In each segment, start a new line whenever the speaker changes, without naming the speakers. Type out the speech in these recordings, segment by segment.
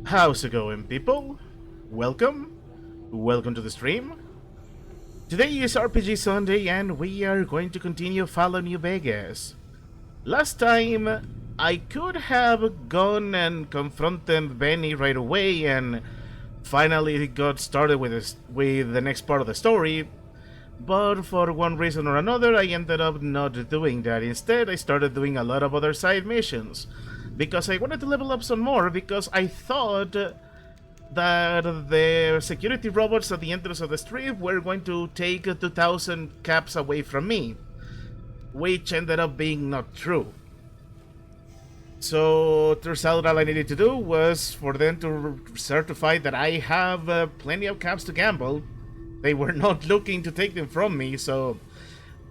How's it going, people? Welcome. Welcome to the stream. Today is RPG Sunday and we are going to continue Follow New Vegas. Last time, I could have gone and confronted Benny right away and finally got started with the next part of the story, but for one reason or another, I ended up not doing that. Instead, I started doing a lot of other side missions because I wanted to level up some more because I thought that the security robots at the entrance of the strip were going to take 2,000 caps away from me, which ended up being not true. So, turns out all I needed to do was for them to certify that I have plenty of caps to gamble. They were not looking to take them from me, so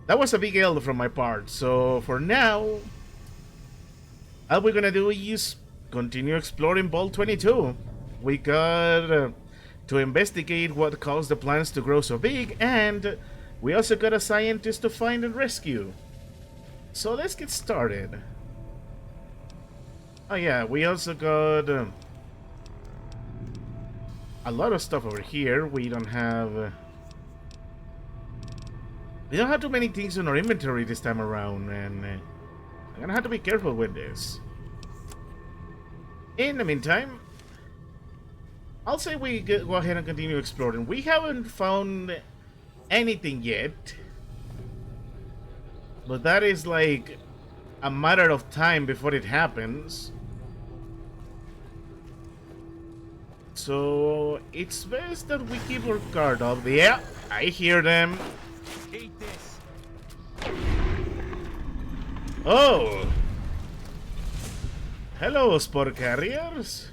that was a big L from my part. So, for now, all we're gonna do is continue exploring Vault 22. We got to investigate what caused the plants to grow so big, and we also got a scientist to find and rescue. So let's get started. Oh yeah, we also got a lot of stuff over here. We don't have too many things in our inventory this time around, and I'm gonna have to be careful with this. In the meantime, I'll say we go ahead and continue exploring. We haven't found anything yet, but that is like a matter of time before it happens. So it's best that we keep our guard up. Yeah, I hear them.
Eat this.
Oh! Hello, spore carriers.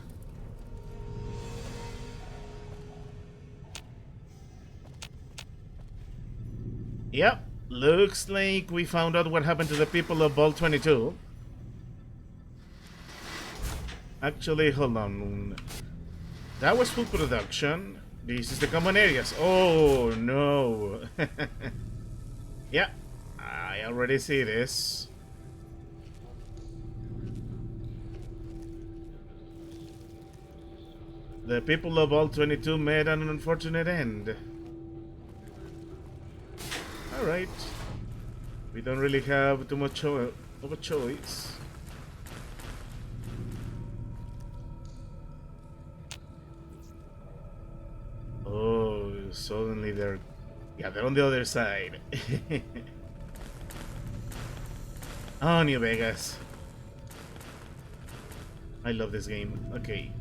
Yep, looks like we found out what happened to the people of Vault 22. Actually, hold on. That was full production. This is the common areas. Oh, no. Yeah, I already see this. The people of Vault 22 made an unfortunate end. Alright. We don't really have too much of a choice. Oh, suddenly they're on the other side. Oh, New Vegas. I love this game. Okay.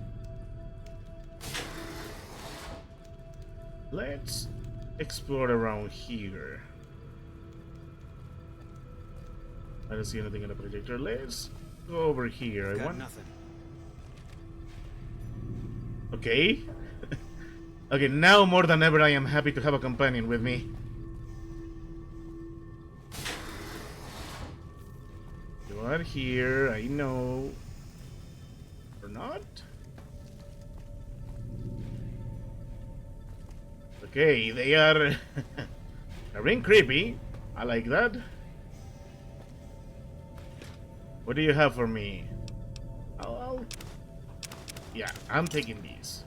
Let's explore around here. I don't see anything in the projector. Let's go over here. I want
nothing.
Okay. Okay, now more than ever I am happy to have a companion with me. You are here, I know. Or not? Okay, they are are being creepy. I like that. What do you have for me? Yeah, I'm taking these.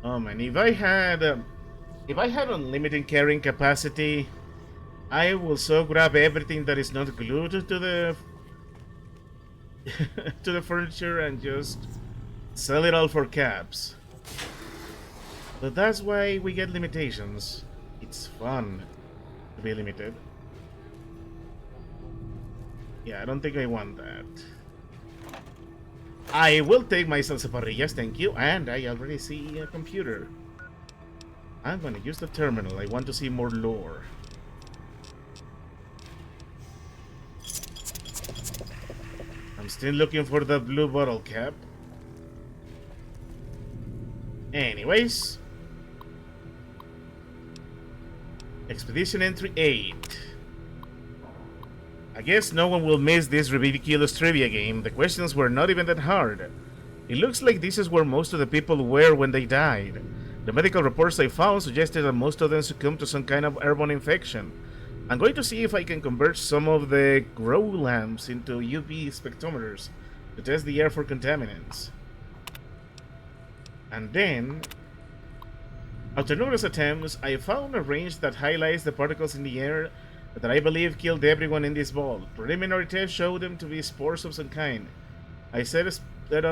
Oh man, if I had unlimited carrying capacity, I will so grab everything that is not glued to the to the furniture and just sell it all for caps. But that's why we get limitations. It's fun to be limited. Yeah, I don't think I want that. I will take my salsaparrillas, thank you, and I already see a computer. I'm gonna use the terminal. I want to see more lore. I'm still looking for the blue bottle cap. Anyways. Expedition Entry 8. I guess no one will miss this ridiculous trivia game. The questions were not even that hard. It looks like this is where most of the people were when they died. The medical reports I found suggested that most of them succumbed to some kind of airborne infection. I'm going to see if I can convert some of the grow lamps into UV spectrometers to test the air for contaminants. And then, after numerous attempts, I found a range that highlights the particles in the air that I believe killed everyone in this ball. Preliminary tests showed them to be spores of some kind. I set up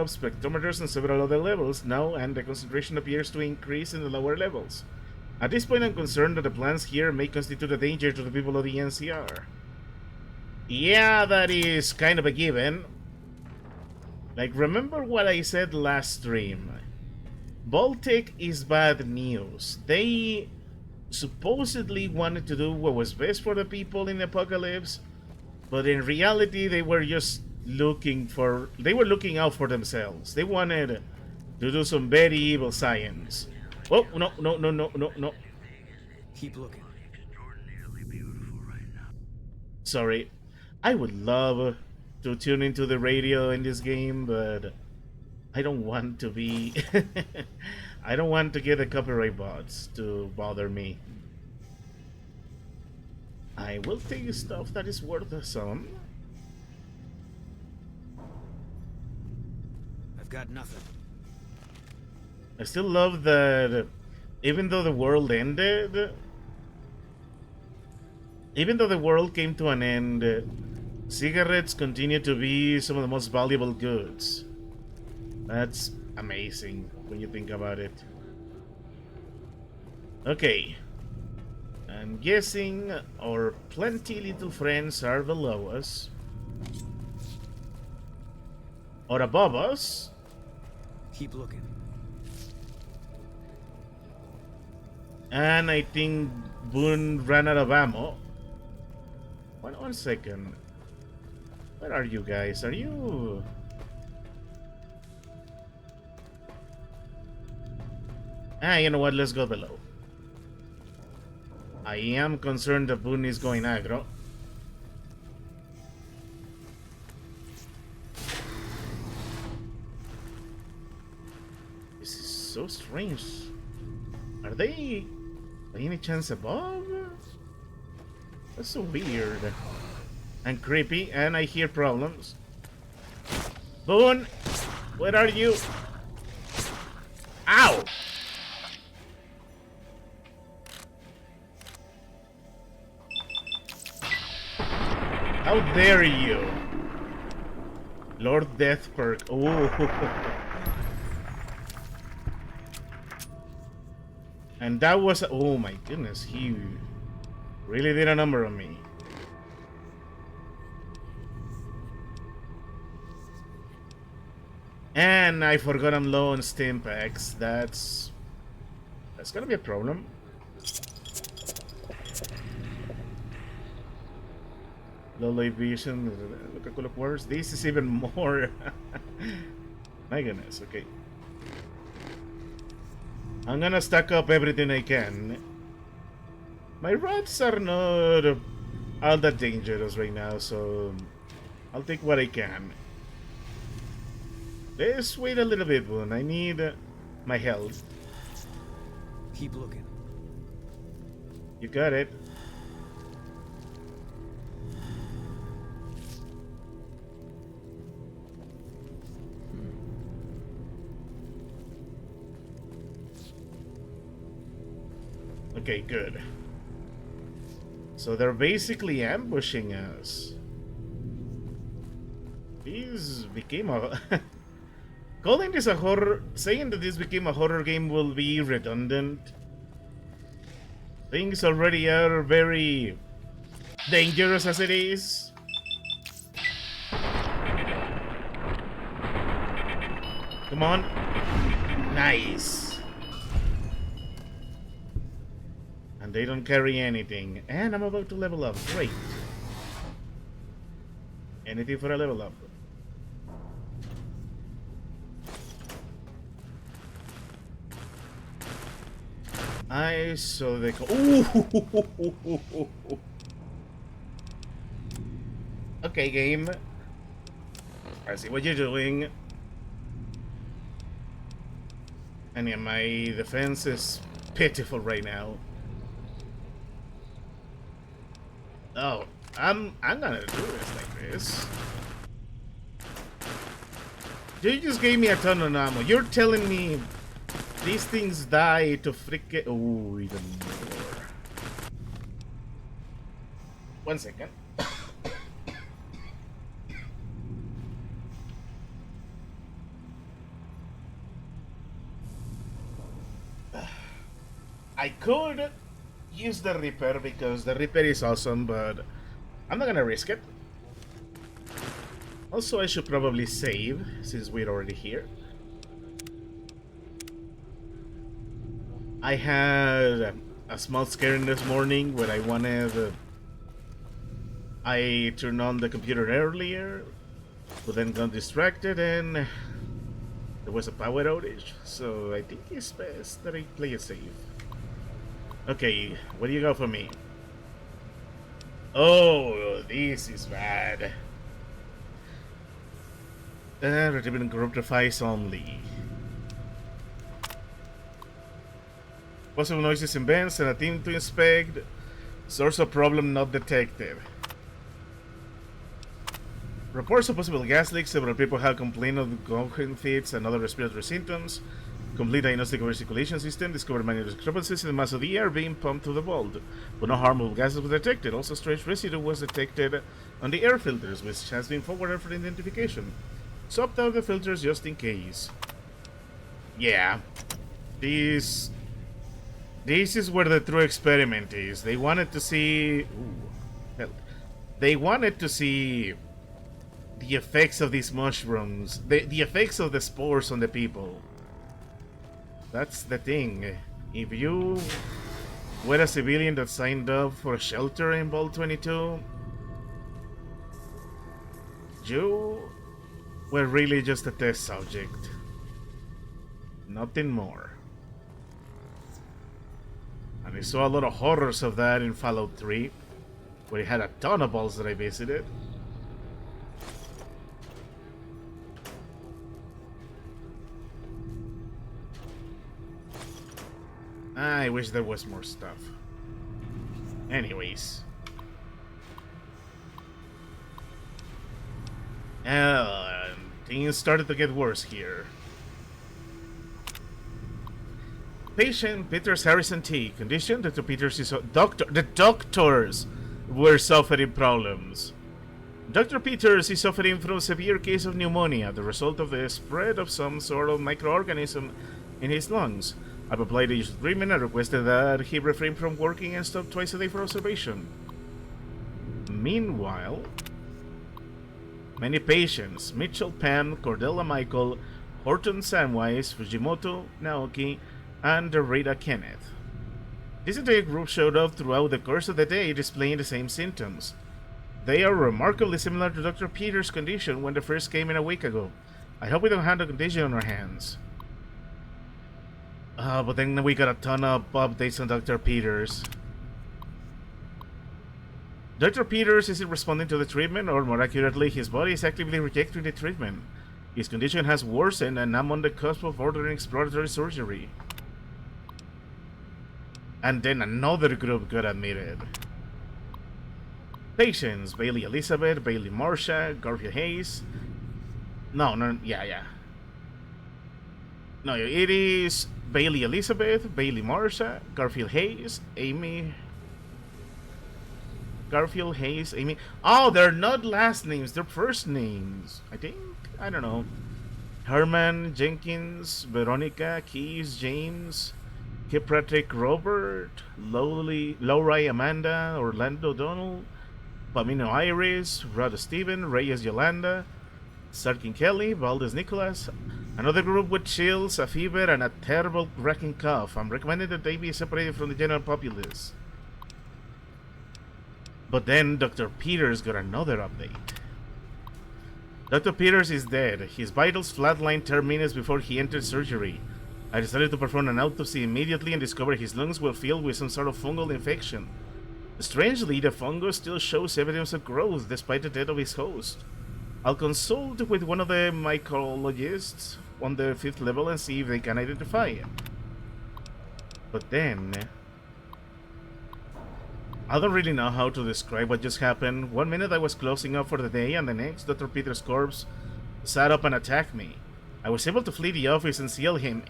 spectrometers on several other levels now, and the concentration appears to increase in the lower levels. At this point, I'm concerned that the plants here may constitute a danger to the people of the NCR. Yeah, that is kind of a given. Like, remember what I said last stream? Baltic is bad news. They supposedly wanted to do what was best for the people in the apocalypse, but in reality they were just looking out for themselves. They wanted to do some very evil science. Oh, no, no, no, no, no, no.
Keep looking.
Sorry. I would love to tune into the radio in this game, but I don't want to be... I don't want to get the copyright bots to bother me. I will take stuff that is worth some.
I've got nothing.
I still love that even though the world ended, even though the world came to an end, cigarettes continue to be some of the most valuable goods. That's amazing when you think about it. Okay. I'm guessing our plenty little friends are below us. Or above us.
Keep looking.
And I think Boone ran out of ammo. One second. Where are you guys? Are you... you know what? Let's go below. I am concerned that Boone is going aggro. This is so strange. Are they by any chance above? That's so weird. And creepy, and I hear problems. Boone! Where are you? Ow! How dare you? Lord Deathperk. Oh. And that was... Oh my goodness, he really did a number on me. And I forgot I'm low on stim packs. That's gonna be a problem. Low light vision, look at of words. This is even more. My goodness, okay. I'm gonna stack up everything I can. My rats are not all that dangerous right now, so I'll take what I can. Let's wait a little bit, Boone. I need my health.
Keep looking.
You got it. Okay, good. So they're basically ambushing us. These became a... Calling this a horror... Saying that this became a horror game will be redundant. Things already are very dangerous as it is. Come on. Nice. And they don't carry anything. And I'm about to level up. Great. Anything for a level up. I saw the... Ooh. Okay, game. I see what you're doing. And yeah, my defense is pitiful right now. Oh, I'm gonna do this like this. You just gave me a ton of ammo. You're telling me these things die to freaking... Oh, even more. 1 second. I could use the Reaper because the Reaper is awesome, but I'm not gonna risk it. Also, I should probably save since we're already here. I had a small scare in this morning where I turned on the computer earlier, but then got distracted and there was a power outage. So I think it's best that I play it safe. Okay, what do you got for me? Oh, this is bad. Retrieving corrupt device only. Possible noises in vents and a team to inspect. Source of problem not detected. Reports of possible gas leaks. Several people have complained of coughing fits and other respiratory symptoms. Complete diagnostic of circulation system. Discovered minor discrepancies in the mass of the air being pumped to the vault, but no harmful gases were detected. Also, strange residue was detected on the air filters, which has been forwarded for identification. Swapped out the filters just in case. Yeah, this is where the true experiment is. They wanted to see. Ooh, hell. They wanted to see the effects of these mushrooms, the effects of the spores on the people. That's the thing. If you were a civilian that signed up for shelter in Vault 22, you were really just a test subject. Nothing more. And I saw a lot of horrors of that in Fallout 3, where it had a ton of balls that I visited. I wish there was more stuff. Anyways. Things started to get worse here. Patient Peters Harrison T. Condition: Dr. Peters is the doctors were suffering problems. Dr. Peters is suffering from a severe case of pneumonia, the result of the spread of some sort of microorganism in his lungs. I've applied the usual treatment and requested that he refrain from working and stop twice a day for observation. Meanwhile, many patients, Mitchell Pam, Cordella Michael, Horton Samwise, Fujimoto Naoki, and Rita Kenneth. This entire group showed up throughout the course of the day displaying the same symptoms. They are remarkably similar to Dr. Peters' condition when they first came in a week ago. I hope we don't have a contagion on our hands. But then we got a ton of updates on Dr. Peters. Dr. Peters isn't responding to the treatment, or more accurately, his body is actively rejecting the treatment. His condition has worsened, and I'm on the cusp of ordering exploratory surgery. And then another group got admitted. Patients: Bailey Elizabeth, Bailey Marcia, Garfield Hayes. No, yeah. No, it is Bailey Elizabeth, Bailey Marcia, Garfield Hayes, Amy. Garfield Hayes, Amy. Oh, they're not last names, they're first names. I think. I don't know. Herman, Jenkins, Veronica, Keys, James, Kipratrick, Robert, Lowry, Amanda, Orlando Donald, Pamino Iris, Rod Steven, Reyes Yolanda, Sarkin Kelly, Valdez Nicholas. Another group with chills, a fever, and a terrible racking cough. I'm recommending that they be separated from the general populace. But then Dr. Peters got another update. Dr. Peters is dead. His vitals flatlined 10 minutes before he entered surgery. I decided to perform an autopsy immediately and discovered his lungs were filled with some sort of fungal infection. Strangely, the fungus still shows evidence of growth despite the death of his host. I'll consult with one of the mycologists on the 5th level and see if they can identify it. But then... I don't really know how to describe what just happened. One minute I was closing up for the day, and the next, Dr. Peter's corpse sat up and attacked me. I was able to flee the office and seal him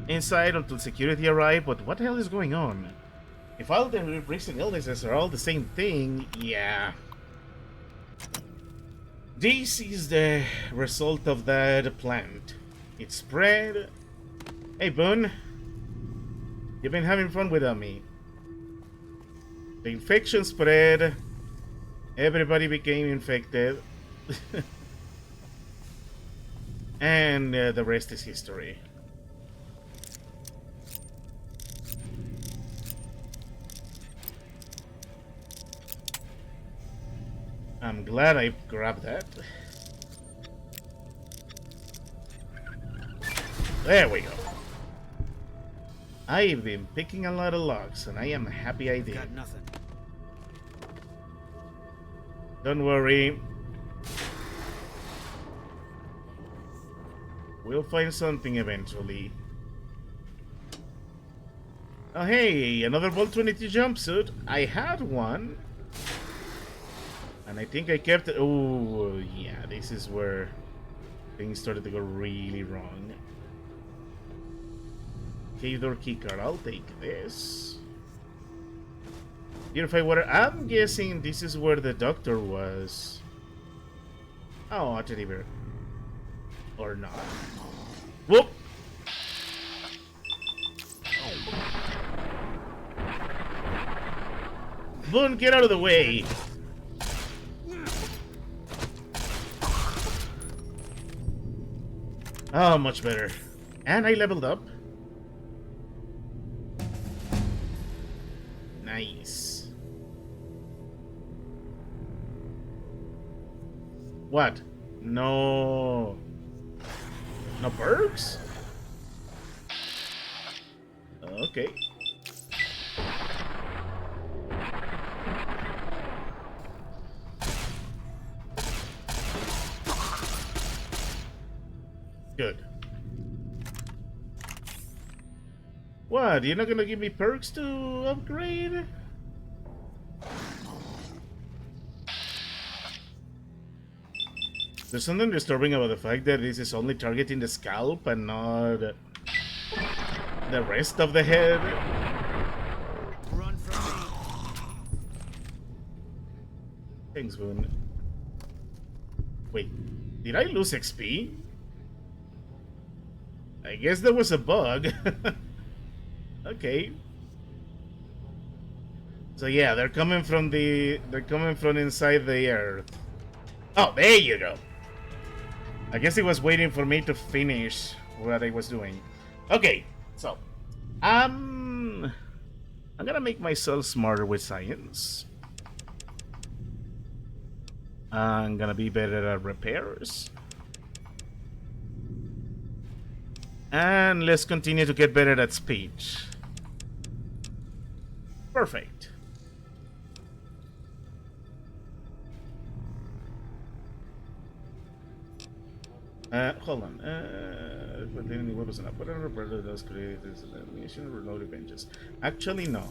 inside until security arrived, but what the hell is going on? If all the recent illnesses are all the same thing, yeah. This is the result of that plant. It spread. Hey, Boone. You've been having fun without me. The infection spread. Everybody became infected. And the rest is history. I'm glad I grabbed that. There we go. I've been picking a lot of locks, and I am happy I did.
Got nothing.
Don't worry. We'll find something eventually. Oh hey, another Volt 22 jumpsuit. I had one. And I think I kept it. Oh, yeah, this is where things started to go really wrong. Cave door keycard, I'll take this. Purified water, I'm guessing this is where the doctor was. Oh, a teddy bear. Or not. Whoop! Boone, get out of the way! Oh, much better. And I leveled up. Nice. What? No. No perks? Okay. Good. What? You're not gonna give me perks to upgrade? There's something disturbing about the fact that this is only targeting the scalp and not the rest of the head.
Run from me.
Thanks, Boone. Wait, did I lose XP? I guess there was a bug. Okay. So yeah, they're coming from inside the earth. Oh, there you go. I guess he was waiting for me to finish what I was doing. Okay, so I'm gonna make myself smarter with science. I'm gonna be better at repairs. And let's continue to get better at speech. Perfect. Hold on. Any weapons and whatever brother does create this elimination or no revenges. Actually, no.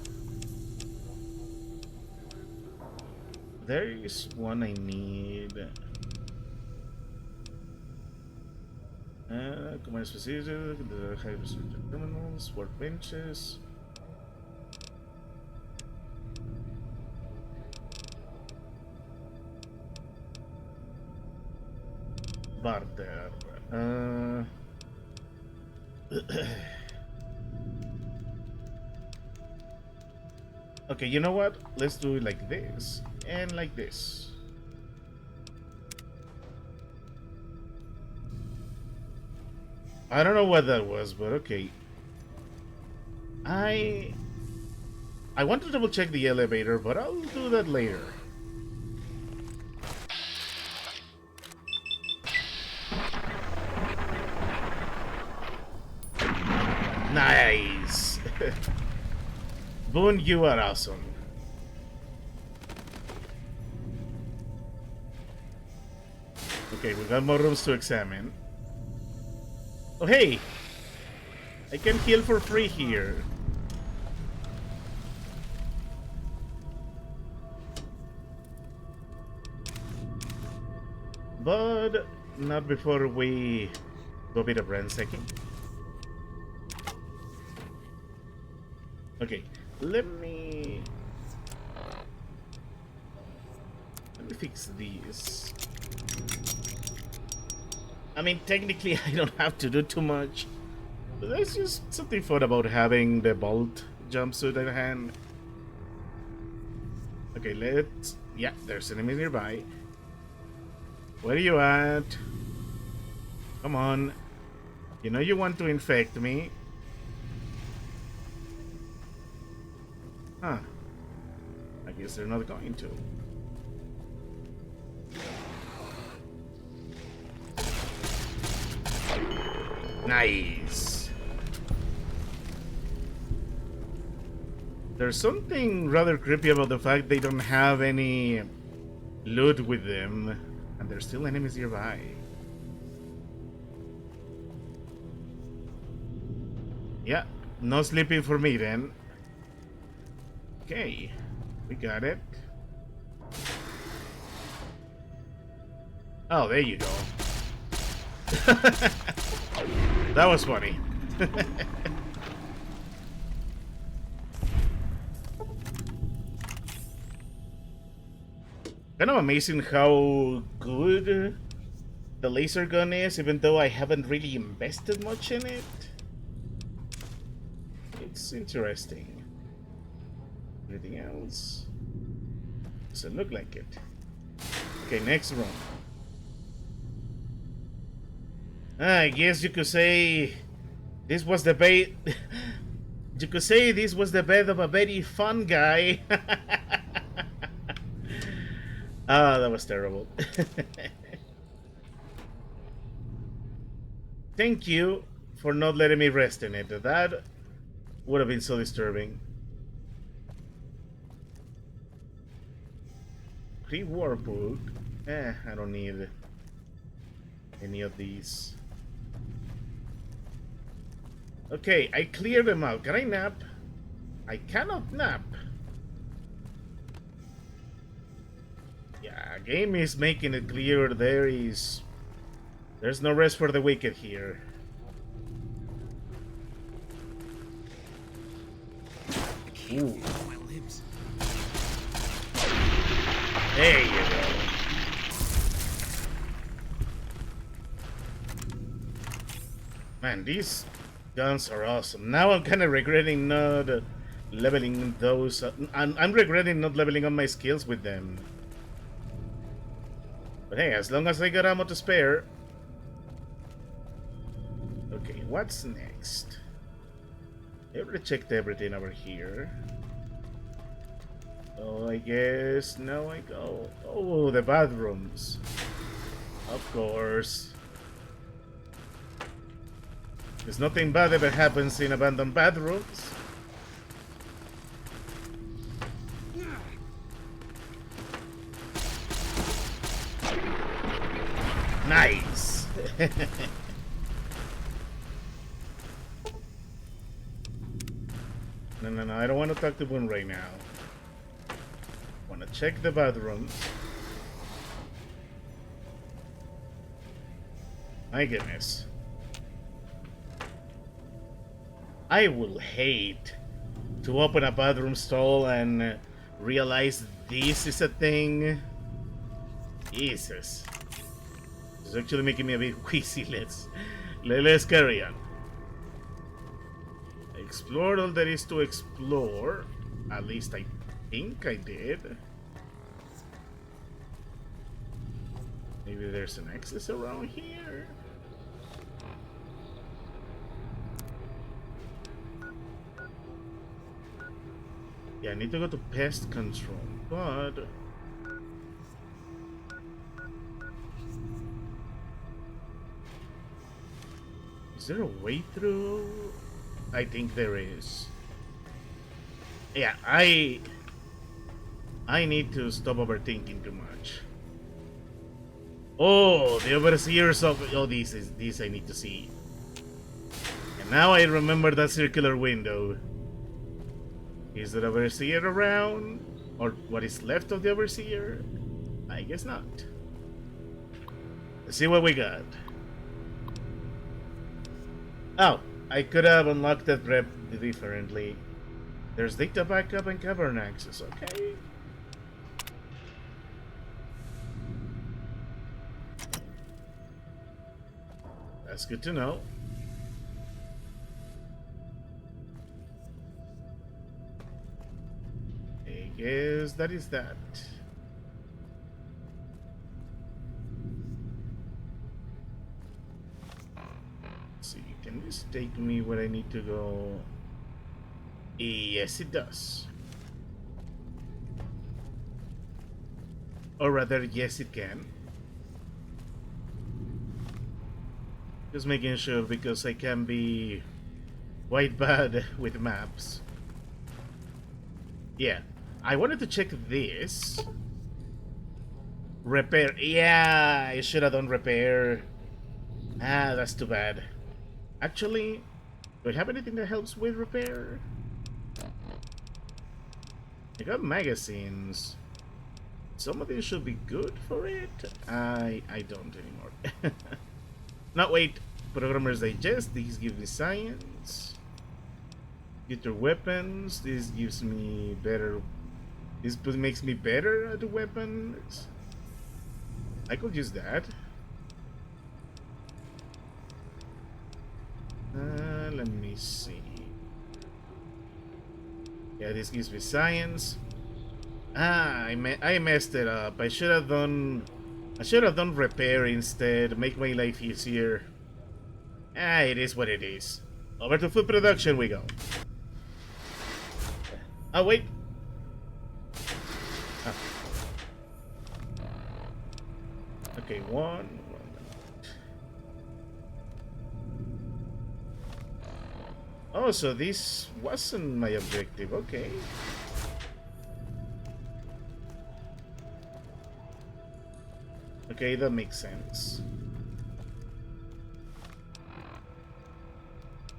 There is one I need. Command specific, the high research terminals, workbenches. Barter. Okay, you know what? Let's do it like this and like this. I don't know what that was, but okay. I want to double check the elevator, but I'll do that later. Nice. Boone, you are awesome. Okay, we got more rooms to examine. Oh, hey! I can heal for free here. But not before we do a bit of ransacking. Okay, let me fix these. I mean, technically, I don't have to do too much. But there's just something fun about having the bolt jumpsuit at hand. Okay, let's... Yeah, there's enemies nearby. Where are you at? Come on. You know you want to infect me. Huh. I guess they're not going to. Nice. There's something rather creepy about the fact they don't have any loot with them, and there's still enemies nearby. Yeah, no sleeping for me then. Okay, we got it. Oh, there you go. That was funny. Kind of amazing how good the laser gun is, even though I haven't really invested much in it. It's interesting. Anything else? Doesn't look like it. Okay, next room. I guess you could say this was the bait. You could say this was the bed of a very fun guy. Ah, that was terrible. Thank you for not letting me rest in it. That would have been so disturbing. Pre-war book. I don't need any of these. Okay, I cleared them out. Can I nap? I cannot nap. Yeah, game is making it clear there's no rest for the wicked here. Ooh. There you go. Man, these guns are awesome. Now I'm kind of regretting not leveling those. I'm regretting not leveling up my skills with them. But hey, as long as I got ammo to spare. Okay, what's next? I already checked everything over here. Oh, I guess now I go. Oh, the bathrooms. Of course. Because nothing bad ever happens in abandoned bathrooms. Nice. No, I don't want to talk to Boone right now. I want to check the bathrooms. My goodness. I will hate to open a bathroom stall and realize this is a thing. Jesus. It's actually making me a bit queasy. Let's carry on. I explored all there is to explore. At least I think I did. Maybe there's an access around here. Yeah, I need to go to pest control, but is there a way through? I think there is. Yeah, I need to stop overthinking too much. Oh, the overseers of this I need to see. And now I remember that circular window. Is the overseer around? Or what is left of the overseer? I guess not. Let's see what we got. Oh, I could have unlocked that rep differently. There's data backup and cavern access, okay. That's good to know. I guess that is that. Let's see, can this take me where I need to go? Yes, it does. Or rather, yes, it can. Just making sure because I can be quite bad with maps. Yeah, I wanted to check this. Repair. Yeah, I should have done repair. Ah, that's too bad. Actually, do I have anything that helps with repair? I got magazines. Some of these should be good for it. I don't anymore. No, wait. Programmer's Digest. These give me science. Future weapons. This gives me better. This makes me better at the weapons. I could use that. Let me see. Yeah, this gives me science. Ah, I messed it up. I should have done repair instead. Make my life easier. Ah, it is what it is. Over to food production we go. Oh wait. Ah. Okay, one. Oh, so this wasn't my objective. Okay. Okay, that makes sense.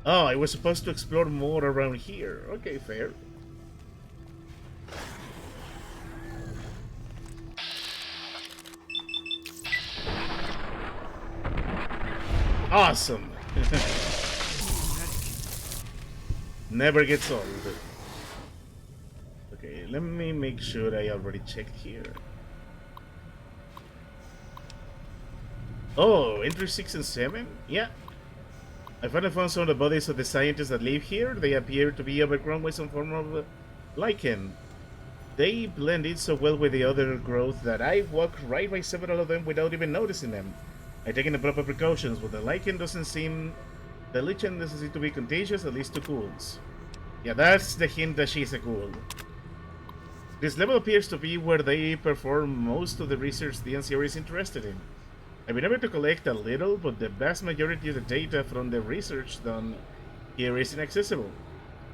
Oh, I was supposed to explore more around here. Okay, fair. Awesome. Never gets old. Okay, let me make sure I already checked here. Oh, entry 6 and 7? Yeah. I finally found some of the bodies of the scientists that live here. They appear to be overgrown with some form of lichen. They blend in so well with the other growth that I walked right by several of them without even noticing them. I've taken the proper precautions, but the lichen doesn't seem... The lichen doesn't seem to be contagious, at least to ghouls. Yeah, that's the hint that she's a ghoul. This level appears to be where they perform most of the research the NCR is interested in. I've been able to collect a little, but the vast majority of the data from the research done here is inaccessible.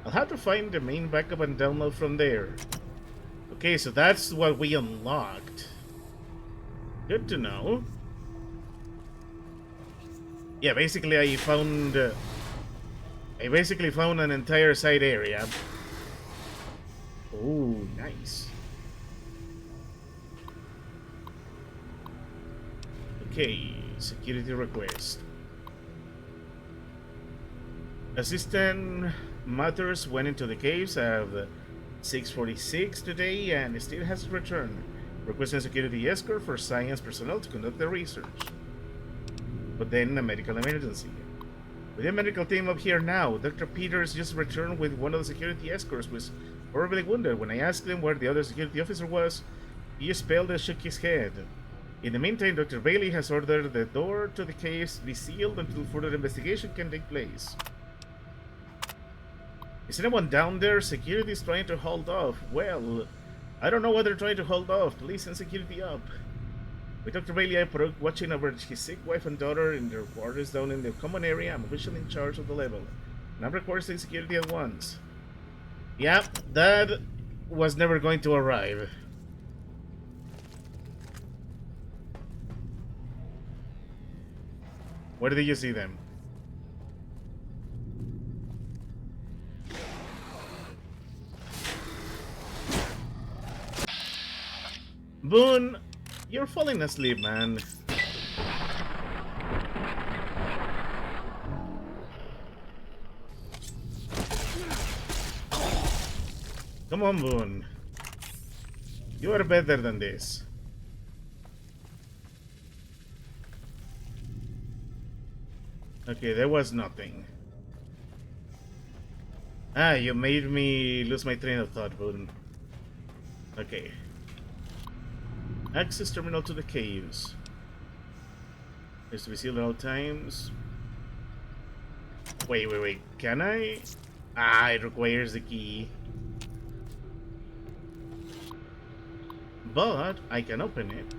I'll have to find the main backup and download from there. Okay, so that's what we unlocked. Good to know. Yeah, basically I basically found an entire side area. Oh, nice. Okay, security request. Assistant Matters went into the caves at 6:46 today and still hasn't returned. Requesting security escort for science personnel to conduct the research. But then a medical emergency. With the medical team up here now, Dr. Peters just returned with one of the security escorts was horribly wounded. When I asked him where the other security officer was, he spelled and shook his head. In the meantime, Dr. Bailey has ordered the door to the caves be sealed until further investigation can take place. Is anyone down there? Security is trying to hold off. Well, I don't know what they're trying to hold off. Please send security up. With Dr. Bailey, I'm watching over his sick wife and daughter in their quarters down in the common area. I'm officially in charge of the level. And I'm requesting security at once. Yep, that was never going to arrive. Where did you see them? Boone, you're falling asleep, man. Come on, Boone. You are better than this. Okay, there was nothing. Ah, you made me lose my train of thought, Boone. Okay. Access terminal to the caves. Needs to be sealed at all times. Wait. Can I? Ah, it requires the key. But I can open it.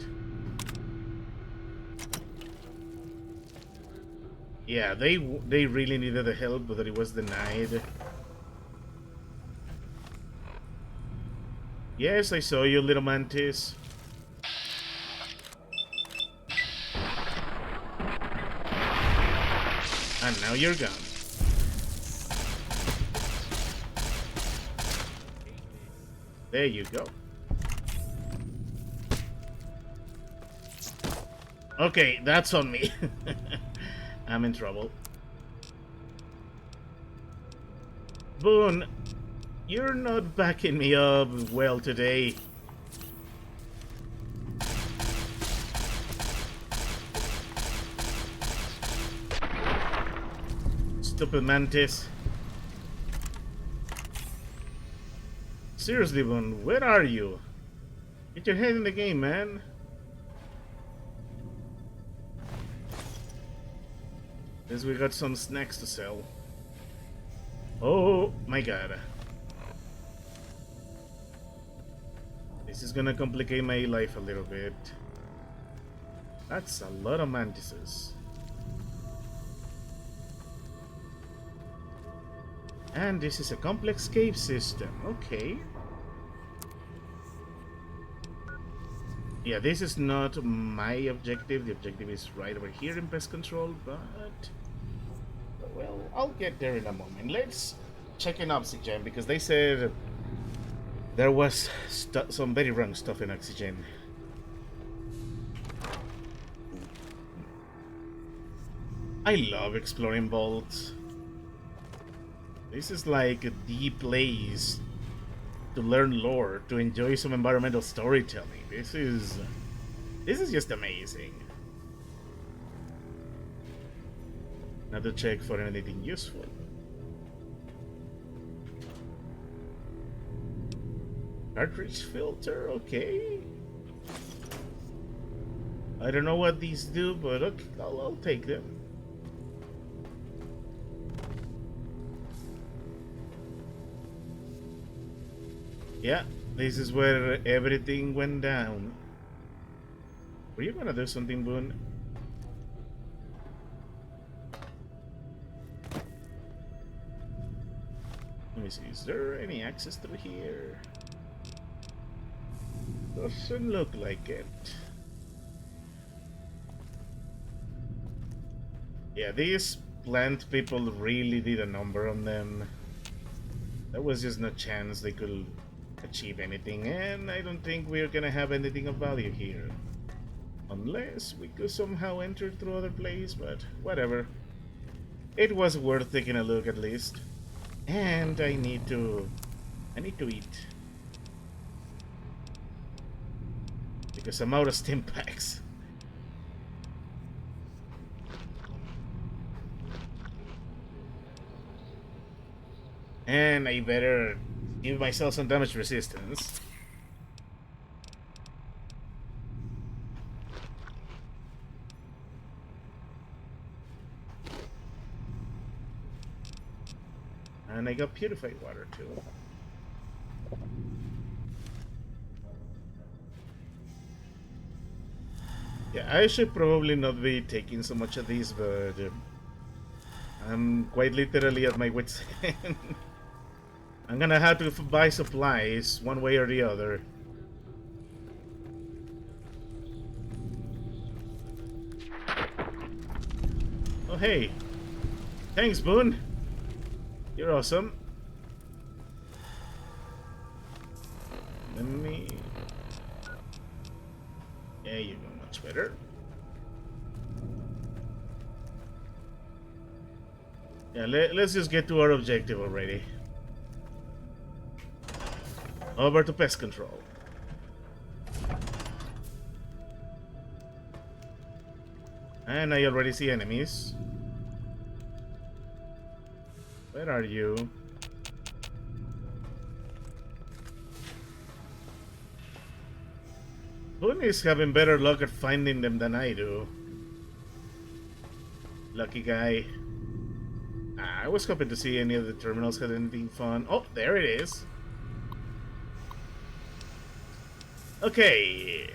Yeah, they really needed the help, but it was denied. Yes, I saw you, little mantis. And now you're gone. There you go. Okay, that's on me. I'm in trouble. Boone, you're not backing me up well today. Stupid mantis. Seriously, Boone, where are you? Get your head in the game, man. Guess we got some snacks to sell. Oh my god. This is gonna complicate my life a little bit. That's a lot of mantises. And this is a complex cave system. Okay. Yeah, this is not my objective. The objective is right over here in pest control, but... well, I'll get there in a moment. Let's check in oxygen, because they said there was some very wrong stuff in oxygen. I love exploring vaults. This is like the place to learn lore, to enjoy some environmental storytelling. This is just amazing. Now to check for anything useful. Cartridge filter, okay. I don't know what these do, but okay, I'll take them. Yeah, this is where everything went down. Were you gonna do something, Boone? Let me see, is there any access through here? Doesn't look like it. Yeah, these plant people really did a number on them. There was just no chance they could achieve anything, and I don't think we're gonna have anything of value here. Unless we could somehow enter through other place, but whatever. It was worth taking a look at least. And I need to eat. Because I'm out of stim packs. And I better give myself some damage resistance. And I got purified water too. Yeah, I should probably not be taking so much of these, but I'm quite literally at my wit's end. I'm gonna have to buy supplies one way or the other. Oh hey, thanks Boone. You're awesome. Let me... There you go, much better. Yeah, let's just get to our objective already. Over to pest control. And I already see enemies. Where are you? Boone is having better luck at finding them than I do. Lucky guy. I was hoping to see any of the terminals had anything fun. Oh, there it is. Okay.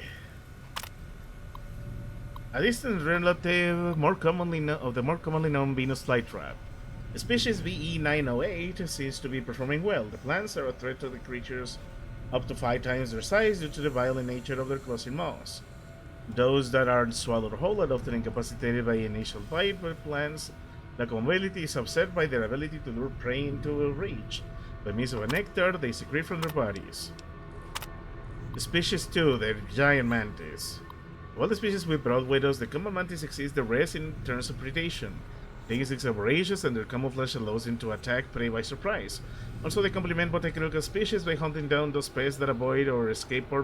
A distant relative of the more commonly known Venus flytrap. Species VE908 seems to be performing well. The plants are a threat to the creatures up to 5 times their size due to the violent nature of their closing maws. Those that are swallowed whole are often incapacitated by initial bite, but plants' lack of mobility is offset by their ability to lure prey into a reach. By means of a nectar they secrete from their bodies. The species 2, the giant mantis. Of all the species with broad widows, the common mantis exceeds the rest in terms of predation. Their instincts are voracious and their camouflage allows them to attack prey by surprise. Also, they complement botanical species by hunting down those pests that avoid or escape other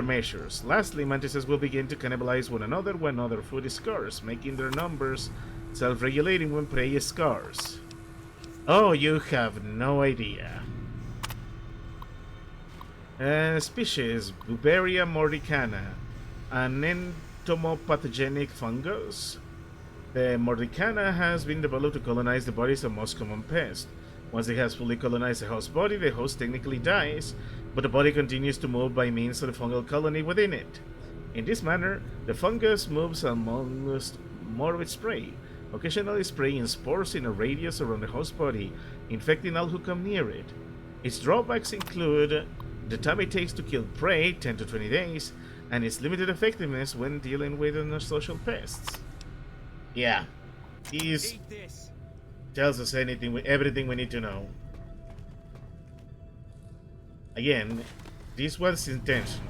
measures. Lastly, mantises will begin to cannibalize one another when other food is scarce, making their numbers self-regulating when prey is scarce. Oh, you have no idea. Species Buberia mordicana, an entomopathogenic fungus. The mordicana has been developed to colonize the bodies of most common pests. Once it has fully colonized the host body, the host technically dies, but the body continues to move by means of the fungal colony within it. In this manner, the fungus moves amongst more of its prey, occasionally spraying spores in a radius around the host body, infecting all who come near it. Its drawbacks include the time it takes to kill prey, 10 to 20 days, and its limited effectiveness when dealing with unsocial pests. Yeah, he tells us everything we need to know. Again, this was intentional.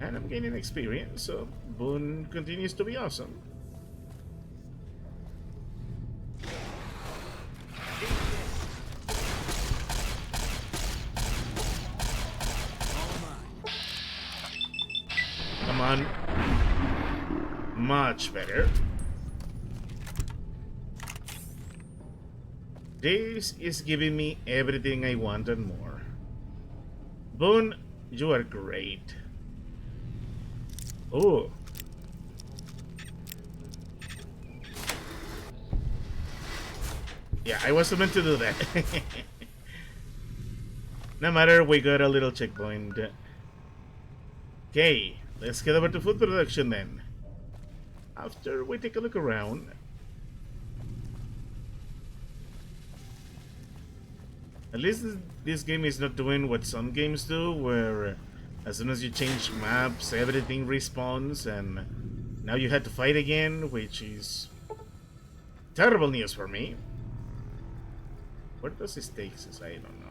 And I'm gaining experience, so Boone continues to be awesome. Come on. Much better. This is giving me everything I want and more. Boone, you are great. Oh. Yeah, I wasn't meant to do that. No matter, we got a little checkpoint. Okay, let's get over to food production then. After we take a look around. At least this game is not doing what some games do, where as soon as you change maps, everything respawns, and now you had to fight again, which is terrible news for me. Where does this take us? I don't know.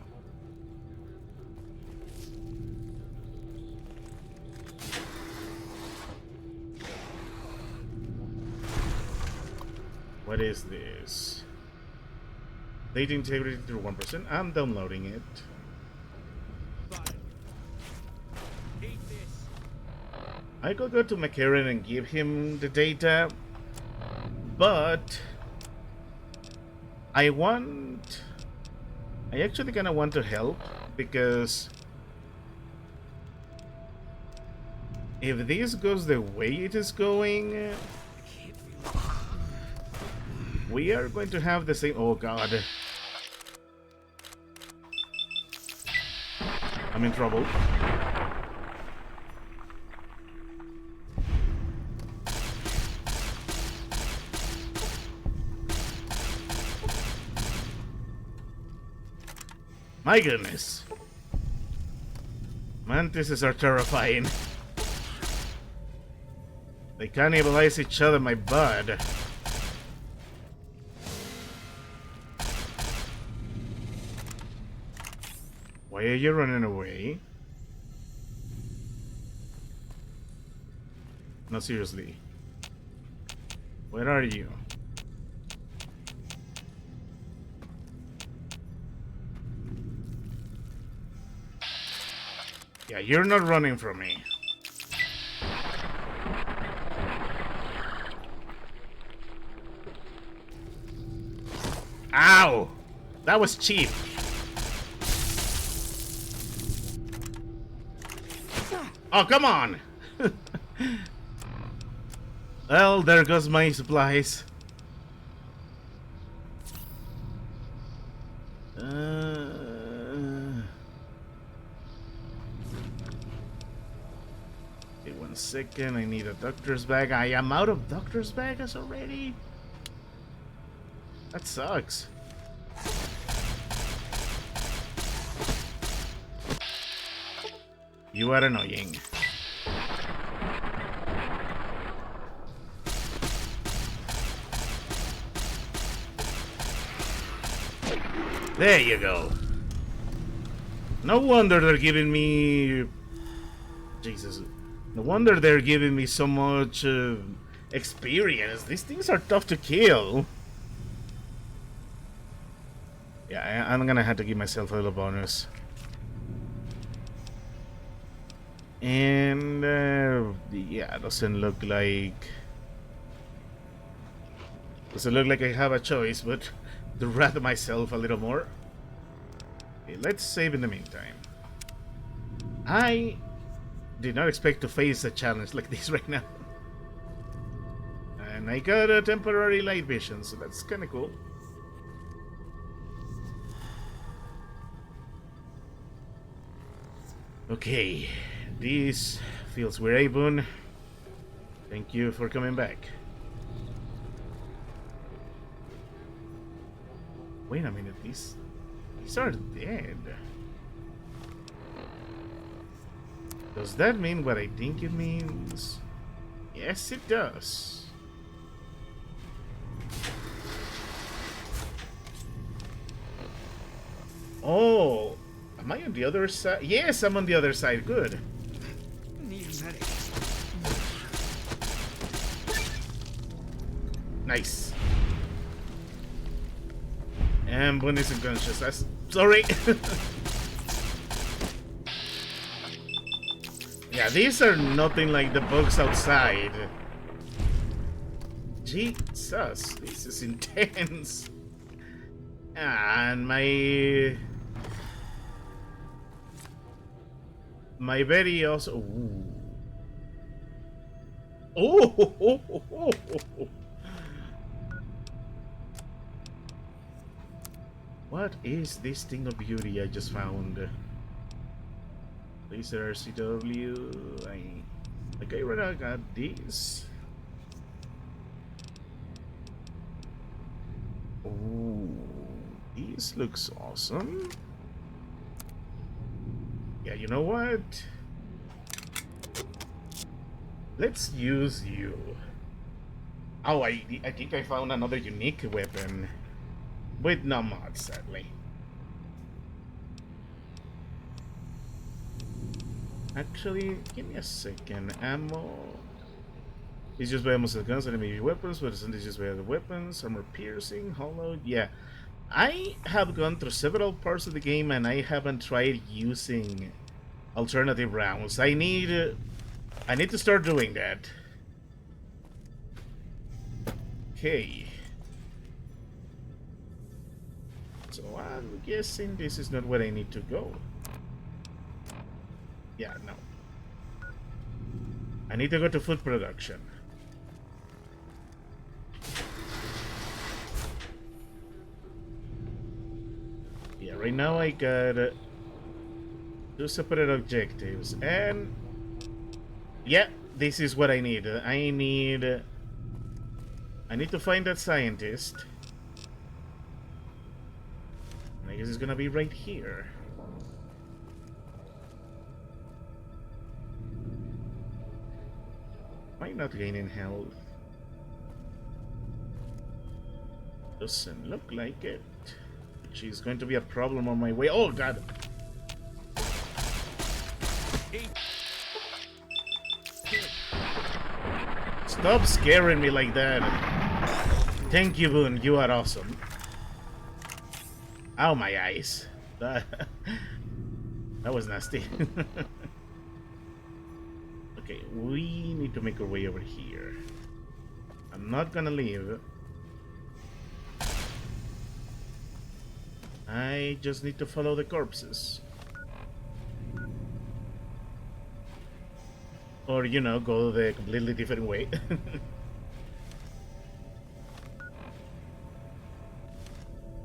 What is this? Data integrity to 1%. I'm downloading it. I could go to McCarran and give him the data, but I actually kind of want to help, because if this goes the way it is going, we are going to have the same... Oh god. I'm in trouble. My goodness. Mantises are terrifying. They cannibalize each other, my bud. Why are you running away? No, seriously. Where are you? Yeah, you're not running from me. Ow! That was cheap. Oh, come on! Well, there goes my supplies. Okay, 1 second. I need a doctor's bag. I am out of doctor's bags already. That sucks. You are annoying. There you go. No wonder they're giving me... Jesus. No wonder they're giving me so much experience. These things are tough to kill. Yeah, I'm gonna have to give myself a little bonus. And yeah, doesn't look like I have a choice, but to rather myself a little more. Okay, let's save in the meantime. I did not expect to face a challenge like this right now. And I got a temporary light vision, so that's kind of cool. Okay, this feels weird, Boone. Thank you for coming back. Wait a minute, these are dead. Does that mean what I think it means? Yes, it does. Oh, am I on the other side? Yes, I'm on the other side. Good.
Need a medic.
Nice. And Boone is unconscious. Sorry. Yeah, these are nothing like the bugs outside. Jesus, this is intense. And my Betty also. Ooh. Oh. What is this thing of beauty I just found? Laser CW. I got these. Ooh, these looks awesome. Yeah, you know what? Let's use you. Oh, I think I found another unique weapon. With no mods, sadly. Actually, give me a second. Ammo. It's just by almost the guns, enemy weapons, but it's just by other weapons. Armor piercing, hollow. Yeah. I have gone through several parts of the game and I haven't tried using alternative rounds. I need to start doing that. Okay. So I'm guessing this is not where I need to go. Yeah, no. I need to go to food production. Yeah, right now I got 2 separate objectives, and yeah, this is what I need. I need to find that scientist. I guess it's gonna be right here. Am I not gaining health? Doesn't look like it. Which is going to be a problem on my way. Oh god! Stop scaring me like that. Thank you, Boone. You are awesome. Ow, my eyes. That was nasty. Okay, we need to make our way over here. I'm not gonna leave. I just need to follow the corpses. Or, you know, go the completely different way.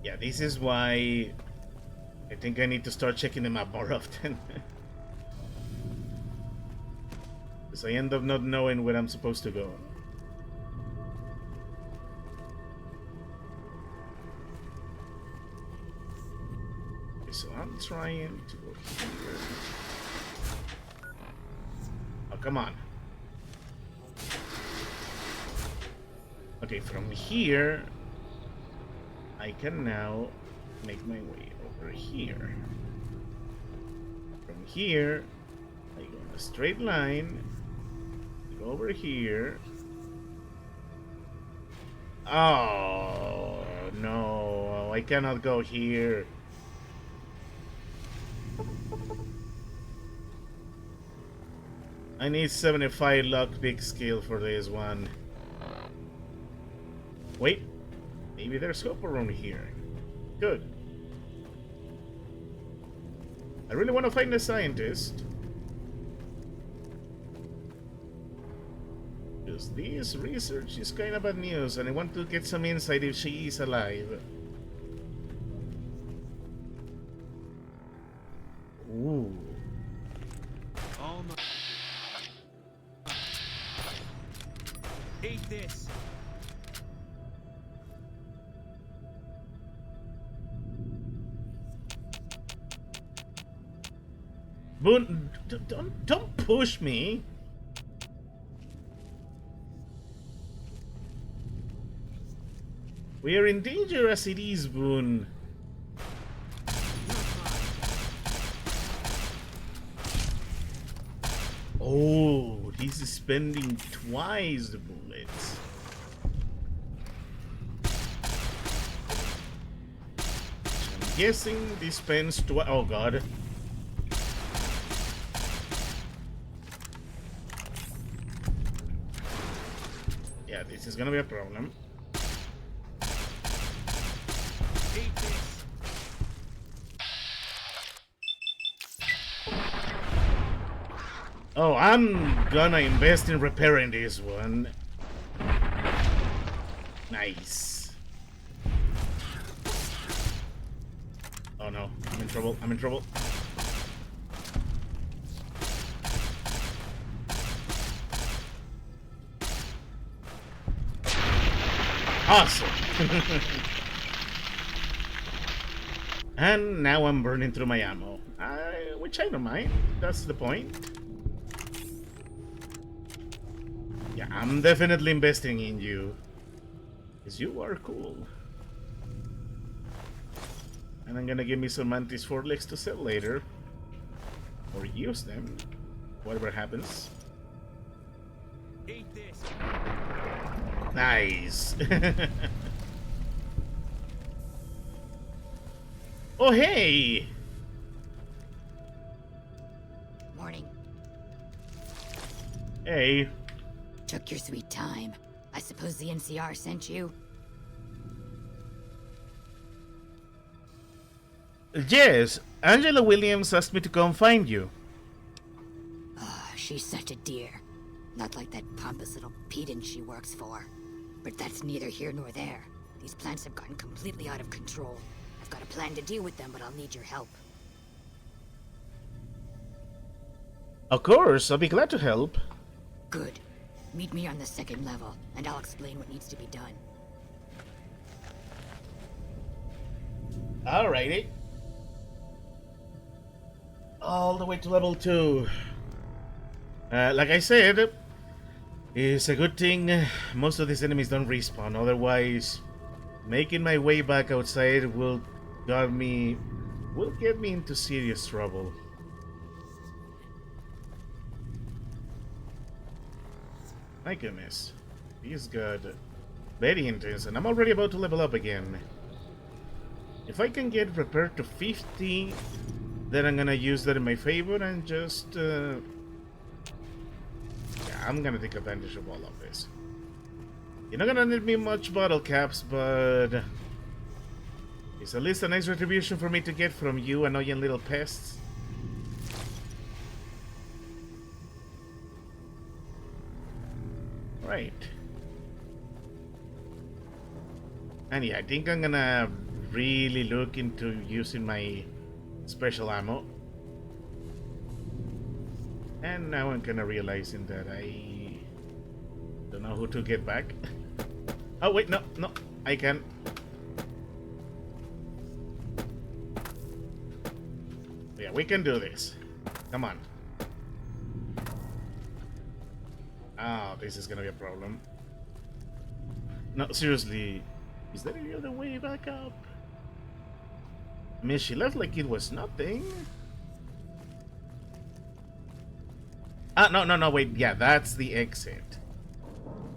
Yeah, this is why I think I need to start checking the map more often. Because I end up not knowing where I'm supposed to go. Okay, so I'm trying to go here. Oh, come on. Okay, from here, I can now make my way over here. From here, I go in a straight line, go over here. Oh, no, I cannot go here. I need 75 luck big skill for this one. Wait, maybe there's hope around here. Good. I really want to find a scientist. Because this research is kind of bad news and I want to get some insight if she is alive. Ooh.
Oh my. Eat this.
Boone, don't push me. We are in danger as it is, Boone. Oh, he's spending twice the bullets. I'm guessing this spends twice. Oh god. Yeah, this is gonna be a problem.
Eat this.
Oh, I'm gonna invest in repairing this one. Nice. Oh no, I'm in trouble. I'm in trouble. Awesome. And now I'm burning through my ammo. Which I don't mind. That's the point. Yeah, I'm definitely investing in you. Because you are cool. And I'm gonna give me some Mantis 4 legs to sell later. Or use them. Whatever happens.
Eat this.
Nice. Oh, hey!
Morning.
Hey.
Took your sweet time. I suppose the NCR sent you?
Yes, Angela Williams asked me to come find you.
Ah, she's such a dear. Not like that pompous little pedant she works for. But that's neither here nor there. These plants have gotten completely out of control. I've got a plan to deal with them, but I'll need your help.
Of course, I'll be glad to help.
Good. Meet me on the second level, and I'll explain what needs to be done.
Alrighty. All the way to level 2. Like I said, it's a good thing most of these enemies don't respawn, otherwise making my way back outside will get me into serious trouble. My goodness. He's good. Very intense, and I'm already about to level up again. If I can get repaired to 50, Then I'm gonna use that in my favor and just... yeah, I'm gonna take advantage of all of this. You're not gonna need me much bottle caps, but... it's at least a nice retribution for me to get from you annoying little pests. Right. And yeah, I think I'm gonna really look into using my special ammo. And now I'm kinda realizing that I don't know who to get back. Oh wait, no, I can. Yeah, we can do this. Come on. Oh, this is gonna be a problem. No, seriously. Is there any other way back up? I mean, she left like it was nothing. Ah, no, wait. Yeah, that's the exit.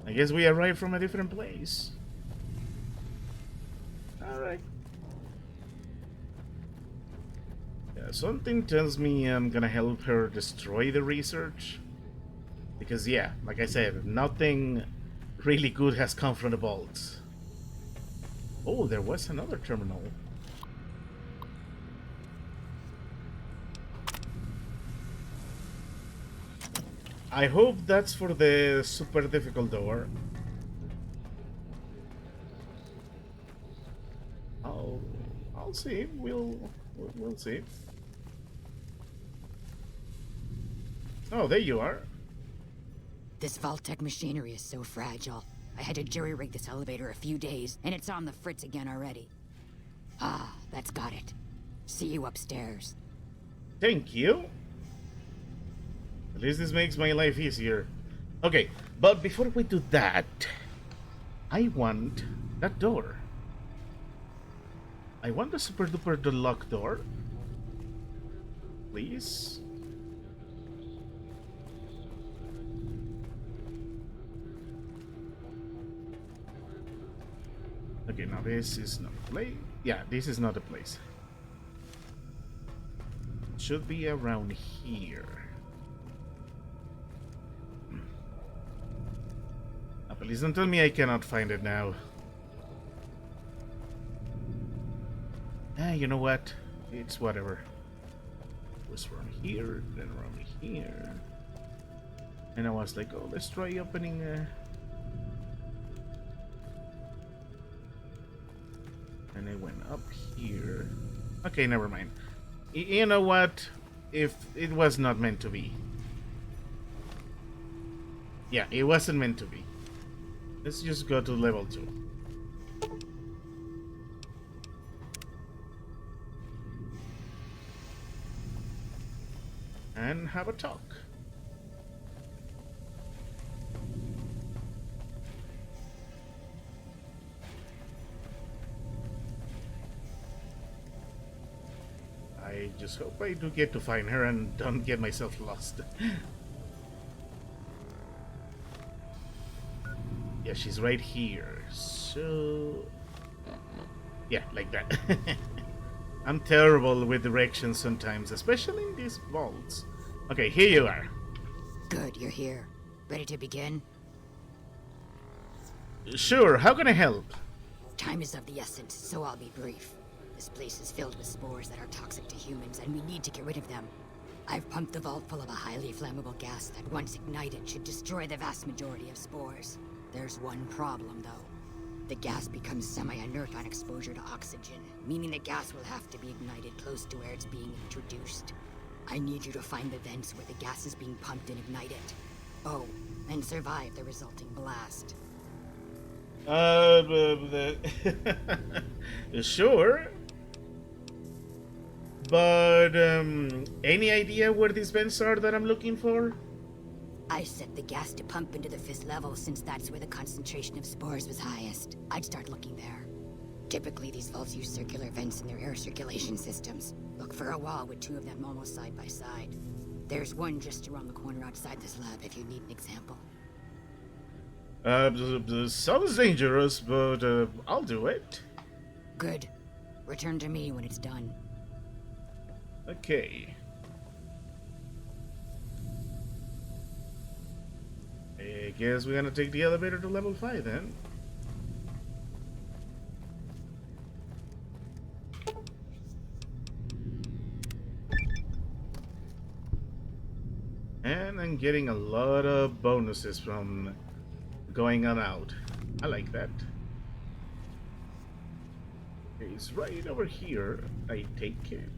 I guess we arrived from a different place. Alright. Yeah, something tells me I'm gonna help her destroy the research. Because, yeah, like I said, nothing really good has come from the vault. Oh, there was another terminal. I hope that's for the super difficult door. I'll see. We'll see. Oh, there you are.
This Vault-Tec machinery is so fragile. I had to jury-rig this elevator a few days, and it's on the fritz again already. Ah, that's got it. See you upstairs.
Thank you. At least this makes my life easier. Okay, but before we do that, I want that door. I want the super duper lock door. Please. Okay, now this is not a place. Yeah, this is not a place. It should be around here. Please don't tell me I cannot find it now. Ah, you know what? It's whatever. It was around here, then around here. And I was like, oh, let's try opening and I went up here. Okay, never mind. You know what? If it was not meant to be. Yeah, it wasn't meant to be. Let's just go to level 2. And have a talk. I just hope I do get to find her and don't get myself lost. Yeah, she's right here. So... yeah, like that. I'm terrible with directions sometimes, especially in these vaults. Okay, here you are.
Good, you're here. Ready to begin?
Sure, how can I help?
Time is of the essence, so I'll be brief. This place is filled with spores that are toxic to humans, and we need to get rid of them. I've pumped the vault full of a highly flammable gas that, once ignited, should destroy the vast majority of spores. There's one problem, though. The gas becomes semi-inert on exposure to oxygen, meaning the gas will have to be ignited close to where it's being introduced. I need you to find the vents where the gas is being pumped and ignite it. Oh, and survive the resulting blast.
Sure. But, any idea where these vents are that I'm looking for?
I set the gas to pump into the 5th level since that's where the concentration of spores was highest. I'd start looking there. Typically, these vaults use circular vents in their air circulation systems. Look for a wall with 2 of them almost side by side. There's one just around the corner outside this lab if you need an example.
Sounds dangerous, but I'll do it.
Good. Return to me when it's done.
Okay. I guess we're gonna take the elevator to level 5 then. And I'm getting a lot of bonuses from going on out. I like that. It's right over here. I take it.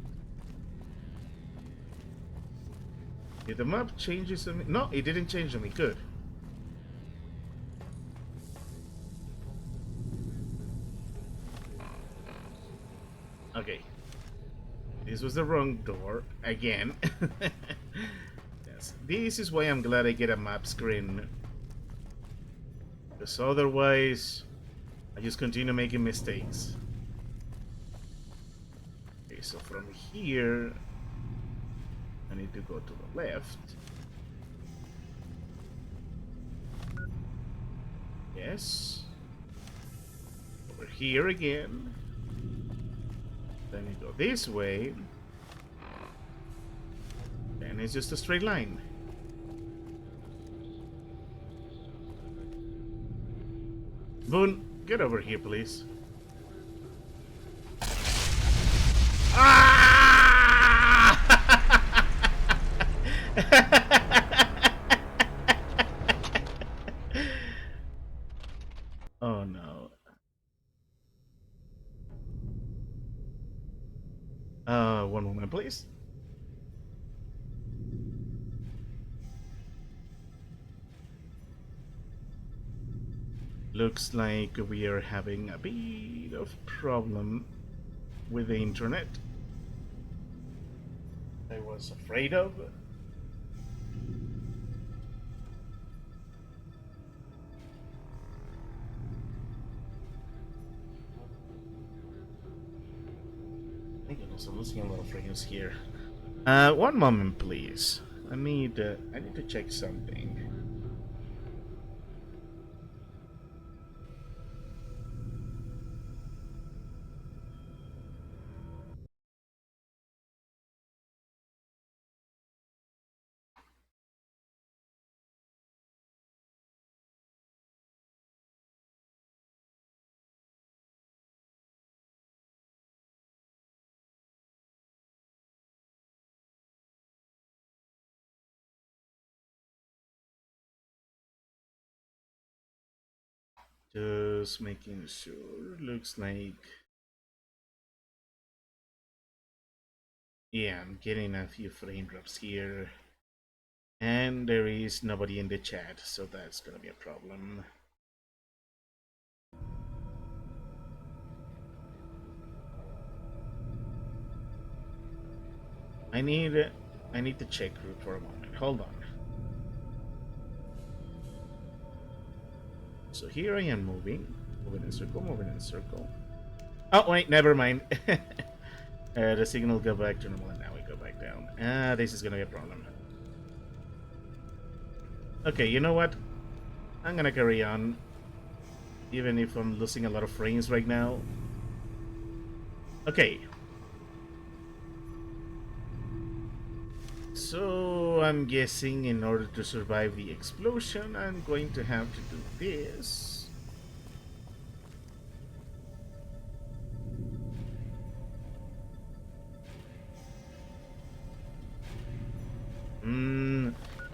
Did the map changes on me? No, it didn't change on me. Good. Okay. This was the wrong door again. Yes. This is why I'm glad I get a map screen. Because otherwise, I just continue making mistakes. Okay, so from here, I need to go to the left. Yes. Over here again. Then you go this way. And it's just a straight line. Boone, get over here, please. Ah! Oh no. One moment, please. Looks like we are having a bit of problem with the internet. I was afraid of. My goodness, I'm losing a lot of frames here. One moment, please. I need to check something. Just making sure. Looks like, yeah, I'm getting a few frame drops here. And there is nobody in the chat, so that's gonna be a problem. I need to check route for a moment. Hold on. So here I am moving in circle, moving in circle. Oh wait, never mind. The signal go back to normal, and now we go back down. This is gonna be a problem. Okay, you know what? I'm gonna carry on, even if I'm losing a lot of frames right now. Okay. So I'm guessing in order to survive the explosion, I'm going to have to do this.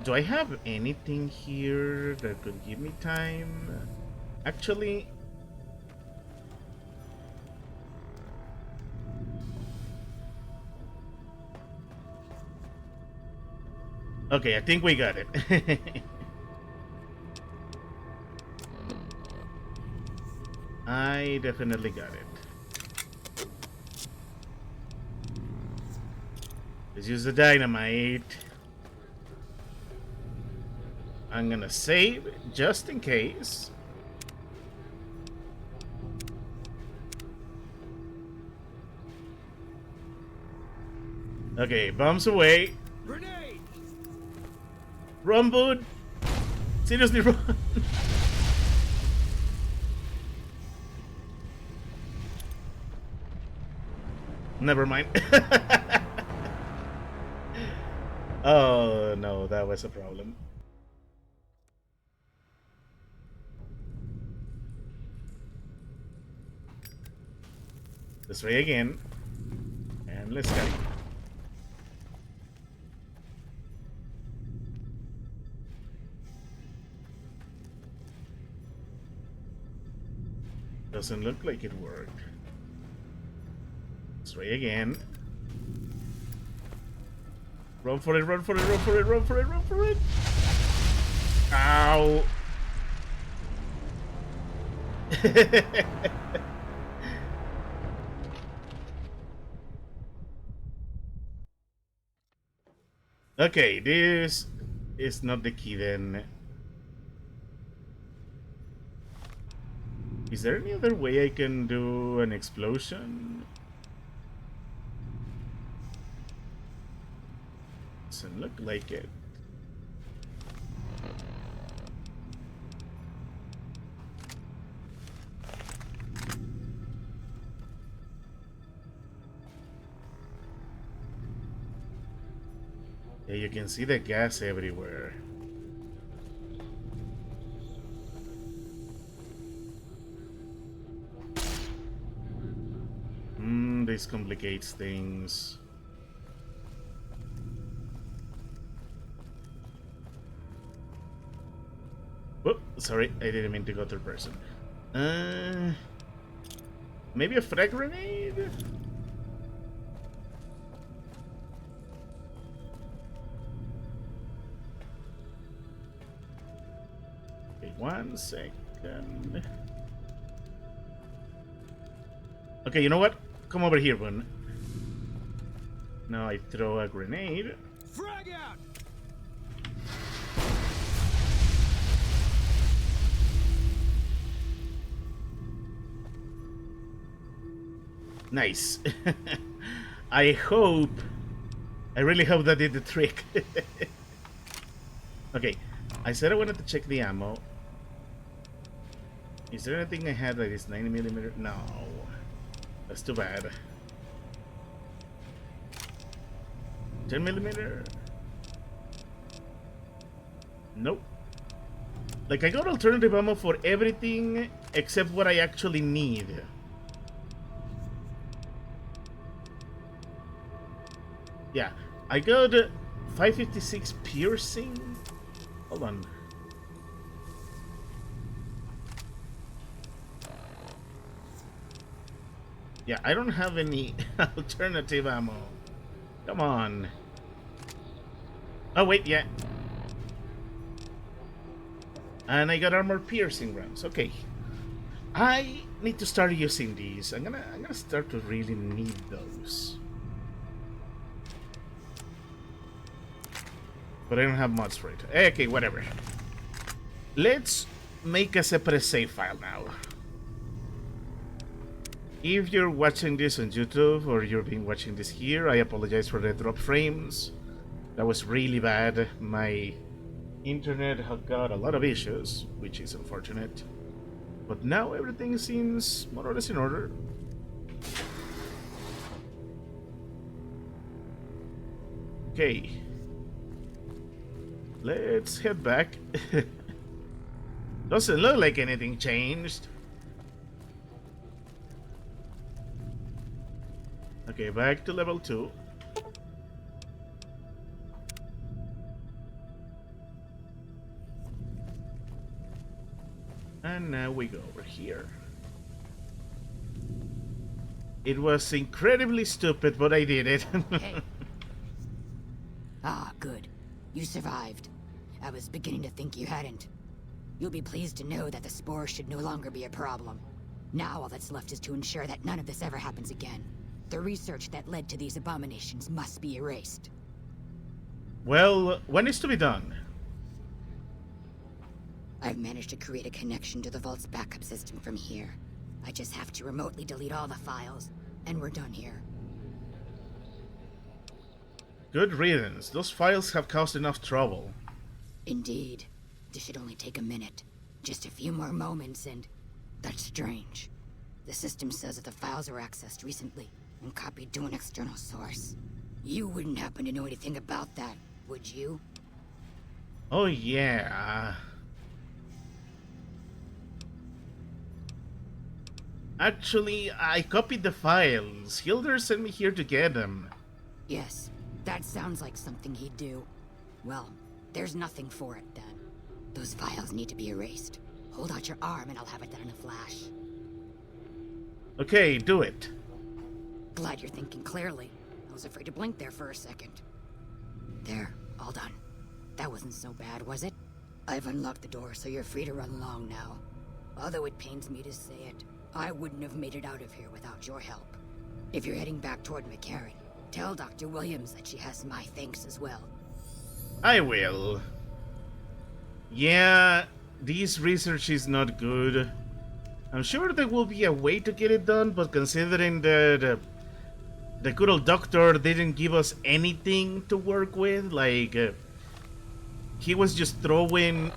Do I have anything here that could give me time? Actually, okay, I think we got it. I definitely got it. Let's use the dynamite. I'm gonna save just in case. Okay, bombs away.
Grenade!
Run, bud. Seriously, run. Never mind. Oh no, that was a problem. Let's try again. And let's go. Doesn't look like it worked. Let's try again. Run for it, run for it, run for it, run for it, run for it! Ow! Okay, this is not the key then. Is there any other way I can do an explosion? Doesn't look like it. Yeah, you can see the gas everywhere. This complicates things. Whoop, sorry, I didn't mean to go third person. Maybe a frag grenade? Okay, 1 second. Okay, you know what? Come over here, Boone. Now I throw a grenade.
Frag out!
Nice. I really hope that did the trick. Okay, I said I wanted to check the ammo. Is there anything I had that is 90mm? No. That's too bad. 10mm? Nope. Like, I got alternative ammo for everything except what I actually need. Yeah, I got 556 piercing. Hold on. Yeah, I don't have any alternative ammo. Come on. Oh, wait, yeah. And I got armor piercing rounds. Okay. I need to start using these. I'm gonna start to really need those. But I don't have mods for it. Okay, whatever. Let's make a separate save file now. If you're watching this on YouTube or you're being watching this here, I apologize for the drop frames. That was really bad. My internet had got a lot of issues, which is unfortunate. But now everything seems more or less in order. Okay. Let's head back. Doesn't look like anything changed. Okay, back to level 2. And now we go over here. It was incredibly stupid, but I did it.
Hey. Ah, good. You survived. I was beginning to think you hadn't. You'll be pleased to know that the spore should no longer be a problem. Now all that's left is to ensure that none of this ever happens again. The research that led to these abominations must be erased.
Well, what needs to be done?
I've managed to create a connection to the Vault's backup system from here. I just have to remotely delete all the files, and we're done here.
Good riddance. Those files have caused enough trouble.
Indeed. This should only take a minute. Just a few more moments and... That's strange. The system says that the files were accessed recently and copied to an external source. You wouldn't happen to know anything about that, would you?
Oh yeah. Actually, I copied the files. Hilder sent me here to get them.
Yes, that sounds like something he'd do. Well, there's nothing for it then. Those files need to be erased. Hold out your arm and I'll have it done in a flash.
Okay, do it.
Glad you're thinking clearly. I was afraid to blink there for a second. There, all done. That wasn't so bad, was it? I've unlocked the door, so you're free to run along now. Although it pains me to say it, I wouldn't have made it out of here without your help. If you're heading back toward McCarran, tell Dr. Williams that she has my thanks as well.
I will. Yeah, this research is not good. I'm sure there will be a way to get it done, but considering that the good old doctor didn't give us anything to work with, like he was just throwing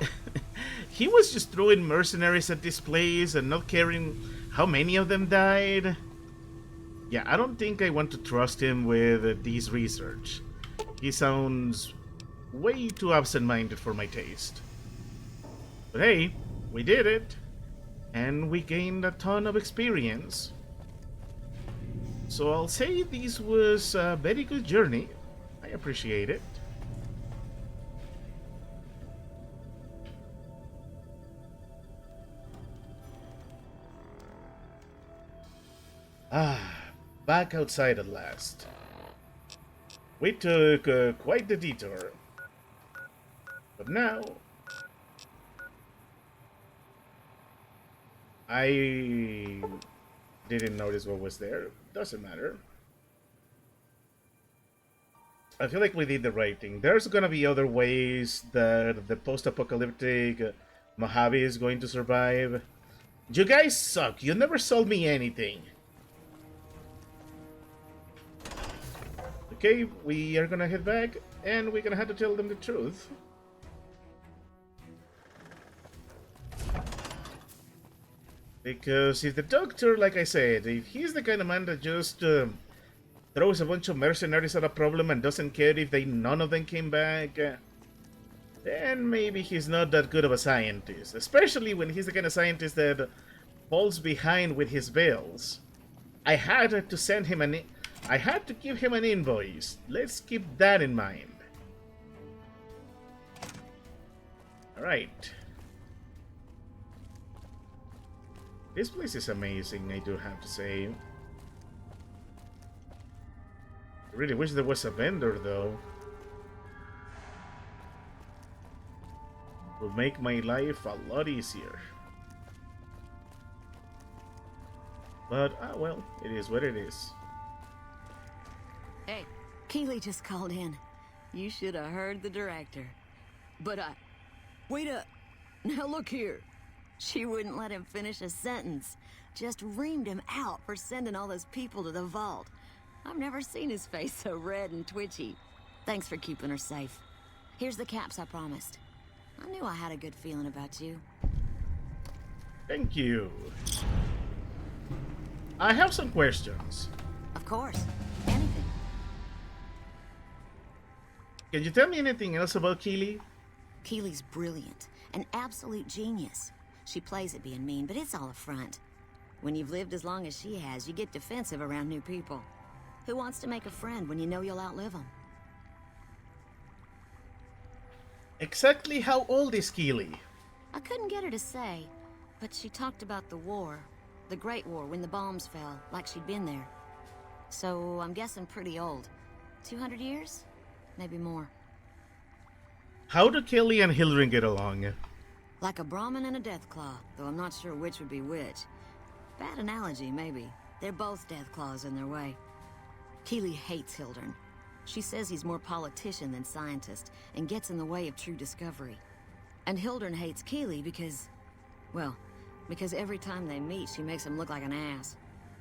he was just throwing mercenaries at this place and not caring how many of them died. Yeah, I don't think I want to trust him with this research. He sounds way too absent-minded for my taste. But hey, we did it, and we gained a ton of experience. So I'll say this was a very good journey. I appreciate it. Back outside at last. We took quite the detour. But now, I didn't notice what was there. Doesn't matter. I feel like we did the right thing. There's gonna be other ways that the post-apocalyptic Mojave is going to survive. You guys suck. You never sold me anything. Okay, we are gonna head back, and we're gonna have to tell them the truth. Because if the doctor, like I said, if he's the kind of man that just throws a bunch of mercenaries at a problem and doesn't care if none of them came back, then maybe he's not that good of a scientist. Especially when he's the kind of scientist that falls behind with his bills. I had to send him I had to give him an invoice. Let's keep that in mind. Alright. This place is amazing, I do have to say. I really wish there was a vendor, though. It would make my life a lot easier. But, well, it is what it is.
Hey, Keeley just called in. You should have heard the director. But wait up. Now look here. She wouldn't let him finish a sentence. Just reamed him out for sending all those people to the vault. I've never seen his face so red and twitchy. Thanks for keeping her safe. Here's the caps I promised. I knew I had a good feeling about you.
Thank you. I have some questions.
Of course. Anything.
Can you tell me anything else about Keeley?
Keeley's brilliant. An absolute genius. She plays at being mean, but it's all a front. When you've lived as long as she has, you get defensive around new people. Who wants to make a friend when you know you'll outlive them?
Exactly how old is Keeley?
I couldn't get her to say, but she talked about the war. The Great War, when the bombs fell, like she'd been there. So I'm guessing pretty old. 200 years? Maybe more.
How do Kelly and Hildren get along?
Like a Brahmin and a Deathclaw, though I'm not sure which would be which. Bad analogy, maybe. They're both Deathclaws in their way. Keeley hates Hildren. She says he's more politician than scientist, and gets in the way of true discovery. And Hildren hates Keeley because... well, because every time they meet, she makes him look like an ass.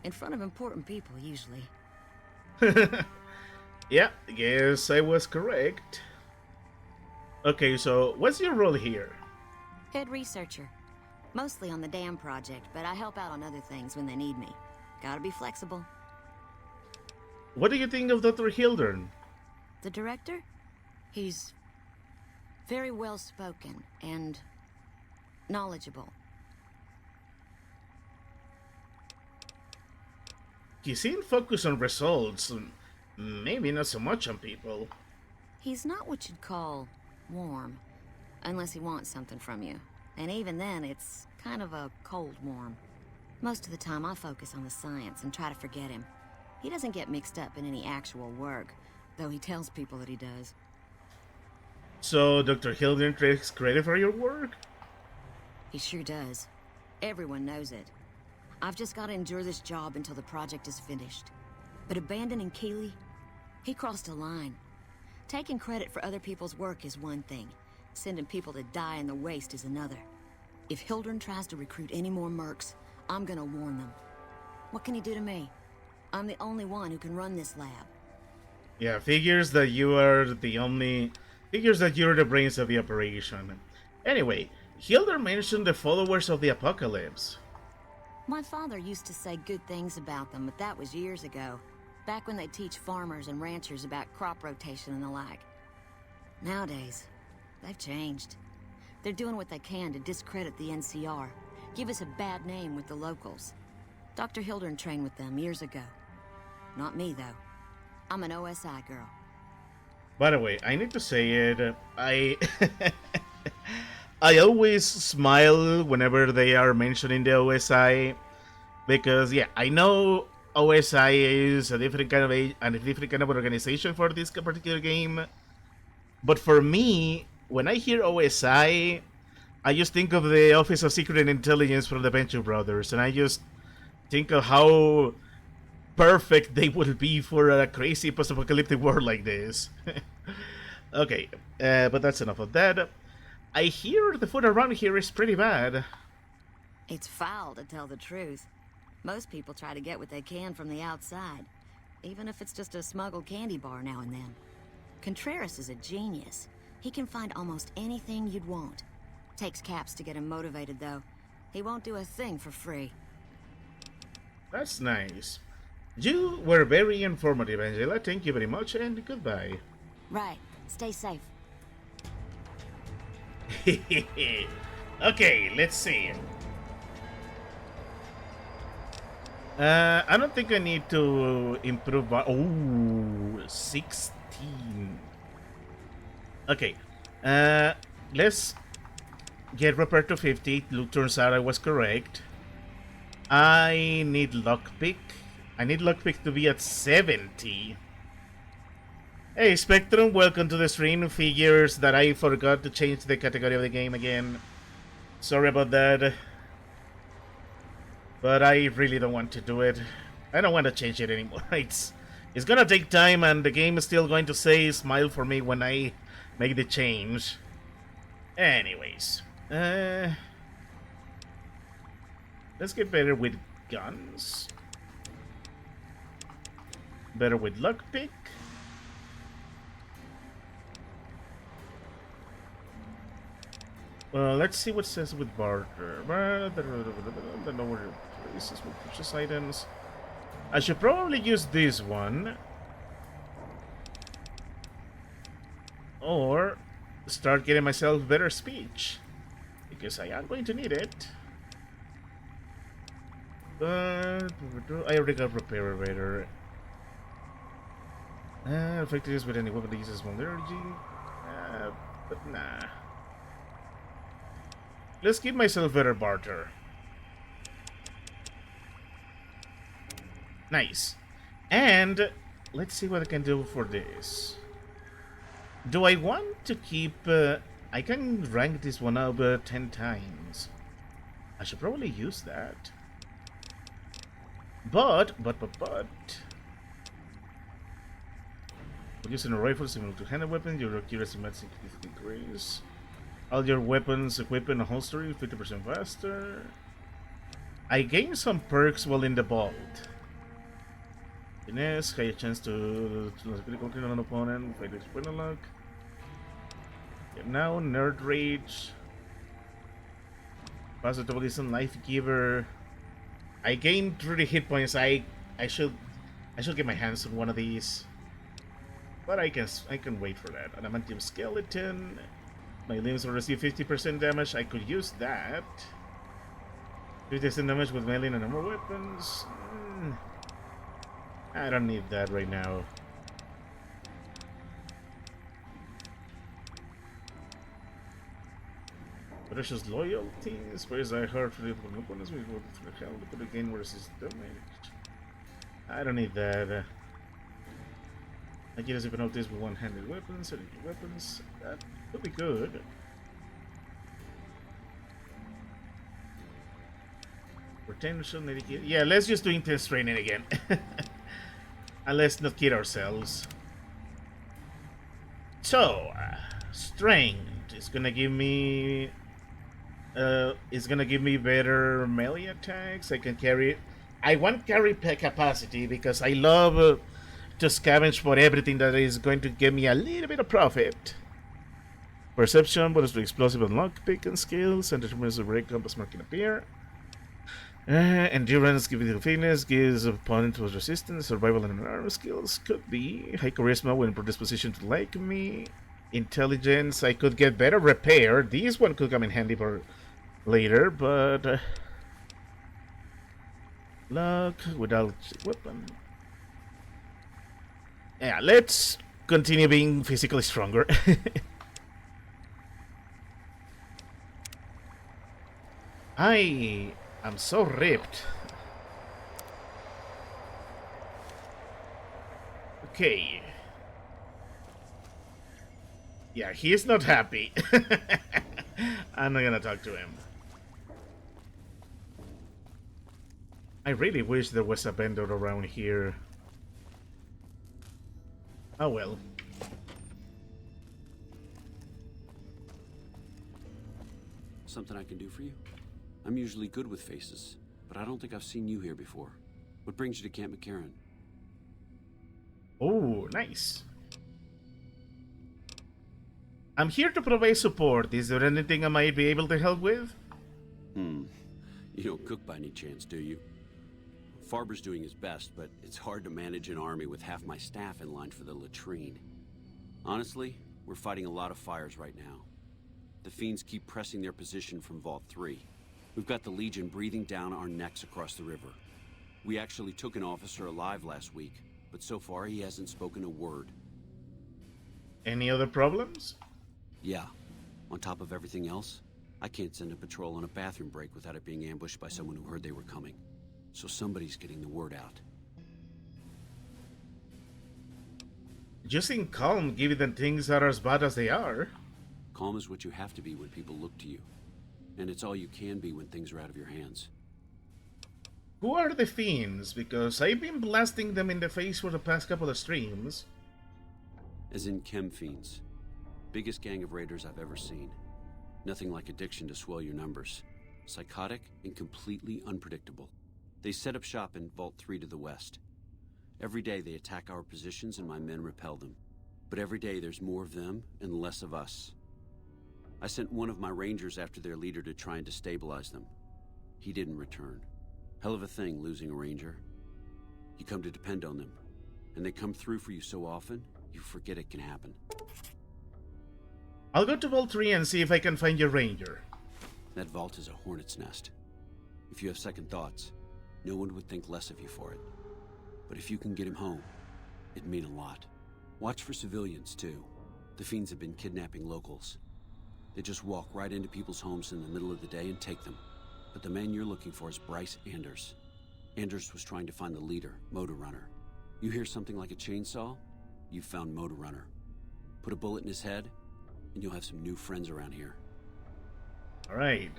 In front of important people, usually.
Yeah, guess I was correct. Okay, so what's your role here?
Head researcher. Mostly on the dam project, but I help out on other things when they need me. Gotta be flexible.
What do you think of Dr. Hildren?
The director? He's very well spoken and knowledgeable.
He seemed focused on results, maybe not so much on people.
He's not what you'd call warm, unless he wants something from you. And even then, it's kind of a cold warm. Most of the time, I focus on the science and try to forget him. He doesn't get mixed up in any actual work, though he tells people that he does.
So, Dr. Hilden takes credit for your work?
He sure does. Everyone knows it. I've just got to endure this job until the project is finished. But abandoning Keeley, he crossed a line. Taking credit for other people's work is one thing. Sending people to die in the waste is another. If Hildren tries to recruit any more mercs, I'm gonna warn them. What can he do to me? I'm the only one who can run this lab.
Yeah, figures that you're the brains of the operation. Anyway, Hilder mentioned the followers of the apocalypse.
My father used to say good things about them, but that was years ago. Back when they teach farmers and ranchers about crop rotation and the like. Nowadays, they've changed. They're doing what they can to discredit the NCR, give us a bad name with the locals. Dr. Hildern trained with them years ago. Not me, though. I'm an OSI girl.
By the way, I need to say it, I I always smile whenever they are mentioning the OSI, because yeah, I know OSI is a different kind of organization for this particular game, but for me, when I hear OSI, I just think of the Office of Secret Intelligence from the Venture Brothers, and I just think of how perfect they would be for a crazy post-apocalyptic world like this. Okay, but that's enough of that. I hear the food around here is pretty bad.
It's foul, to tell the truth. Most people try to get what they can from the outside, even if it's just a smuggled candy bar now and then. Contreras is a genius. He can find almost anything you'd want. Takes caps to get him motivated, though. He won't do a thing for free.
That's nice. You were very informative, Angela. Thank you very much, and goodbye.
Right. Stay safe.
Okay, let's see. I don't think I need to improve my... Oh, 16. Okay. Let's get repair to 50. Look, turns out I was correct. I need lockpick. I need lockpick to be at 70. Hey Spectrum, welcome to the stream. Figures that I forgot to change the category of the game again. Sorry about that. But I really don't want to do it. I don't want to change it anymore. It's gonna take time, and the game is still going to say smile for me when I make the change. Anyways. Let's get better with guns. Better with lockpick. Well, let's see what it says with barter. The lower places will purchase items. I should probably use this one. Or start getting myself better speech. Because I am going to need it. But I already got repair radar. Effectiveness with any weapon that uses more energy. But nah. Let's give myself better barter. Nice. And let's see what I can do for this. Do I want to keep... I can rank this one up 10 times. I should probably use that. But... Using a rifle similar to handheld weapon, your accuracy match increase. All your weapons, equipment, and holstering 50% faster. I gain some perks while in the vault. Finesse, higher chance to concrete on an opponent, fight with spinner luck. Now, Nerd Rage. Faster Double Life Giver. I gained 30 hit points. I should get my hands on one of these. But I can wait for that. Adamantium skeleton. My limbs will receive 50% damage. I could use that. 50% damage with melee and normal weapons. I don't need that right now. Precious loyalties. Where's I heard for the opponents? We go through the hell to put again resist damage. I don't need that. I get as if notice with one-handed weapons, energy weapons. That could be good. Potential, yeah, let's just do intense training again. And let's not kid ourselves. So, strength is gonna give me better melee attacks. I can carry. I want carry capacity because I love to scavenge for everything that is going to give me a little bit of profit. Perception, bonus to explosive and lockpicking skills, and determines the break compass marking appear. Endurance, gives you fitness, gives opponent with resistance, survival and armor skills could be. High charisma when predisposition to like me. Intelligence, I could get better repair. This one could come in handy for later, but luck without weapon. Yeah, let's continue being physically stronger. I am so ripped. Okay. Yeah, he is not happy. I'm not gonna talk to him. I really wish there was a vendor around here. Oh well.
Something I can do for you? I'm usually good with faces, but I don't think I've seen you here before. What brings you to Camp McCarran?
Oh, nice. I'm here to provide support. Is there anything I might be able to help with?
You don't cook by any chance, do you? Farber's doing his best, but it's hard to manage an army with half my staff in line for the latrine. Honestly, we're fighting a lot of fires right now. The fiends keep pressing their position from Vault 3. We've got the Legion breathing down our necks across the river. We actually took an officer alive last week, but so far he hasn't spoken a word.
Any other problems?
Yeah. On top of everything else, I can't send a patrol on a bathroom break without it being ambushed by someone who heard they were coming. So somebody's getting the word out.
Just seem calm given that things are as bad as they are.
Calm is what you have to be when people look to you. And it's all you can be when things are out of your hands.
Who are the fiends? Because I've been blasting them in the face for the past couple of streams.
As in chem fiends. Biggest gang of raiders I've ever seen. Nothing like addiction to swell your numbers. Psychotic and completely unpredictable. They set up shop in Vault 3 to the west. Every day they attack our positions and my men repel them. But every day there's more of them and less of us. I sent one of my rangers after their leader to try and destabilize them. He didn't return. Hell of a thing, losing a ranger. You come to depend on them, and they come through for you so often, you forget it can happen.
I'll go to Vault 3 and see if I can find your ranger.
That vault is a hornet's nest. If you have second thoughts, no one would think less of you for it. But if you can get him home, it'd mean a lot. Watch for civilians, too. The fiends have been kidnapping locals. They just walk right into people's homes in the middle of the day and take them. But the man you're looking for is Bryce Anders. Anders was trying to find the leader, Motor Runner. You hear something like a chainsaw? You've found Motor Runner. Put a bullet in his head, and you'll have some new friends around here.
Alright.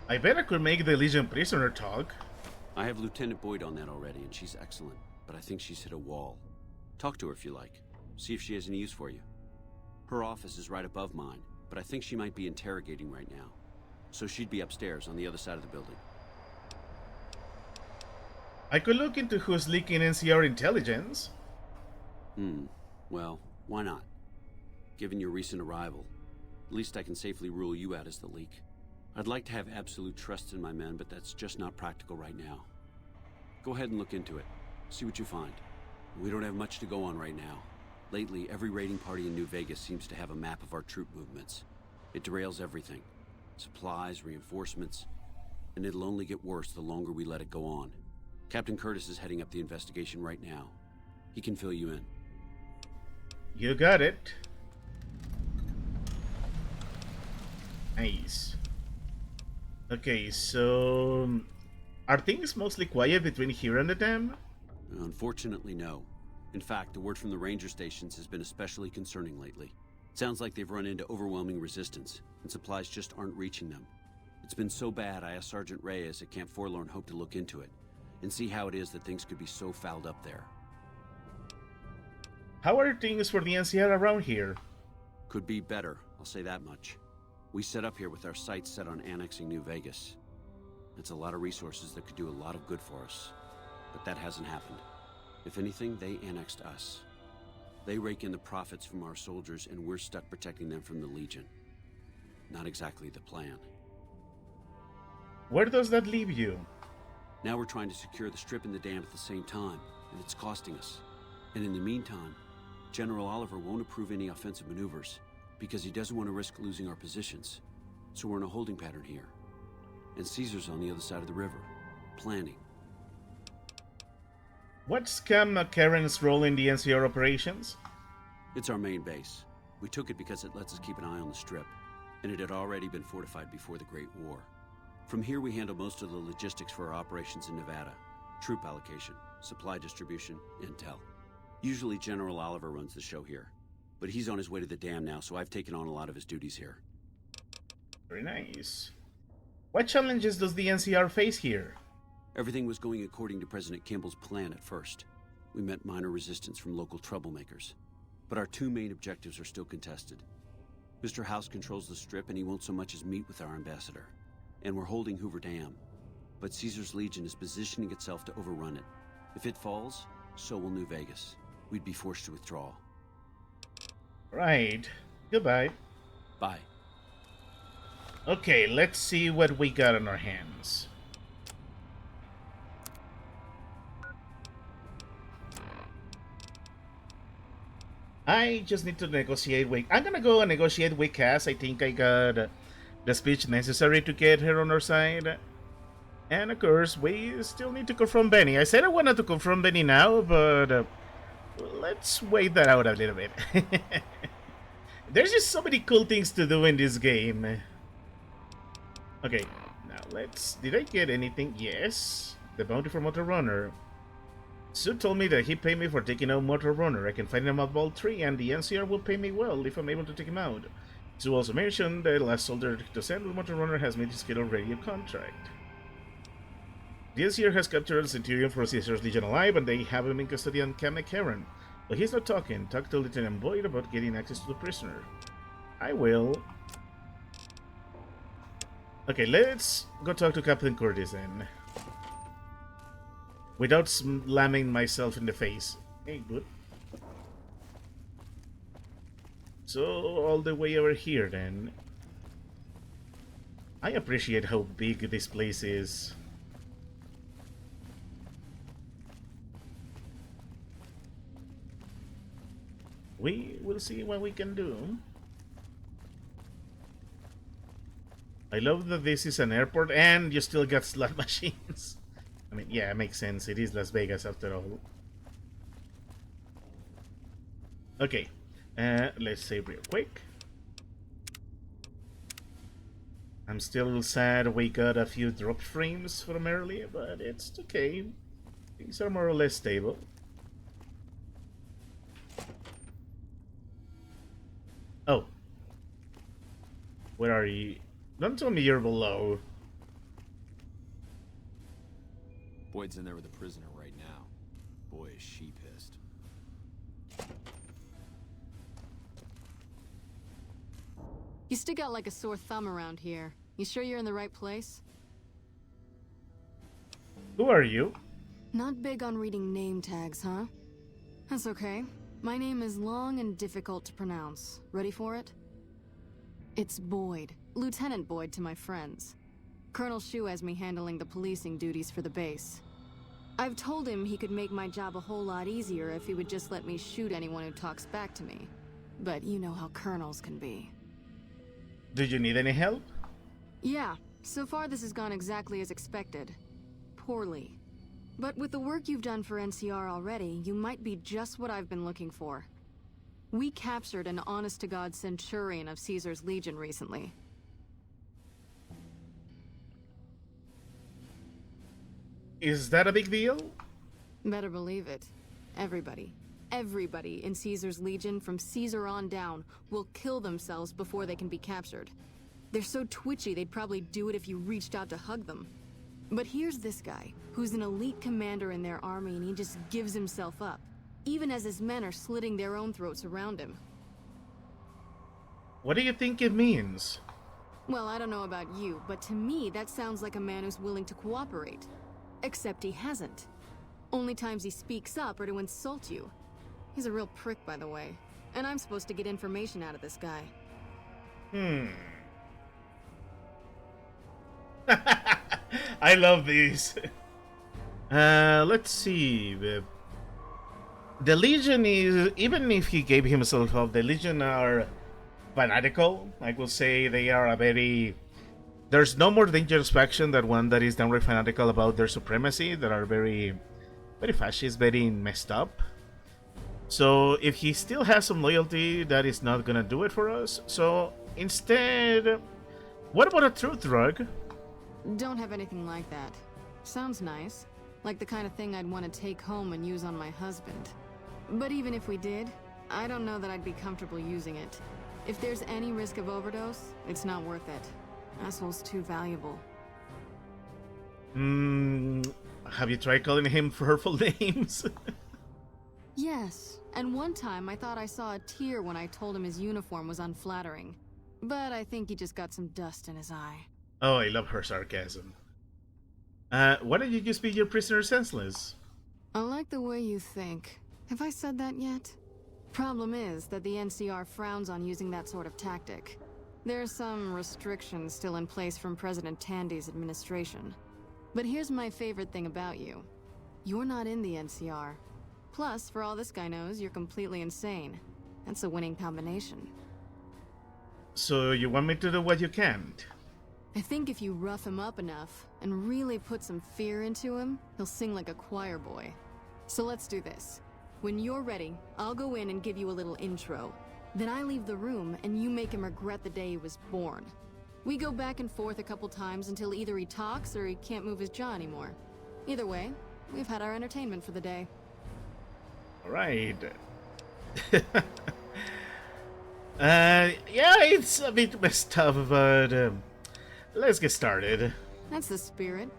I bet I could make the Legion prisoner talk.
I have Lieutenant Boyd on that already, and she's excellent. But I think she's hit a wall. Talk to her if you like. See if she has any use for you. Her office is right above mine, but I think she might be interrogating right now. So she'd be upstairs on the other side of the building.
I could look into who's leaking NCR intelligence.
Well, why not? Given your recent arrival, at least I can safely rule you out as the leak. I'd like to have absolute trust in my men, but that's just not practical right now. Go ahead and look into it. See what you find. We don't have much to go on right now. Lately, every raiding party in New Vegas seems to have a map of our troop movements. It derails everything. Supplies, reinforcements, and it'll only get worse the longer we let it go on. Captain Curtis is heading up the investigation right now. He can fill you in.
You got it. Nice. Okay, so are things mostly quiet between here and the dam?
Unfortunately, no. In fact, the word from the ranger stations has been especially concerning lately. Sounds like they've run into overwhelming resistance, and supplies just aren't reaching them. It's been so bad, I asked Sergeant Reyes at Camp Forlorn Hope to look into it, and see how it is that things could be so fouled up there.
How are things for the NCR around here?
Could be better, I'll say that much. We set up here with our sights set on annexing New Vegas. It's a lot of resources that could do a lot of good for us. But that hasn't happened. If anything, they annexed us. They rake in the profits from our soldiers, and we're stuck protecting them from the Legion. Not exactly the plan.
Where does that leave you?
Now we're trying to secure the Strip and the dam at the same time, and it's costing us. And in the meantime, General Oliver won't approve any offensive maneuvers, because he doesn't want to risk losing our positions. So we're in a holding pattern here. And Caesar's on the other side of the river, planning.
What's Cam McCarran's role in the NCR operations?
It's our main base. We took it because it lets us keep an eye on the Strip, and it had already been fortified before the Great War. From here we handle most of the logistics for our operations in Nevada. Troop allocation, supply distribution, intel. Usually General Oliver runs the show here, but he's on his way to the dam now, so I've taken on a lot of his duties here.
Very nice. What challenges does the NCR face here?
Everything was going according to President Kimball's plan at first. We met minor resistance from local troublemakers. But our two main objectives are still contested. Mr. House controls the Strip and he won't so much as meet with our ambassador. And we're holding Hoover Dam. But Caesar's Legion is positioning itself to overrun it. If it falls, so will New Vegas. We'd be forced to withdraw.
Right. Goodbye.
Bye.
Okay, let's see what we got on our hands. I just need to negotiate with... I'm gonna go and negotiate with Cass. I think I got the speech necessary to get her on our side. And of course, we still need to confront Benny. I said I wanted to confront Benny now, but let's wait that out a little bit. There's just so many cool things to do in this game. Okay, now let's... Did I get anything? Yes. The bounty for Motor Runner. Sue told me that he paid me for taking out Motor Runner. I can find him at Vault 3, and the NCR will pay me well if I'm able to take him out. Sue also mentioned that the last soldier to send with Motor Runner has made his kid already a contract. The NCR has captured Centurion for Caesar's Legion alive, and they have him in custody on Cam McCarran. But he's not talking. Talk to Lieutenant Boyd about getting access to the prisoner. I will. Okay, let's go talk to Captain Curtis then. Without slamming myself in the face. Hey, good. So, all the way over here then. I appreciate how big this place is. We will see what we can do. I love that this is an airport and you still got slot machines. I mean, yeah, it makes sense. It is Las Vegas after all. Okay, let's save real quick. I'm still sad we got a few drop frames from earlier, but it's okay. Things are more or less stable. Oh. Where are you? Don't tell me you're below.
Boyd's in there with a prisoner right now. Boy, is she pissed.
You stick out like a sore thumb around here. You sure you're in the right place?
Who are you?
Not big on reading name tags, huh? That's okay. My name is long and difficult to pronounce. Ready for it? It's Boyd. Lieutenant Boyd to my friends. Colonel Shu has me handling the policing duties for the base. I've told him he could make my job a whole lot easier if he would just let me shoot anyone who talks back to me. But you know how colonels can be.
Do you need any help?
Yeah, so far this has gone exactly as expected. Poorly. But with the work you've done for NCR already, you might be just what I've been looking for. We captured an honest-to-God Centurion of Caesar's Legion recently.
Is that a big deal?
Better believe it. Everybody in Caesar's Legion from Caesar on down will kill themselves before they can be captured. They're so twitchy they'd probably do it if you reached out to hug them. But here's this guy, who's an elite commander in their army, and he just gives himself up, even as his men are slitting their own throats around him.
What do you think it means?
Well, I don't know about you, but to me that sounds like a man who's willing to cooperate. Except he hasn't. Only times he speaks up are to insult you. He's a real prick, by the way. And I'm supposed to get information out of this guy.
I love these. Let's see. The Legion is, even if he gave himself up, the Legion are fanatical. I will say they are a very... There's no more dangerous faction than one that is downright fanatical about their supremacy, that are very, very fascist, very messed up. So if he still has some loyalty, that is not gonna do it for us. So instead, what about a truth drug?
Don't have anything like that. Sounds nice. Like the kind of thing I'd want to take home and use on my husband. But even if we did, I don't know that I'd be comfortable using it. If there's any risk of overdose, it's not worth it. Asshole's too valuable.
Have you tried calling him hurtful names?
Yes, and one time I thought I saw a tear when I told him his uniform was unflattering. But I think he just got some dust in his eye.
Oh, I love her sarcasm. Why don't you just beat your prisoner senseless?
I like the way you think. Have I said that yet? Problem is that the NCR frowns on using that sort of tactic. There are some restrictions still in place from President Tandy's administration. But here's my favorite thing about you. You're not in the NCR. Plus, for all this guy knows, you're completely insane. That's a winning combination.
So you want me to do what you can't?
I think if you rough him up enough, and really put some fear into him, he'll sing like a choir boy. So let's do this. When you're ready, I'll go in and give you a little intro. Then I leave the room, and you make him regret the day he was born. We go back and forth a couple times until either he talks or he can't move his jaw anymore. Either way, we've had our entertainment for the day.
Alright. Yeah, it's a bit messed up, but let's get started.
That's the spirit.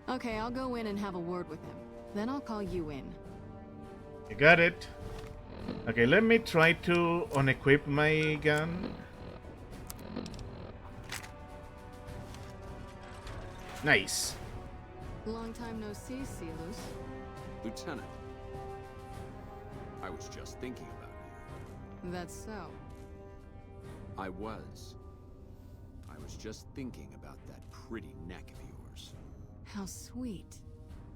Okay, I'll go in and have a word with him. Then I'll call you in.
You got it. Okay, let me try to unequip my gun. Nice.
Long time no see, Celus.
Lieutenant, I was just thinking about you.
That's so.
I was just thinking about that pretty neck of yours.
How sweet.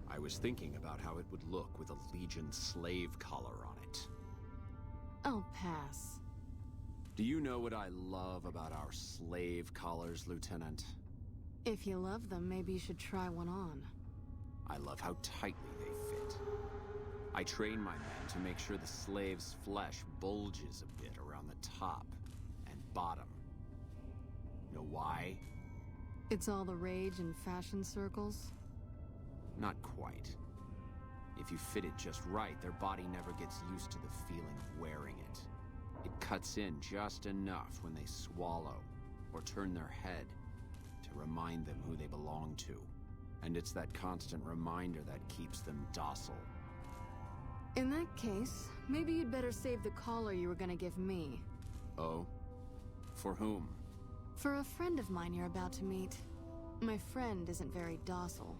I was thinking about how it would look with a Legion slave collar on it.
I'll pass.
Do you know what I love about our slave collars, Lieutenant?
If you love them, maybe you should try one on.
I love how tightly they fit. I train my men to make sure the slave's flesh bulges a bit around the top and bottom. Know why?
It's all the rage in fashion circles?
Not quite. If you fit it just right, their body never gets used to the feeling of wearing it. It cuts in just enough when they swallow or turn their head to remind them who they belong to. And it's that constant reminder that keeps them docile.
In that case, maybe you'd better save the collar you were gonna give me.
Oh? For whom?
For a friend of mine you're about to meet. My friend isn't very docile.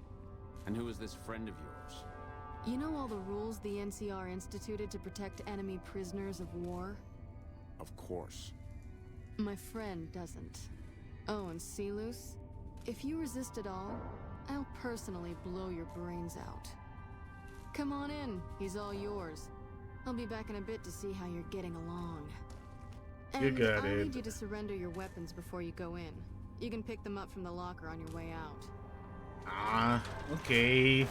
And who is this friend of yours?
You know all the rules the NCR instituted to protect enemy prisoners of war?
Of course.
My friend doesn't. Oh, and Celus? If you resist at all, I'll personally blow your brains out. Come on in. He's all yours. I'll be back in a bit to see how you're getting along.
You
And
got
I'll
it.
need you to surrender your weapons before you go in. You can pick them up from the locker on your way out.
Ah, okay.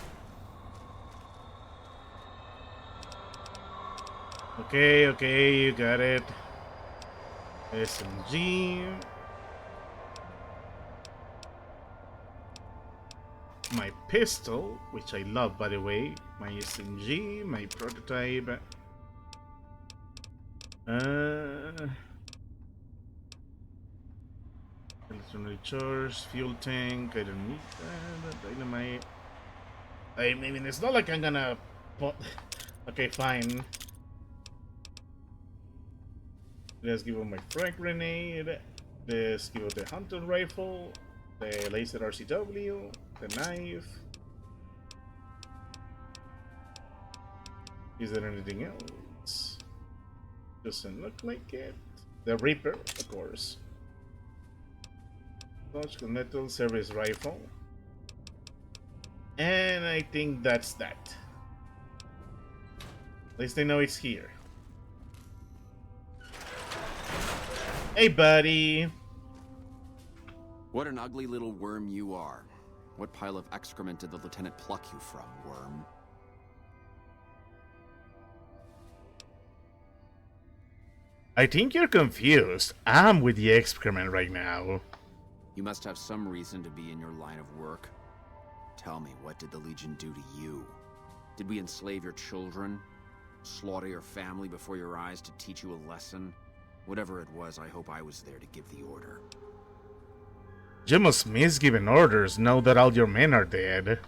Okay, you got it. SMG. My pistol, which I love by the way. My SMG, my prototype. Electronic charge, fuel tank. I don't need that. Dynamite. I mean, it's not like I'm gonna put. Okay, fine. Let's give him my frag grenade. Let's give him the hunter rifle, the laser RCW, the knife. Is there anything else? Doesn't look like it. The Reaper, of course. Surgical metal service rifle. And I think that's that. At least I know it's here. Hey, buddy.
What an ugly little worm you are. What pile of excrement did the lieutenant pluck you from, worm?
I think you're confused. I'm with the excrement right now.
You must have some reason to be in your line of work. Tell me, what did the Legion do to you? Did we enslave your children? Slaughter your family before your eyes to teach you a lesson? Whatever it was, I hope I was there to give the order.
You must miss giving orders now that all your men are dead.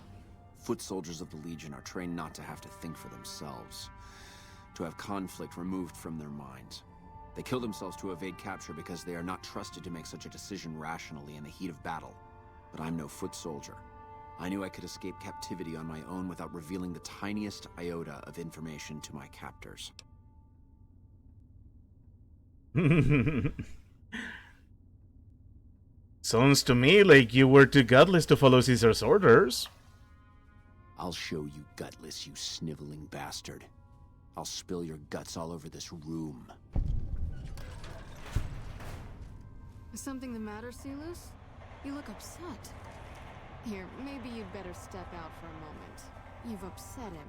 Foot soldiers of the Legion are trained not to have to think for themselves, to have conflict removed from their minds. They kill themselves to evade capture because they are not trusted to make such a decision rationally in the heat of battle. But I'm no foot soldier. I knew I could escape captivity on my own without revealing the tiniest iota of information to my captors.
Sounds to me like you were too godless to follow Caesar's orders.
I'll show you gutless, you sniveling bastard. I'll spill your guts all over this room.
Is something the matter, Silus? You look upset. Here, maybe you'd better step out for a moment. You've upset him.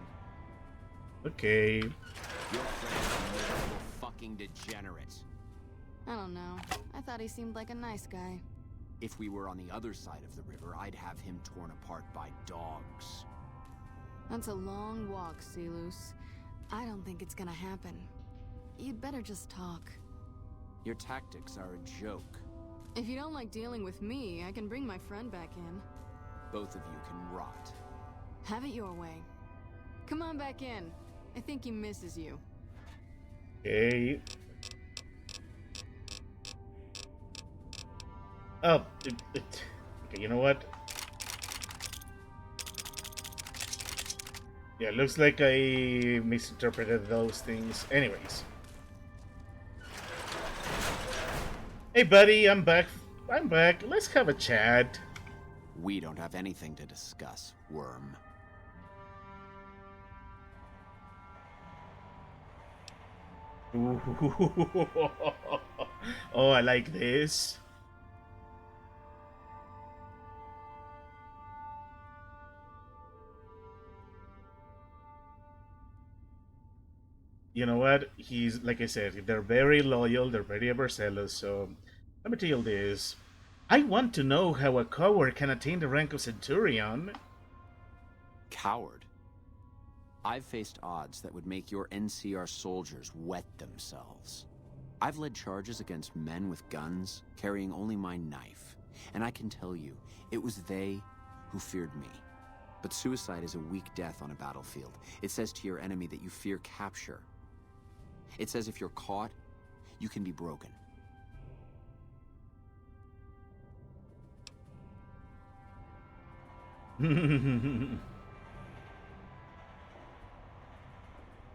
Okay.
Your friend's a miserable fucking degenerate.
I don't know. I thought he seemed like a nice guy.
If we were on the other side of the river, I'd have him torn apart by dogs.
That's a long walk, Silus. I don't think it's gonna happen. You'd better just talk.
Your tactics are a joke.
If you don't like dealing with me, I can bring my friend back in.
Both of you can rot.
Have it your way. Come on back in. I think he misses you.
Okay. Oh, okay, you know what? Yeah, looks like I misinterpreted those things. Anyways. Hey, buddy, I'm back. I'm back. Let's have a chat.
We don't have anything to discuss, worm.
Oh, I like this. You know what? He's, like I said, they're very loyal, they're very overzealous, so let me tell you this. I want to know how a coward can attain the rank of Centurion.
Coward? I've faced odds that would make your NCR soldiers wet themselves. I've led charges against men with guns, carrying only my knife. And I can tell you, it was they who feared me. But suicide is a weak death on a battlefield. It says to your enemy that you fear capture. It says if you're caught, you can be broken.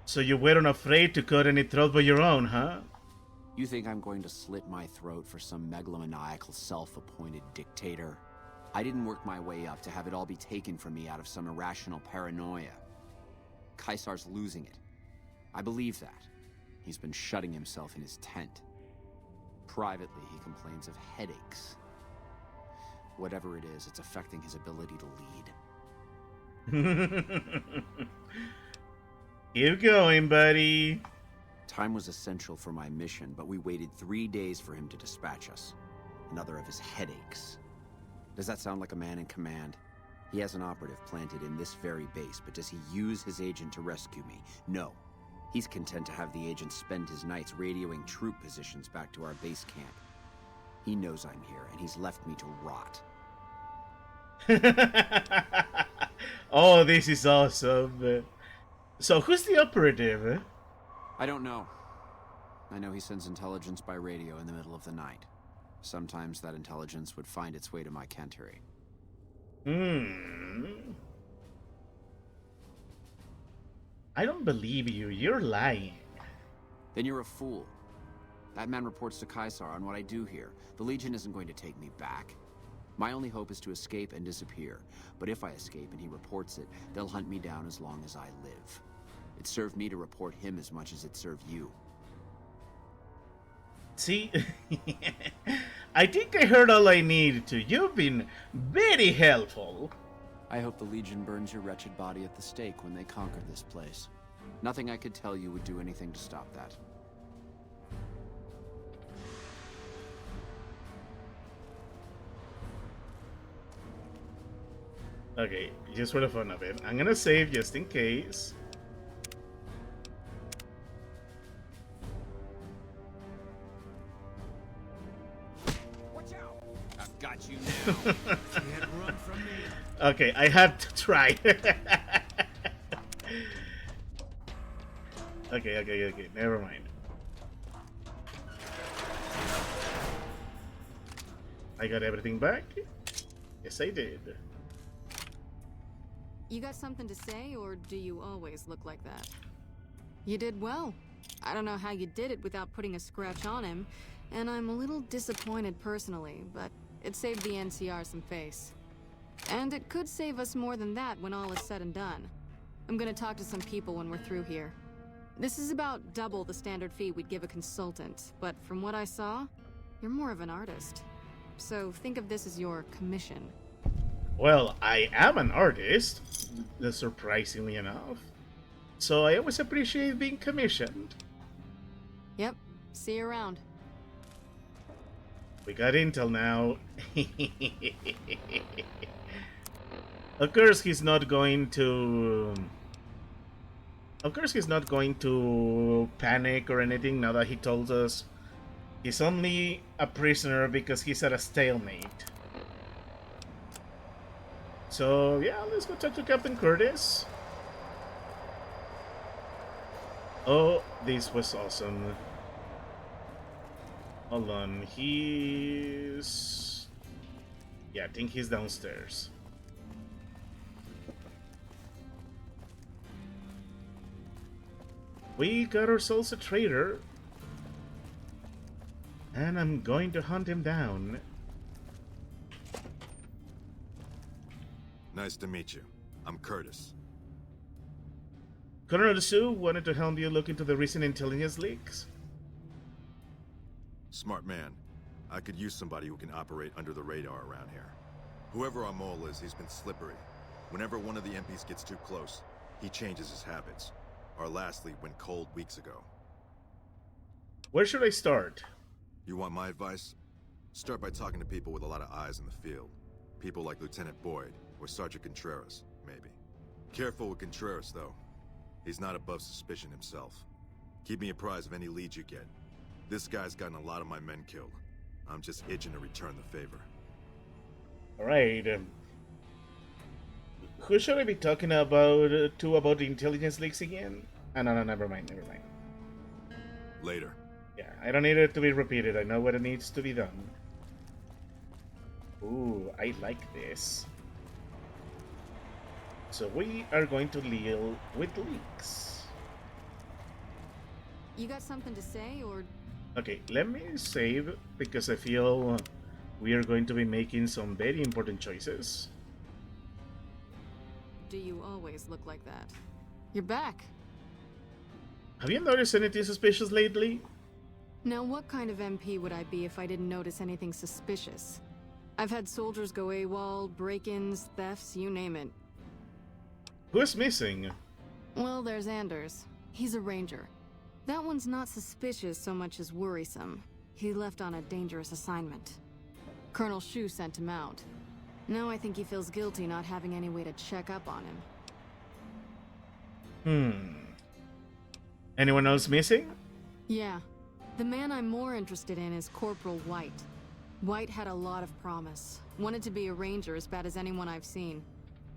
So you weren't afraid to cut any throat by your own, huh?
You think I'm going to slit my throat for some megalomaniacal self-appointed dictator? I didn't work my way up to have it all be taken from me out of some irrational paranoia. Caesar's losing it. I believe that. He's been shutting himself in his tent. Privately, he complains of headaches. Whatever it is, it's affecting his ability to lead.
Keep going, buddy.
Time was essential for my mission, but we waited 3 days for him to dispatch us. Another of his headaches. Does that sound like a man in command? He has an operative planted in this very base, but does he use his agent to rescue me? No. He's content to have the agent spend his nights radioing troop positions back to our base camp. He knows I'm here, and he's left me to rot.
Oh, this is awesome. So, who's the operative?
I don't know. I know he sends intelligence by radio in the middle of the night. Sometimes that intelligence would find its way to my cantery.
I don't believe you. You're lying.
Then you're a fool. That man reports to Caesar on what I do here. The Legion isn't going to take me back. My only hope is to escape and disappear. But if I escape and he reports it, they'll hunt me down as long as I live. It served me to report him as much as it served you.
See? I think I heard all I needed to. You've been very helpful.
I hope the Legion burns your wretched body at the stake when they conquer this place. Nothing I could tell you would do anything to stop that.
Okay, just for the fun of it. I'm gonna save just in case.
Watch out! I've got you now. Can't run from me.
Okay, I had to try. Okay, never mind. I got everything back? Yes, I did.
You got something to say, or do you always look like that? You did well. I don't know how you did it without putting a scratch on him, and I'm a little disappointed personally, but it saved the NCR some face. And it could save us more than that when all is said and done. I'm gonna talk to some people when we're through here. This is about double the standard fee we'd give a consultant, but from what I saw, you're more of an artist. So think of this as your commission.
Well, I am an artist, surprisingly enough. So I always appreciate being commissioned.
Yep, see you around.
We got intel now. Of course he's not going to... Of course he's not going to panic or anything now that he told us he's only a prisoner because he's at a stalemate. So yeah, let's go talk to Captain Curtis. Oh, this was awesome. Hold on, he's... Yeah, I think he's downstairs. We got ourselves a traitor. And I'm going to hunt him down.
Nice to meet you. I'm Curtis.
Colonel Sue wanted to help you look into the recent intelligence leaks.
Smart man. I could use somebody who can operate under the radar around here. Whoever our mole is, he's been slippery. Whenever one of the MPs gets too close, he changes his habits. Our last lead went cold weeks ago.
Where should I start?
You want my advice? Start by talking to people with a lot of eyes in the field. People like Lieutenant Boyd, or Sergeant Contreras, maybe. Careful with Contreras, though. He's not above suspicion himself. Keep me apprised of any leads you get. This guy's gotten a lot of my men killed. I'm just itching to return the favor.
Alright. Who should I be talking about to about the intelligence leaks again? No, never mind.
Later.
Yeah, I don't need it to be repeated. I know what it needs to be done. Ooh, I like this. So we are going to deal with leaks.
You got something to say, or...
Okay, let me save, because I feel we are going to be making some very important choices.
do you always look like that? you're back.
Have you noticed anything suspicious lately?
Now, what kind of MP would I be if I didn't notice anything suspicious? I've had soldiers go AWOL, break-ins, thefts, you name it.
Who's missing?
Well, there's Anders. He's a ranger. That one's not suspicious so much as worrisome. He left on a dangerous assignment. Colonel Shu sent him out. Now I think he feels guilty not having any way to check up on him.
Anyone else missing?
Yeah. The man I'm more interested in is Corporal White. White had a lot of promise. Wanted to be a ranger as bad as anyone I've seen.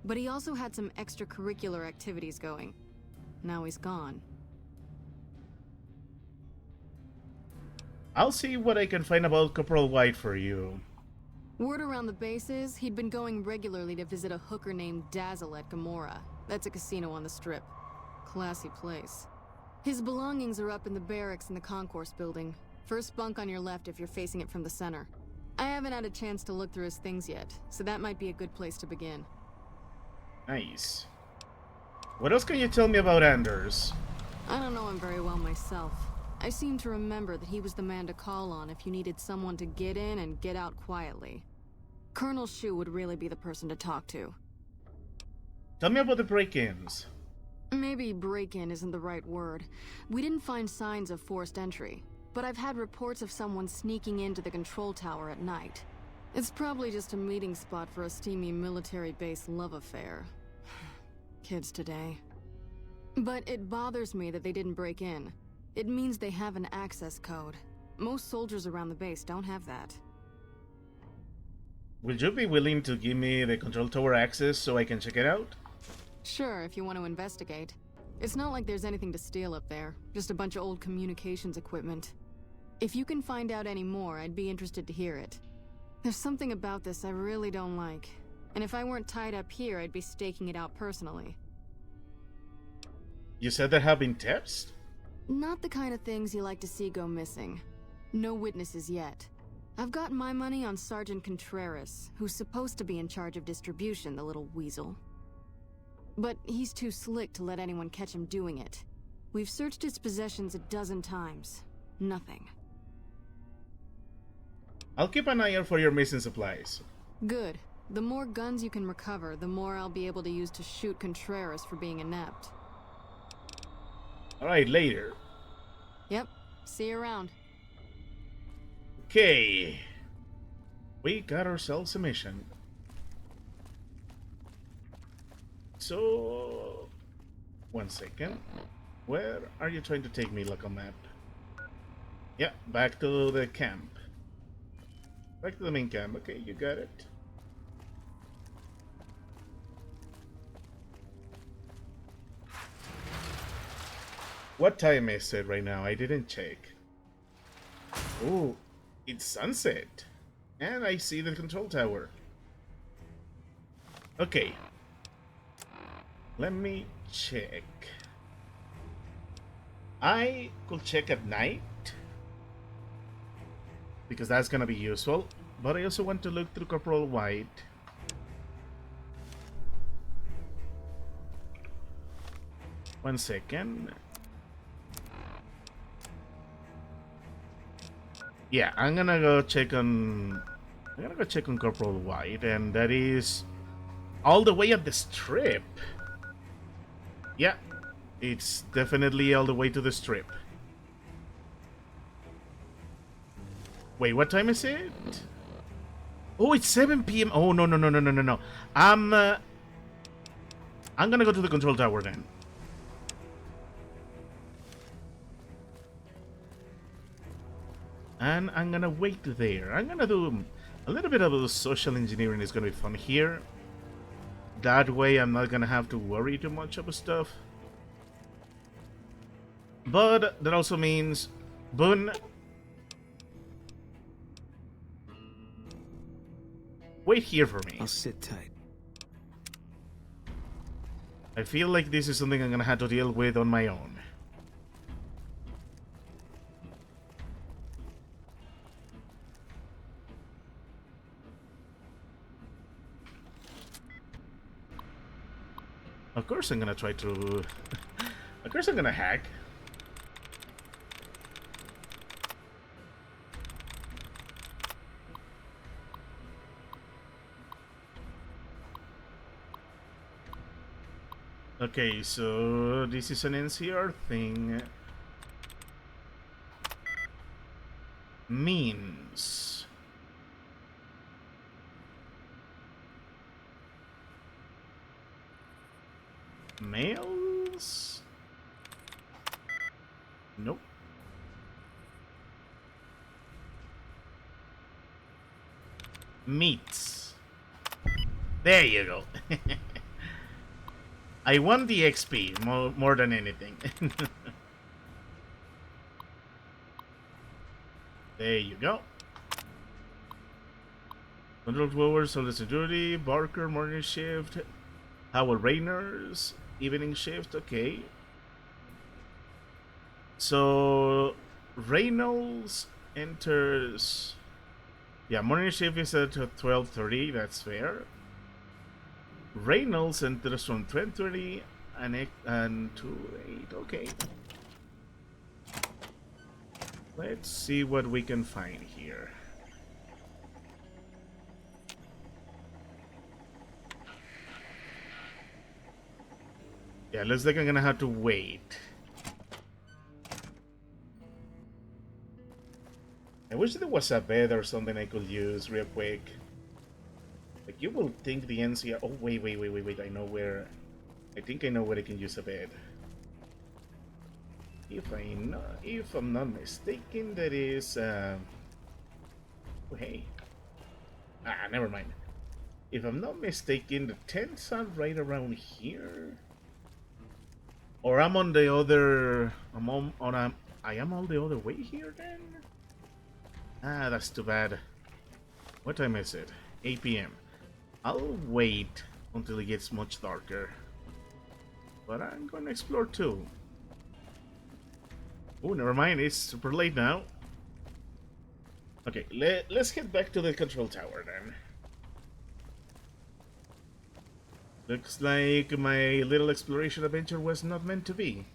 But he also had some extracurricular activities going. Now he's gone.
I'll see what I can find about Corporal White for you.
Word around the base is he'd been going regularly to visit a hooker named Dazzle at Gamora. That's a casino on the Strip. Classy place. His belongings are up in the barracks in the concourse building. First bunk on your left if you're facing it from the center. I haven't had a chance to look through his things yet, so that might be a good place to begin.
Nice. What else can you tell me about Anders?
I don't know him very well myself. I seem to remember that he was the man to call on if you needed someone to get in and get out quietly. Colonel Shu would really be the person to talk to.
Tell me about the break-ins.
Maybe break-in isn't the right word. We didn't find signs of forced entry, but I've had reports of someone sneaking into the control tower at night. It's probably just a meeting spot for a steamy military base love affair. Kids today. But it bothers me that they didn't break in. It means they have an access code. Most soldiers around the base don't have that.
Will you be willing to give me the control tower access so I can check it out?
Sure, if you want to investigate. It's not like there's anything to steal up there, just a bunch of old communications equipment. If you can find out any more, I'd be interested to hear it. There's something about this I really don't like, and if I weren't tied up here, I'd be staking it out personally.
You said there have been thefts?
Not the kind of things you like to see go missing. No witnesses yet. I've got my money on Sergeant Contreras, who's supposed to be in charge of distribution, the little weasel. But he's too slick to let anyone catch him doing it. We've searched his possessions a dozen times. Nothing.
I'll keep an eye out for your missing supplies.
Good. The more guns you can recover, the more I'll be able to use to shoot Contreras for being inept.
Alright, later.
Yep. See you around.
Okay. We got ourselves a mission. So... one second. Where are you trying to take me, local map? Yeah, back to the camp. Back to the main camp. Okay, you got it. What time is it right now? I didn't check. Oh, it's sunset. And I see the control tower. Okay. Let me check. I could check at night, because that's gonna be useful. But I also want to look through Corporal White. One second. Yeah, I'm gonna go check on Corporal White, and that is all the way at the Strip. Yeah, it's definitely all the way to the Strip. Wait, what time is it? Oh, it's 7 p.m. Oh, no. I'm gonna go to the control tower then. And I'm gonna wait there. I'm gonna do a little bit of social engineering. Is gonna be fun here. That way I'm not gonna have to worry too much about stuff. But that also means, Boone, wait here for me.
I'll sit tight.
I feel like this is something I'm gonna have to deal with on my own. Of course I'm gonna try to Of course I'm gonna hack. Okay, so this is an NCR thing. Means males? Nope. Meats. There you go. I want the XP more than anything. There you go. Control Tower, Solid Duty, Barker, morning shift, Howell Rayners, evening shift, okay. So Reynolds enters. Yeah, morning shift is at 12:30, that's fair. Reynolds enters from 12:30 and to 8, okay. Let's see what we can find here. Yeah, looks like I'm gonna have to wait. I wish there was a bed or something I could use real quick. Like, you will think the NCR... Oh, wait. I know where... I think I know where I can use a bed. If I'm not mistaken, that is... Oh, hey. Ah, never mind. If I'm not mistaken, the tents are right around here. Or I'm on the other... I am all the other way here, then? Ah, that's too bad. What time is it? 8 p.m. I'll wait until it gets much darker. But I'm gonna explore too. Oh, never mind, it's super late now. Okay, let's head back to the control tower then. Looks like my little exploration adventure was not meant to be.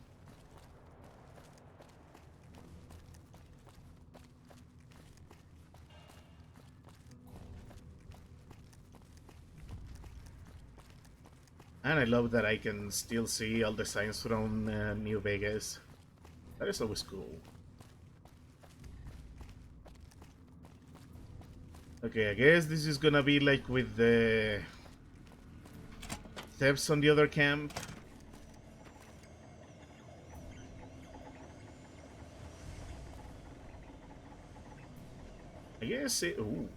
And I love that I can still see all the signs from New Vegas. That is always cool. Okay, I guess this is gonna be like with the thefts on the other camp. I guess it... Ooh.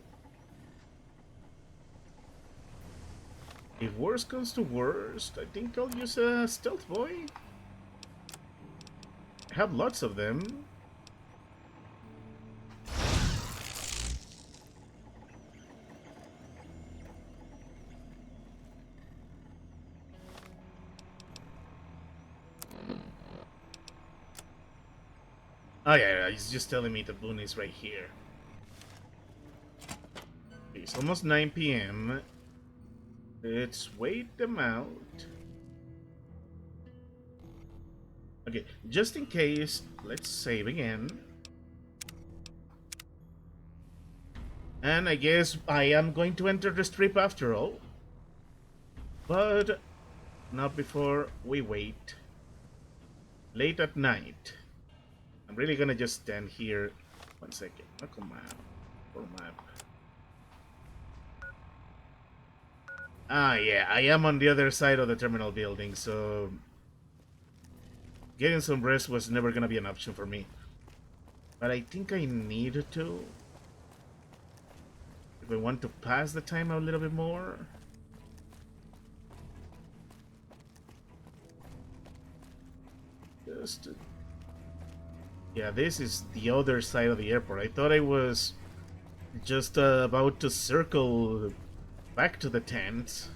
If worst comes to worst, I think I'll use a stealth boy. I have lots of them. Oh yeah, he's just telling me the boon is right here. It's almost 9 p.m. Let's wait them out. Okay, just in case, let's save again. And I guess I am going to enter the strip after all. But not before we wait. Late at night. I'm really gonna just stand here. 1 second. Look on map. Or map. Ah, yeah, I am on the other side of the terminal building, so getting some rest was never gonna be an option for me. But I think I needed to. If I want to pass the time a little bit more. Just to... Yeah, this is the other side of the airport. I thought I was just about to circle back to the tent.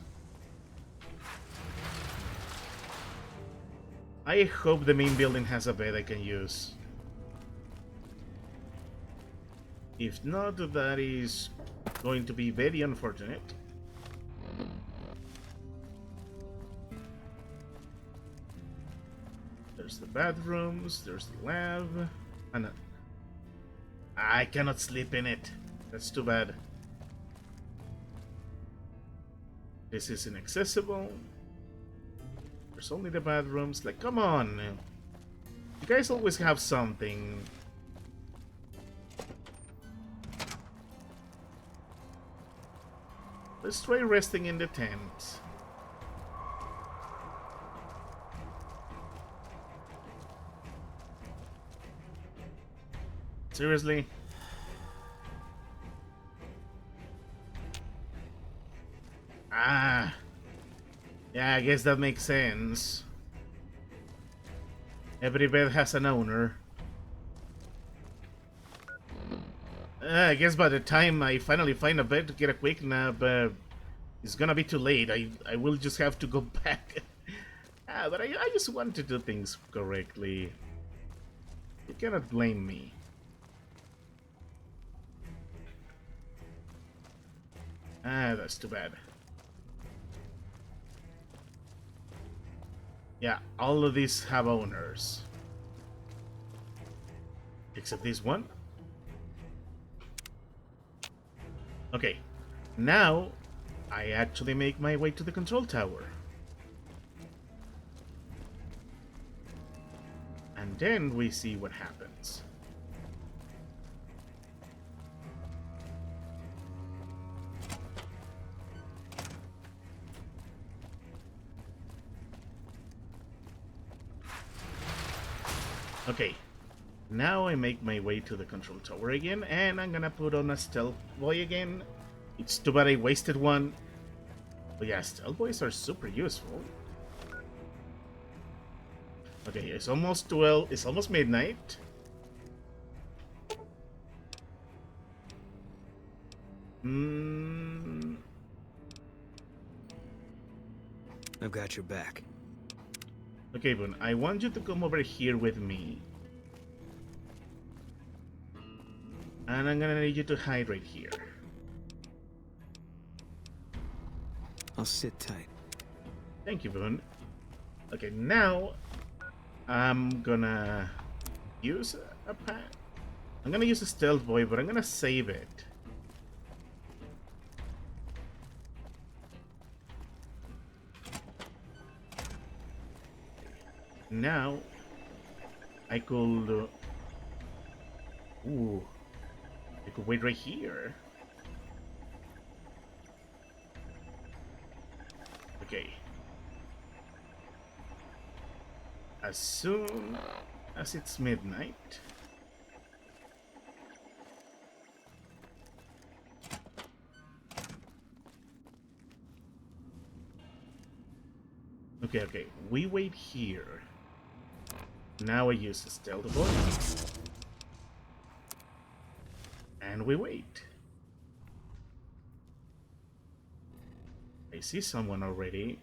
I hope the main building has a bed I can use. If not, that is going to be very unfortunate. There's There's the bathrooms, there's the lab. And I cannot sleep in it. That's too bad. This is inaccessible. There's only the bathrooms. Like, come on. You guys always have something. Let's try resting in the tent. Seriously? Ah. Yeah, I guess that makes sense. Every bed has an owner. I guess by the time I finally find a bed to get a quick nap, it's gonna be too late. I will just have to go back. But I just want to do things correctly. You cannot blame me. That's too bad. Yeah, all of these have owners. Except this one. Okay, now I actually make my way to the control tower. And then we see what happens. Okay, now I make my way to the control tower again, and I'm gonna put on a stealth boy again. It's too bad I wasted one. But yeah, stealth boys are super useful. Okay, it's almost 12. It's almost midnight.
I've got your back.
Okay, Boone, I want you to come over here with me. And I'm gonna need you to hide right here.
I'll sit tight.
Thank you, Boone. Okay, now I'm gonna use a pack. I'm gonna use a stealth boy, but I'm gonna save it. Now I could I could wait right here. Okay. As soon as it's midnight, okay, we wait here. Now I use the stealth boy. And we wait. I see someone already.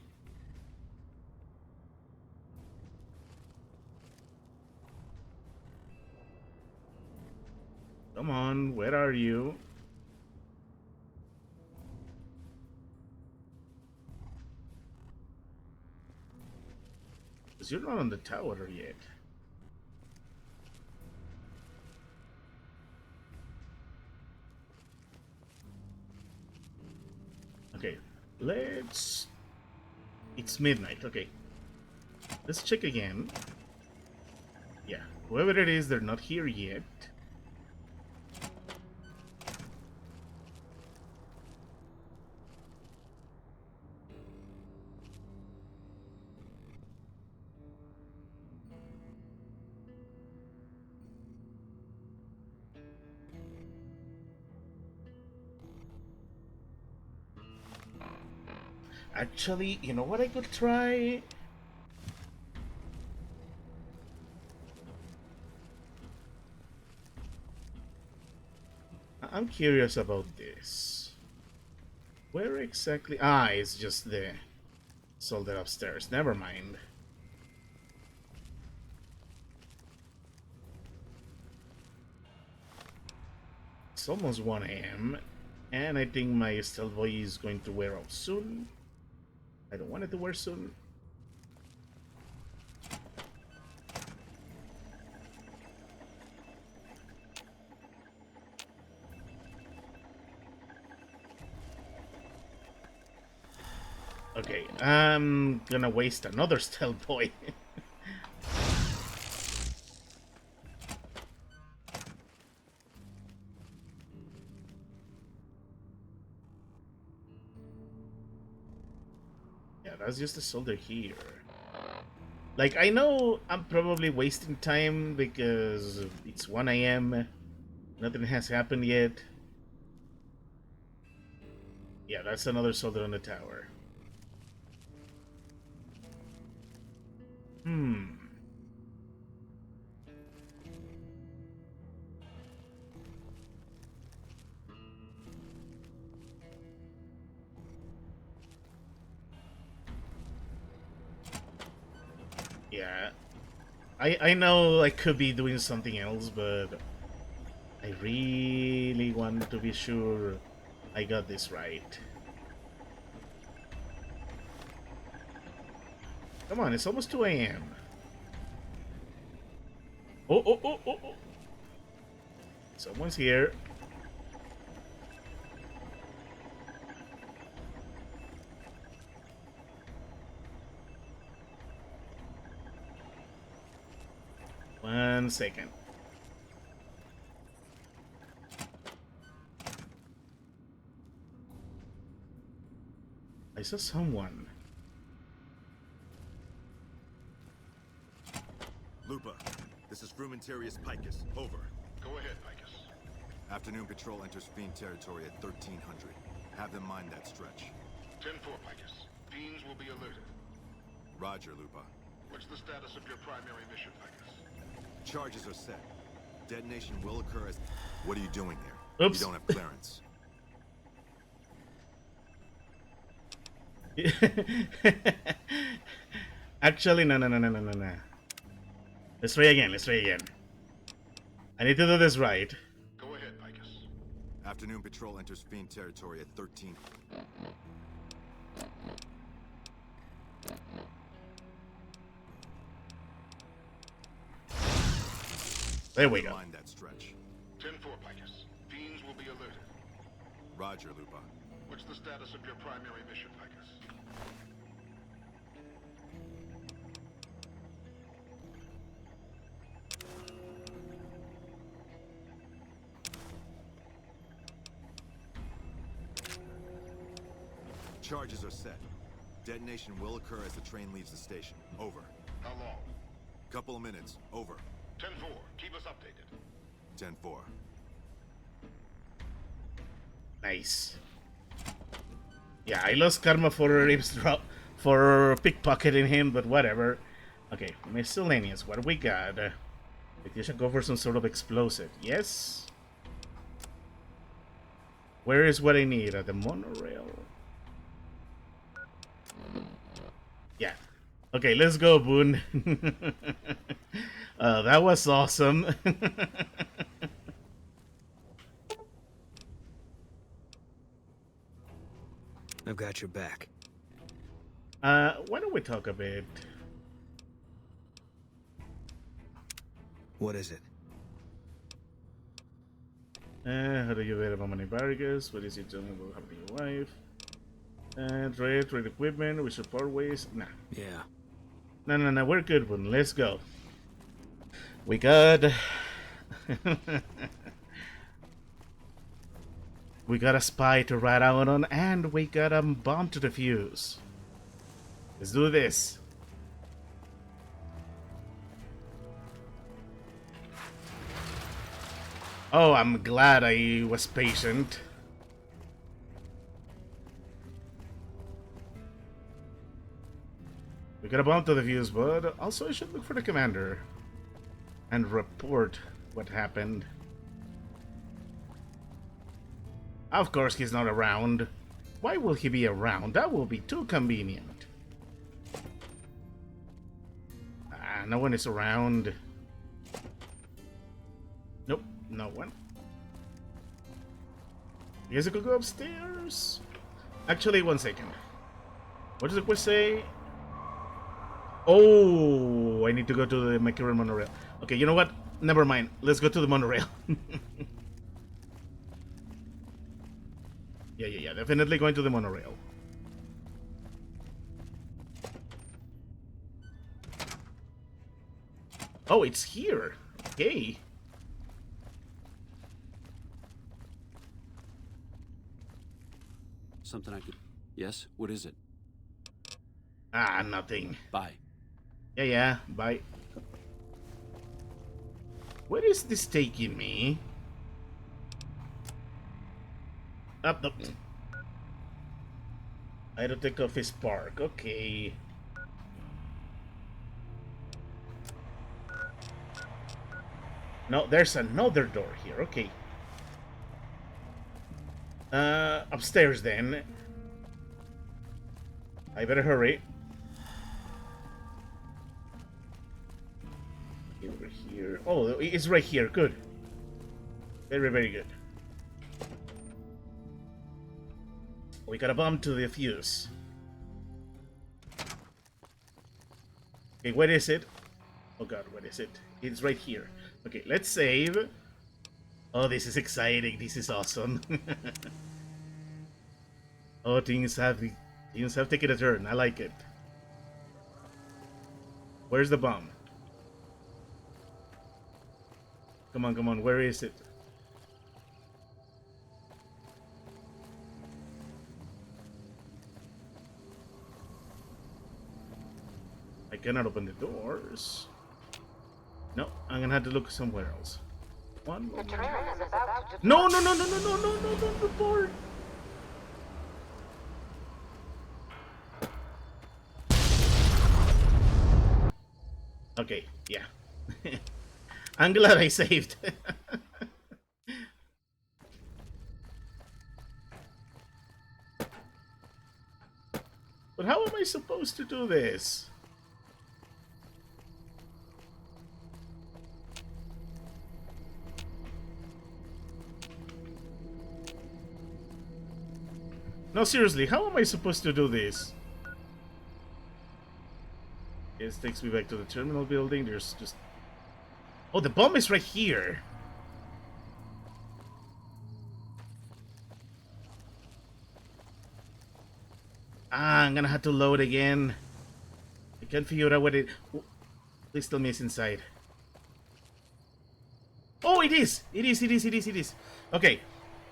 Come on, where are you? Because you're not on the tower yet. Okay, let's... It's midnight, okay. Let's check again. Yeah, whoever it is, they're not here yet. Actually, you know what I could try? I'm curious about this. Where exactly? Ah, it's just the soldier upstairs. Never mind. It's almost 1 AM, and I think my stealth boy is going to wear out soon. I don't want it to wear soon. Okay, I'm gonna waste another stealth point. Yeah, that's just a soldier here. Like, I know I'm probably wasting time because it's 1 a.m. Nothing has happened yet. Yeah, that's another soldier on the tower. Hmm. Yeah. I know I could be doing something else, but I really want to be sure I got this right. Come on, it's almost 2 a.m. Oh, oh, oh, oh, oh. Someone's here. One second. I saw someone.
Lupa, this is Frumentarius Picus. Over.
Go ahead, Picus.
Afternoon patrol enters Fiend territory at 1300. Have them mind that stretch.
10-4, Picus. Fiends will be alerted.
Roger, Lupa.
What's the status of your primary mission, Picus?
Charges are set. Detonation will occur as... What are you doing here?
Oops.
You don't have clearance.
Actually, no. Let's try again. I need to do this right.
Go ahead, Picus.
Afternoon patrol enters Fiend territory at 13...
There we go.
Mind that stretch.
10-4, Picus. Fiends will be alerted.
Roger, Lupa.
What's the status of your primary mission, Picus?
Charges are set. Detonation will occur as the train leaves the station. Over.
How long?
Couple of minutes. Over.
10-4. Keep us updated.
10-4.
Nice. Yeah, I lost karma for eavesdrop, for pickpocketing him, but whatever. Okay, miscellaneous. What we got? You should go for some sort of explosive. Yes. Where is what I need? At the monorail. Yeah. Okay, let's go, Boone. That was awesome.
I've got your back.
Why don't we talk a bit?
What is it?
How do you get about money barriers? What is it doing about helping your wife? Trade equipment, we should part ways. Nah.
Yeah.
No, we're good, Boone. Let's go. We got... we got a spy to ride out on, and we got a bomb to defuse. Let's do this. Oh, I'm glad I was patient. We got a bomb to defuse, but also I should look for the commander and report what happened. Of course he's not around. Why will he be around? That will be too convenient. No one is around. Nope, no one. I guess I could go upstairs? Actually, one second. What does the quest say? Oh, I need to go to the McCurran monorail. Okay, you know what? Never mind. Let's go to the monorail. Yeah. Definitely going to the monorail. Oh, it's here. Okay.
Something I could... Yes? What is it?
Ah, nothing.
Bye.
Yeah, bye. Where is this taking me? Up the... I don't take Office Park. Okay. No, there's another door here. Okay. Upstairs then. I better hurry. Over here. Oh, it's right here. Good. Very, very good. We got a bomb to defuse. Okay, where is it? Oh god, what is it? It's right here. Okay, let's save. Oh, this is exciting. This is awesome. Oh, things have taken a turn. I like it. Where's the bomb? Come on, come on. Where is it? I cannot open the doors. No, I'm gonna have to look somewhere else. One moment. No, no, no, no, no, no, no, no, no, the door. Okay, yeah. I'm glad I saved. But how am I supposed to do this? No, seriously, how am I supposed to do this? This takes me back to the terminal building. There's just... Oh, the bomb is right here. Ah, I'm gonna have to load again. I can't figure out what it... Please tell me it's inside. Oh, it is! It is, it is, it is, it is. Okay.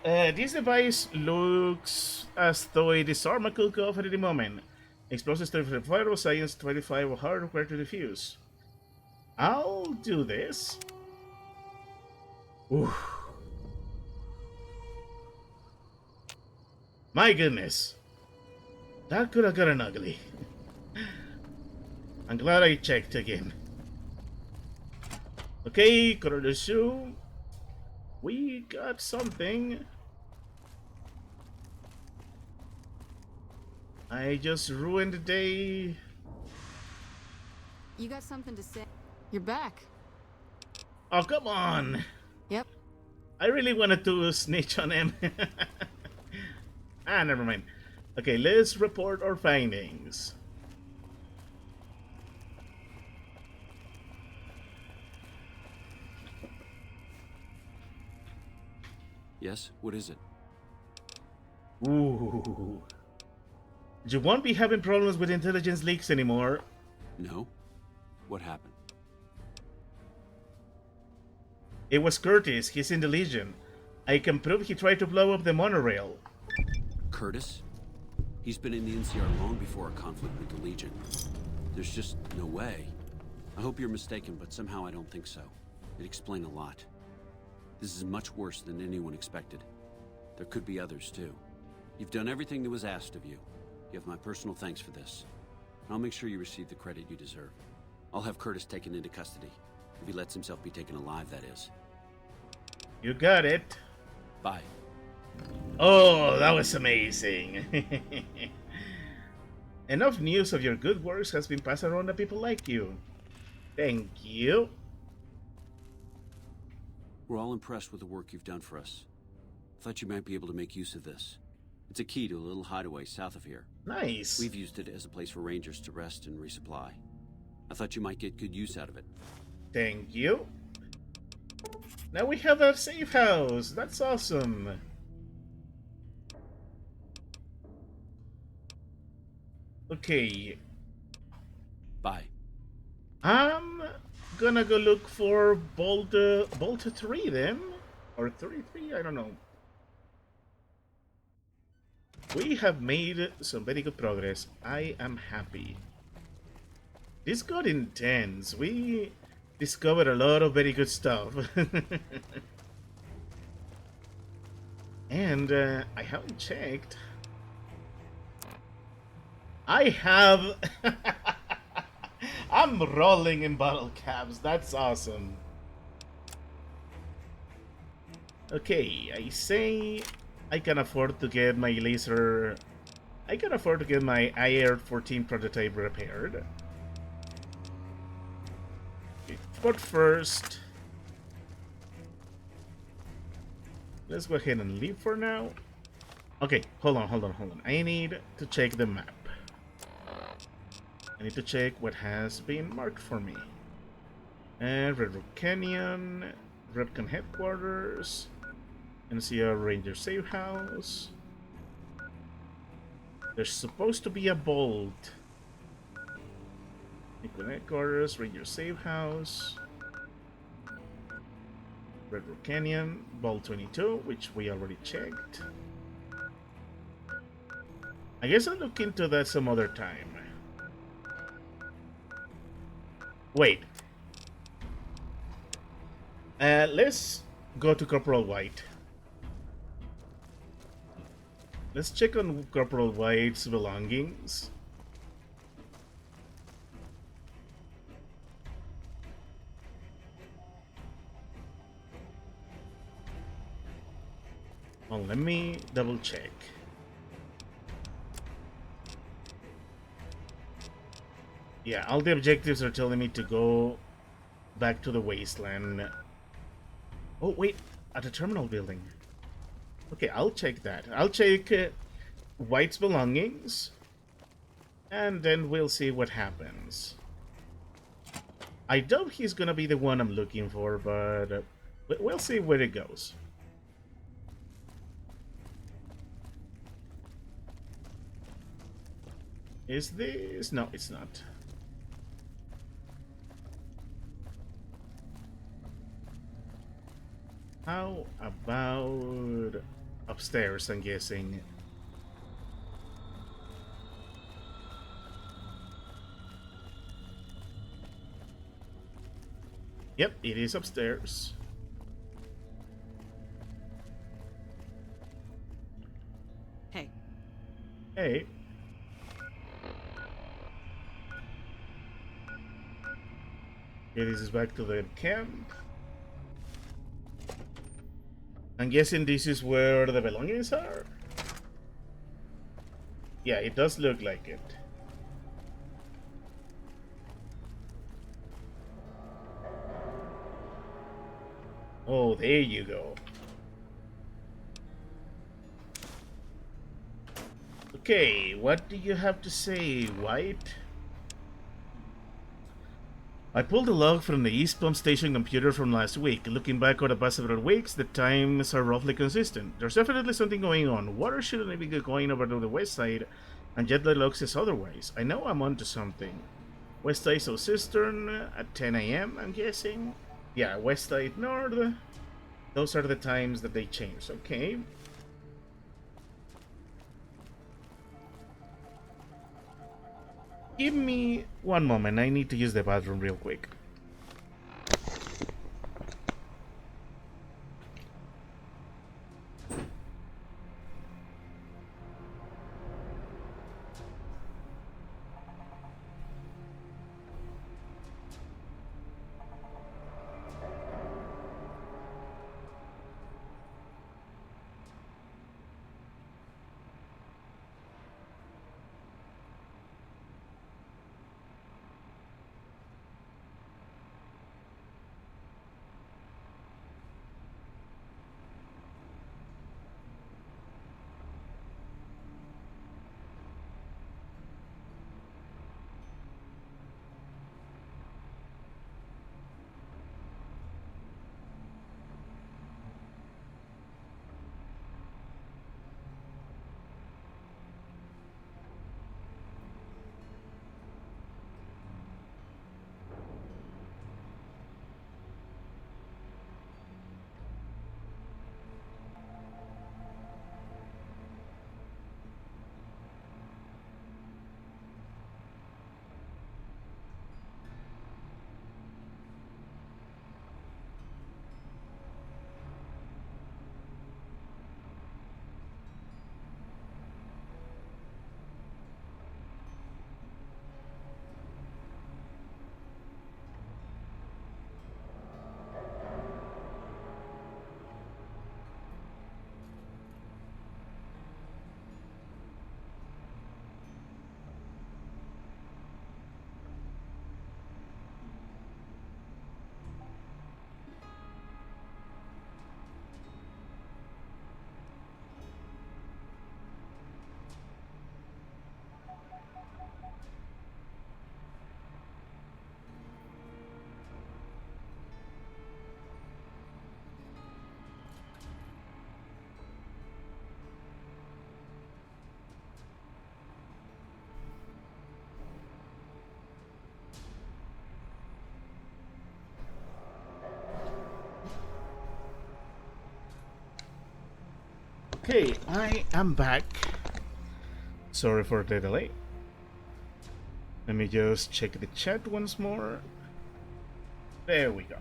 This device looks as though a disarmer could go off at any moment. Explosives 35 or science 25 or hard required to defuse. I'll do this. Ooh. My goodness. That could have gotten ugly. I'm glad I checked again. Okay, color shoe. We got something. I just ruined the day.
You got something to say? You're back.
Oh, come on.
Yep.
I really wanted to snitch on him. Ah, never mind. Okay, let's report our findings.
Yes? What is it?
Ooh. You won't be having problems with intelligence leaks anymore.
No? What happened?
It was Curtis. He's in the Legion. I can prove he tried to blow up the monorail.
Curtis? He's been in the NCR long before our conflict with the Legion. There's just no way. I hope you're mistaken, but somehow I don't think so. It'd explain a lot. This is much worse than anyone expected. There could be others, too. You've done everything that was asked of you. You have my personal thanks for this. I'll make sure you receive the credit you deserve. I'll have Curtis taken into custody. If he lets himself be taken alive, that is.
You got it.
Bye.
Oh, that was amazing. Enough news of your good works has been passed around to people like you. Thank you.
We're all impressed with the work you've done for us. Thought you might be able to make use of this. It's a key to a little hideaway south of here.
Nice.
We've used it as a place for rangers to rest and resupply. I thought you might get good use out of it.
Thank you. Now we have a safe house. That's awesome. Okay.
Bye.
I'm gonna go look for Bolt 3 then, or 33. I don't know. We have made some very good progress. I am happy. This got intense. We discovered a lot of very good stuff. And I haven't checked. I have... I'm rolling in bottle caps. That's awesome. Okay, I say I can afford to get my laser... I can afford to get my IR-14 prototype repaired. But first... let's go ahead and leave for now. Okay, hold on. I need to check the map. I need to check what has been marked for me. Red Rock Canyon, Repcon Headquarters, NCR Ranger Safe House. There's supposed to be a bolt. Repcon Headquarters, Ranger Safe House, Red Rock Canyon, Bolt 22, which we already checked. I guess I'll look into that some other time. Wait. Let's go to Corporal White. Let's check on Corporal White's belongings. Well, let me double check. Yeah, all the objectives are telling me to go back to the wasteland. Oh, wait, at the terminal building. Okay, I'll check that. I'll check White's belongings, and then we'll see what happens. I doubt he's gonna be the one I'm looking for, but we'll see where it goes. Is this? No, it's not. How about upstairs, I'm guessing? Yep, it is upstairs.
Hey.
Hey. Okay, this is back to the camp. I'm guessing this is where the belongings are? Yeah, it does look like it. Oh, there you go. Okay, what do you have to say, White? I pulled a log from the East Pump Station computer from last week. Looking back over the past several weeks, the times are roughly consistent. There's definitely something going on. Water shouldn't be going over to the west side, and yet the log says otherwise. I know I'm onto something. West side South Cistern at 10 a.m., I'm guessing. Yeah, west side north. Those are the times that they change. Okay. Give me one moment. I need to use the bathroom real quick. Okay, I am back. Sorry for the delay. Let me just check the chat once more. There we go.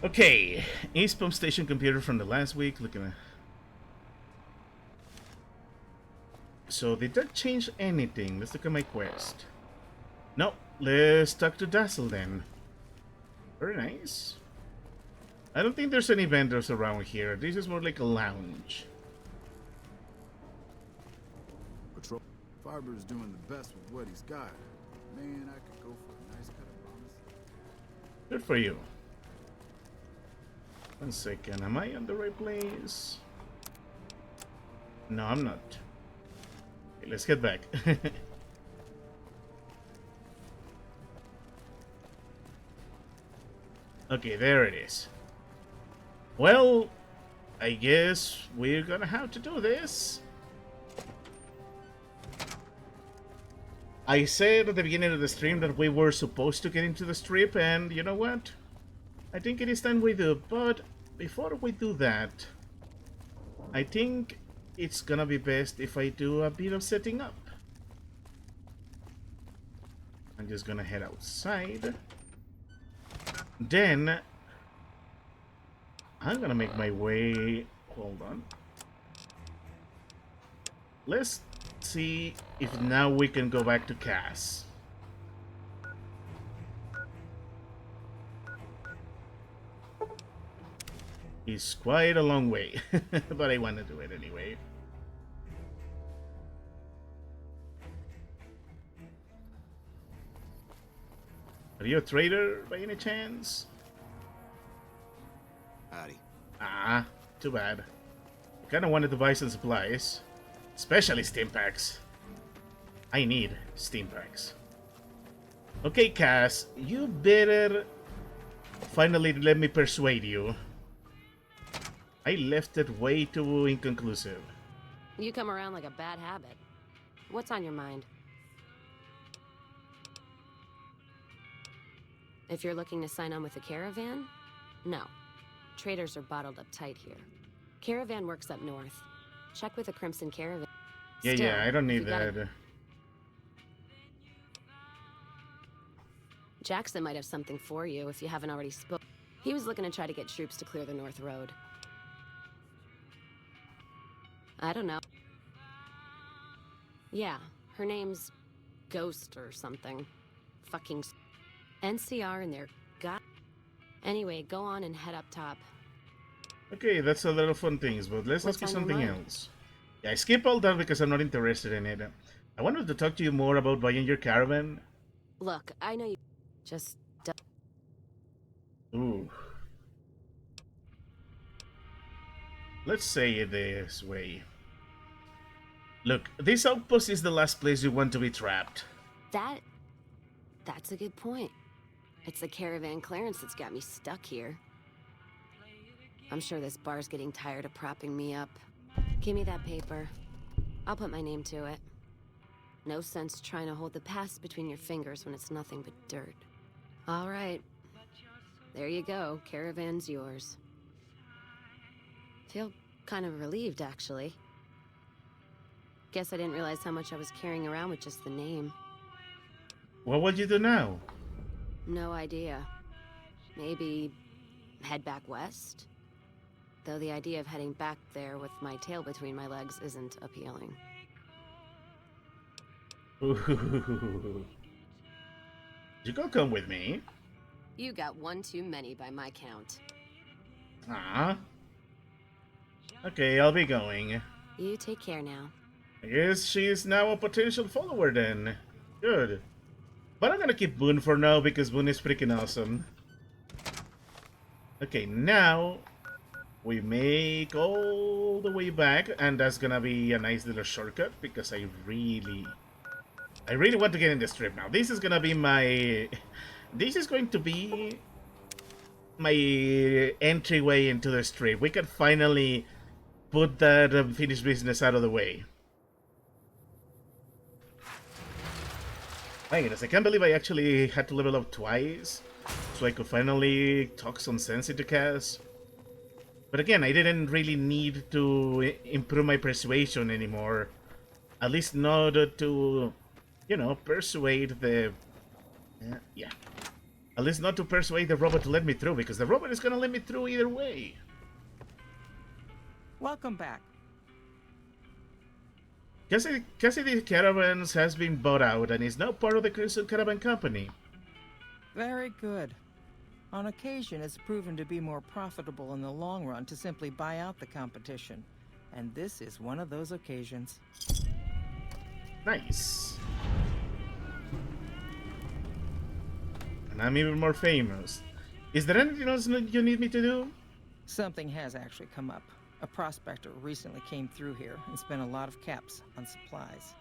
Okay, East Pump Station computer from the last week. Looking at. So did that change anything? Let's look at my quest. No, let's talk to Dazzle then. Very nice. I don't think there's any vendors around here. This is more like a lounge.
Patrol. Farber's doing the best with what he's got. Man, I could go for a nice cut of promise.
Good for you. 1 second, am I in the right place? No, I'm not. Okay, let's get back. Okay, there it is. Well, I guess we're gonna have to do this. I said at the beginning of the stream that we were supposed to get into the strip, and you know what? I think it is time we do, but before we do that, I think it's gonna be best if I do a bit of setting up. I'm just gonna head outside. Then I'm gonna make my way. Hold on. Let's see if now we can go back to Cass. It's quite a long way, but I want to do it anyway. Are you a trader by any chance?
Howdy.
Ah, too bad. I kinda wanted to buy some supplies. Especially steam packs. I need steam packs. Okay, Cass, you better finally let me persuade you. I left it way too inconclusive.
You come around like a bad habit. What's on your mind? If you're looking to sign on with the caravan? No. Traders are bottled up tight here. Caravan works up north. Check with the Crimson Caravan.
Yeah,
Still,
yeah, I don't
if
need
you gotta-
that.
Jackson might have something for you if you haven't already spoken. He was looking to try to get troops to clear the North Road. I don't know. Yeah, her name's Ghost or something. Fucking NCR and their god. Anyway, go on and head up top.
Okay, that's a lot of fun things, but let's
What's
ask you
on your
something
mind?
else. Yeah, I skip all that because I'm not interested in it. I wanted to talk to you more about buying your caravan.
Look, I know you just
Ooh. Let's say it this way. Look, this outpost is the last place you want to be trapped.
That's a good point. It's the caravan clearance that's got me stuck here. I'm sure this bar's getting tired of propping me up. Give me that paper. I'll put my name to it. No sense trying to hold the past between your fingers when it's nothing but dirt. All right. There you go. Caravan's yours. Feel kind of relieved, actually. Guess I didn't realize how much I was carrying around with just the name.
What would you do now?
No idea. Maybe head back west? Though the idea of heading back there with my tail between my legs isn't appealing.
Ooh. You go come with me.
You got one too many by my count.
Ah. Okay, I'll be going.
You take care now.
I guess she's now a potential follower then. Good. But I'm gonna keep Boone for now because Boone is freaking awesome. Okay, now we make all the way back, and that's gonna be a nice little shortcut because I really want to get in the strip now. This is gonna be my... This is going to be my entryway into the strip. We can finally put that unfinished business out of the way. My goodness, I can't believe I actually had to level up twice so I could finally talk some sense into Cass. But again, I didn't really need to improve my persuasion anymore. At least not to, you know, persuade the... yeah. At least not to persuade the robot to let me through, because the robot is gonna let me through either way.
Welcome back.
Cassidy Caravans has been bought out and is now part of the Crimson Caravan Company.
Very good. On occasion, it's proven to be more profitable in the long run to simply buy out the competition. And this is one of those occasions.
Nice. And I'm even more famous. Is there anything else you need me to do?
Something has actually come up. A prospector recently came through here and spent a lot of caps on supplies.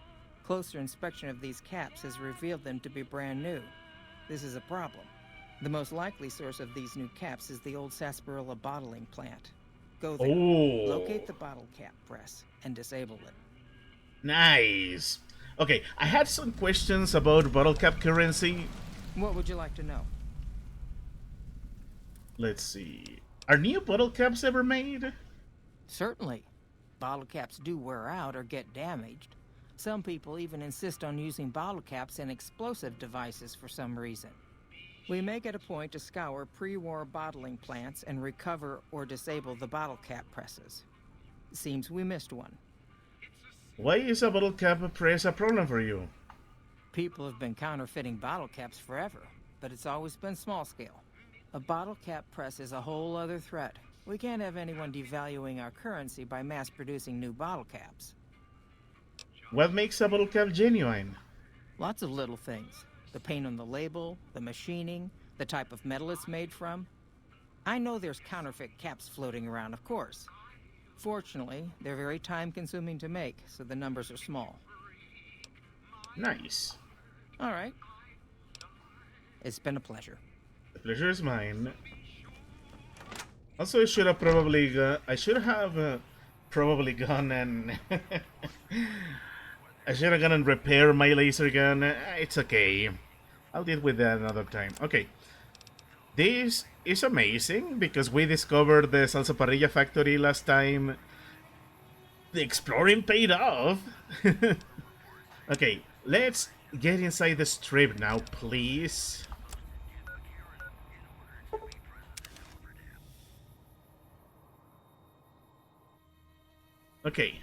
Closer inspection of these caps has revealed them to be brand new. This is a problem. The most likely source of these new caps is the old sarsaparilla bottling plant. Go there, locate the bottle cap press, and disable it.
Nice. Okay, I had some questions about bottle cap currency.
What would you like to know?
Let's see. Are new bottle caps ever made?
Certainly. Bottle caps do wear out or get damaged. Some people even insist on using bottle caps in explosive devices for some reason. We make it a point to scour pre-war bottling plants and recover or disable the bottle cap presses. Seems we missed one.
Why is a bottle cap press a problem for you?
People have been counterfeiting bottle caps forever, but it's always been small scale. A bottle cap press is a whole other threat. We can't have anyone devaluing our currency by mass-producing new bottle caps.
What makes a bottle cap genuine?
Lots of little things. The paint on the label, the machining, the type of metal it's made from. I know there's counterfeit caps floating around, of course. Fortunately, they're very time-consuming to make, so the numbers are small.
Nice.
All right. It's been a pleasure.
The pleasure is mine. Also, I should have probably probably gone and I should have gone and repair my laser gun. It's okay. I'll deal with that another time. Okay. This is amazing because we discovered the salsa parrilla factory last time. The exploring paid off. Okay, let's get inside the strip now, please. Okay.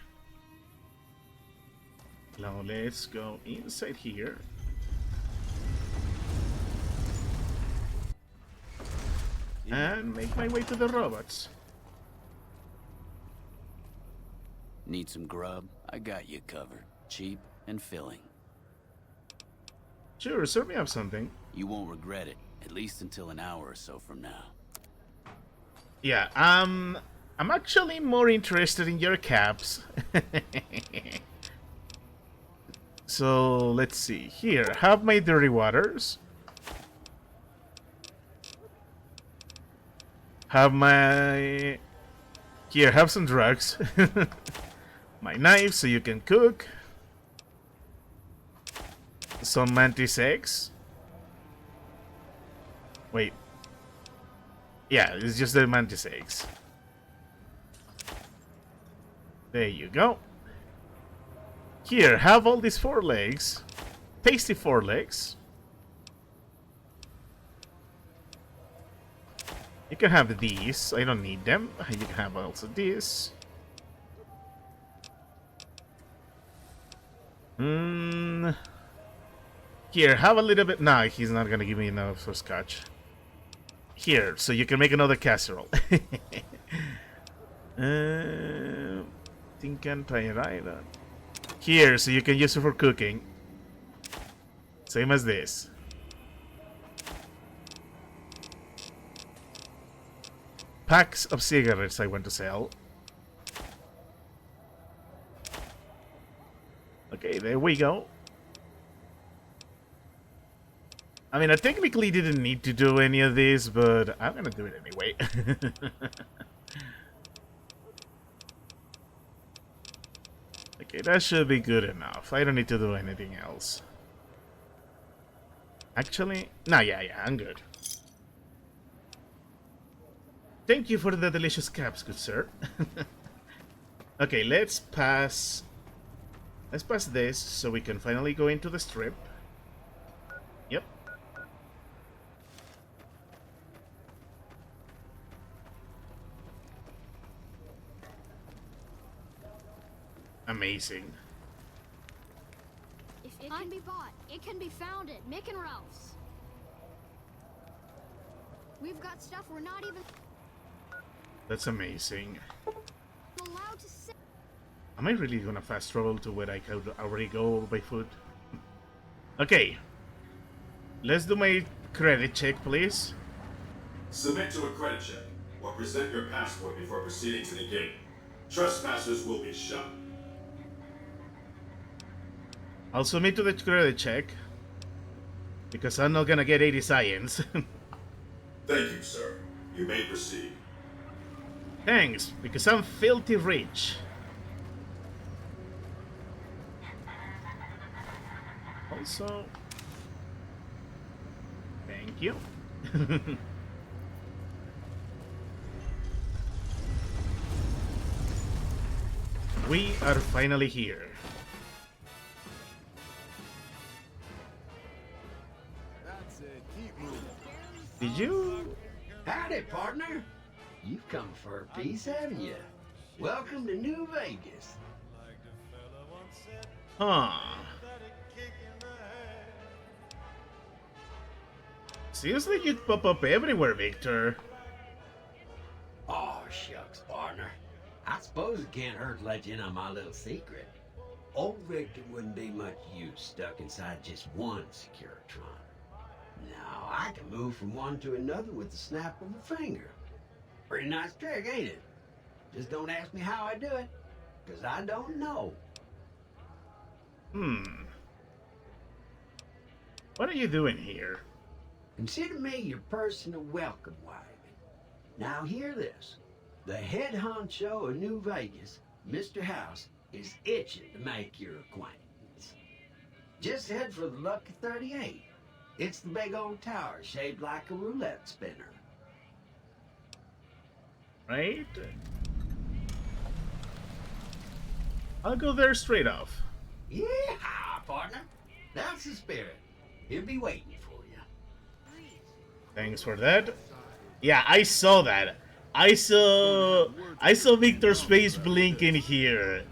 Now let's go inside here. And make my way to the robots.
Need some grub? I got you covered. Cheap and filling.
Sure, serve me up something.
You won't regret it, at least until an hour or so from now.
Yeah, I'm actually more interested in your caps. So, let's see. Here, have my dirty waters. Have my... Here, have some drugs. My knife so you can cook. Some mantis eggs. Wait. Yeah, it's just the mantis eggs. There you go. Here, have all these 4 legs. Tasty 4 legs. You can have these. I don't need them. You can have also this. Here, have a little bit. Nah, he's not gonna give me enough for scotch. Here, so you can make another casserole. Think and try it either. Here, so you can use it for cooking. Same as this. Packs of cigarettes I want to sell. Okay, there we go. I mean, I technically didn't need to do any of this, but I'm gonna do it anyway. Okay, that should be good enough. I don't need to do anything else. Actually, no, yeah, I'm good. Thank you for the delicious caps, good sir. Okay, let's pass this so we can finally go into the strip. Yep. Amazing.
If it can be bought, it can be found at Mick and Ralph's. We've got stuff we're not even
That's amazing.
allowed to say.
Am I really gonna fast travel to where I could already go by foot? Okay. Let's do my credit check, please.
Submit to a credit check or present your passport before proceeding to the gate. Trespassers will be shot.
I'll submit to the credit check because I'm not gonna get 80 science.
Thank you, sir. You may proceed.
Thanks, because I'm filthy rich. Also, thank you. We are finally here.
That's it. Keep moving.
Did you?
Howdy, partner. You've come for a piece, haven't you? Welcome to New Vegas.
Huh. Seems like you'd pop up everywhere, Victor.
Oh, shucks, partner. I suppose it can't hurt to let you in on my little secret. Old Victor wouldn't be much use stuck inside just one Securitron. Now, I can move from one to another with the snap of a finger. Pretty nice trick, ain't it? Just don't ask me how I do it, because I don't know.
What are you doing here?
Consider me your personal welcome wagon. Now hear this. The head honcho of New Vegas, Mr. House, is itching to make your acquaintance. Just head for the Lucky 38. It's the big old tower shaped like a roulette spinner.
Right? I'll go there straight off.
Yeah, partner. That's the spirit. He'll be waiting for you.
Thanks for that. Yeah, I saw that. I saw Victor's face blink in here.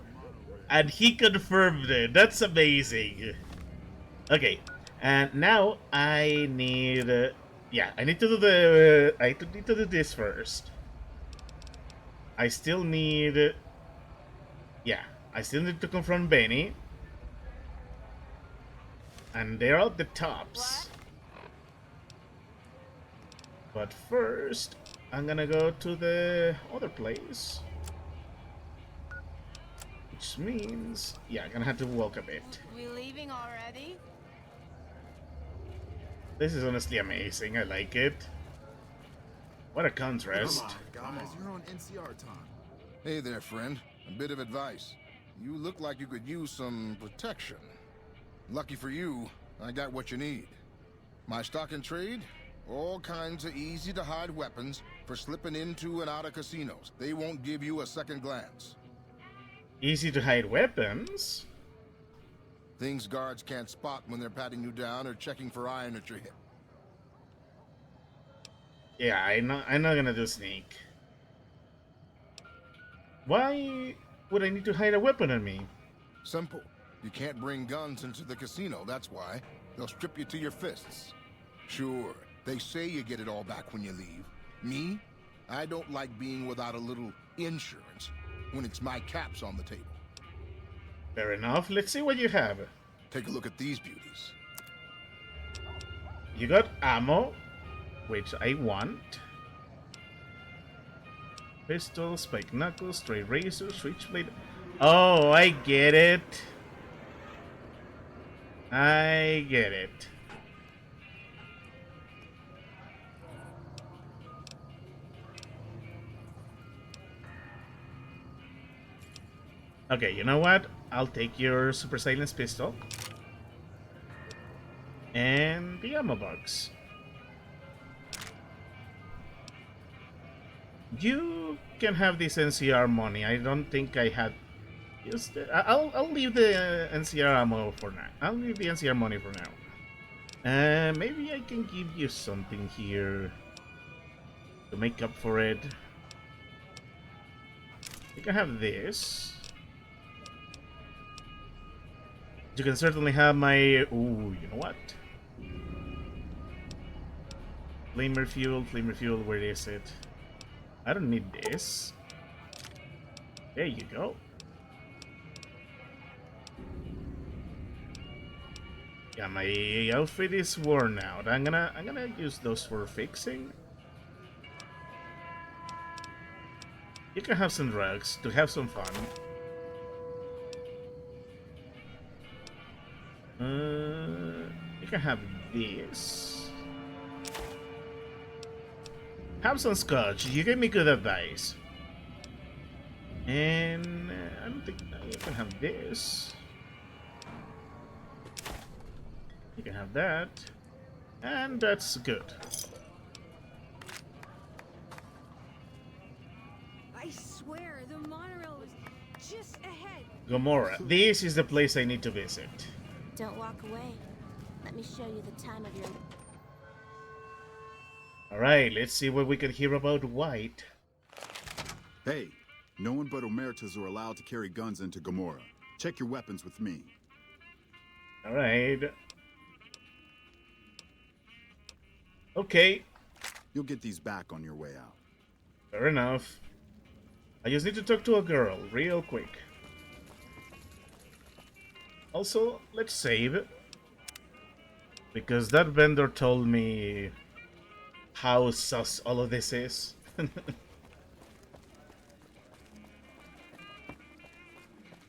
And he confirmed it. That's amazing. Okay. And now I need yeah, I need to do the I need to do this first. I still need yeah, I still need to confront Benny. And they're at the tops. But first, I'm gonna go to the other place. Which means, yeah, I'm gonna have to walk a bit.
We leaving already?
This is honestly amazing, I like it. What a contrast.
Come on, guys, you're on NCR time.
Hey there, friend. A bit of advice. You look like you could use some protection. Lucky for you, I got what you need. My stock and trade? All kinds of easy-to-hide weapons for slipping into and out of casinos. They won't give you a second glance.
Easy to hide weapons?
Things guards can't spot when they're patting you down or checking for iron at your hip.
Yeah, I'm not gonna do sneak. Why would I need to hide a weapon on me?
Simple. You can't bring guns into the casino, that's why. They'll strip you to your fists. Sure, they say you get it all back when you leave. Me? I don't like being without a little insurance when it's my caps on the table.
Fair enough. Let's see what you have.
Take a look at these beauties.
You got ammo, which I want. Pistol, spike knuckles, straight razor, switchblade. Oh, I get it. I get it. Okay, you know what? I'll take your super silence pistol. And the ammo box. You can have this NCR money. I don't think I had used it. I'll leave the NCR ammo for now. I'll leave the NCR money for now. Maybe I can give you something here to make up for it. You can have this. You can certainly have my... Ooh, you know what? Flamer fuel, where is it? I don't need this. There you go. Yeah, my outfit is worn out. I'm gonna use those for fixing. You can have some drugs to have some fun. You can have this. Have some scotch. You gave me good advice. And I don't think you can have this. You can have that. And that's good.
I swear, the monorail was just ahead.
Gomorrah. This is the place I need to visit.
Don't walk away. Let me show you the time of your...
Alright, let's see what we can hear about White.
Hey, no one but Omertas are allowed to carry guns into Gomorrah. Check your weapons with me.
Alright. Okay.
You'll get these back on your way out.
Fair enough. I just need to talk to a girl real quick. Also, let's save. Because that vendor told me how sus all of this is.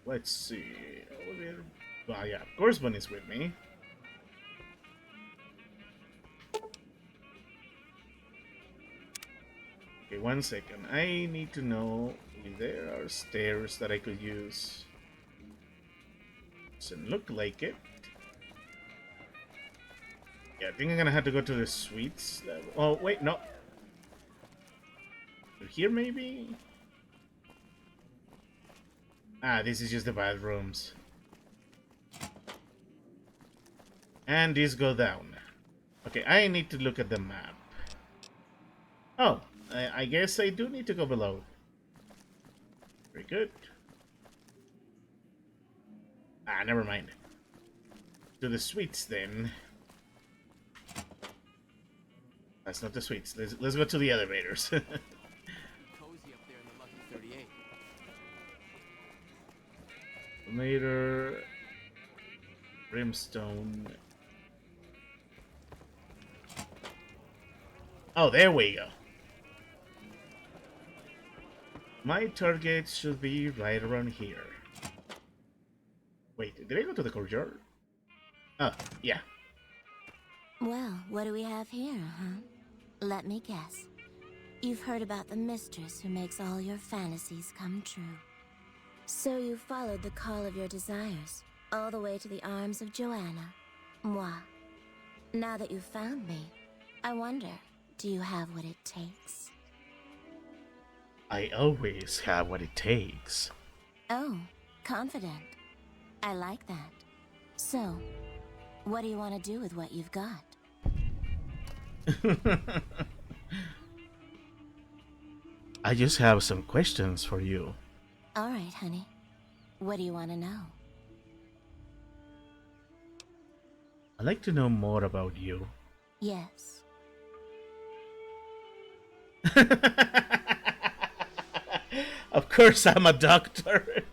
Let's see. Ah, yeah, of course Bunny's with me. Okay, 1 second. I need to know if there are stairs that I could use. Doesn't look like it. Yeah, I think I'm gonna have to go to the suites level. Oh, wait, no. Here, maybe? Ah, this is just the bathrooms. And these go down. Okay, I need to look at the map. Oh, I guess I do need to go below. Very good. Ah, never mind. To the suites, then. That's not the suites. Let's go to the elevators.
Cozy up there in the Lucky 38.
Later. Brimstone. Oh, there we go. My target should be right around here. Wait, did I go to the courtyard? Oh, yeah.
Well, what do we have here, huh? Let me guess. You've heard about the mistress who makes all your fantasies come true. So you followed the call of your desires, all the way to the arms of Joanna. Moi. Now that you've found me, I wonder, do you have what it takes?
I always have what it takes.
Oh, confident. I like that. So, what do you want to do with what you've got?
I just have some questions for you.
All right, honey. What do you want to know?
I'd like to know more about you.
Yes.
Of course I'm a doctor.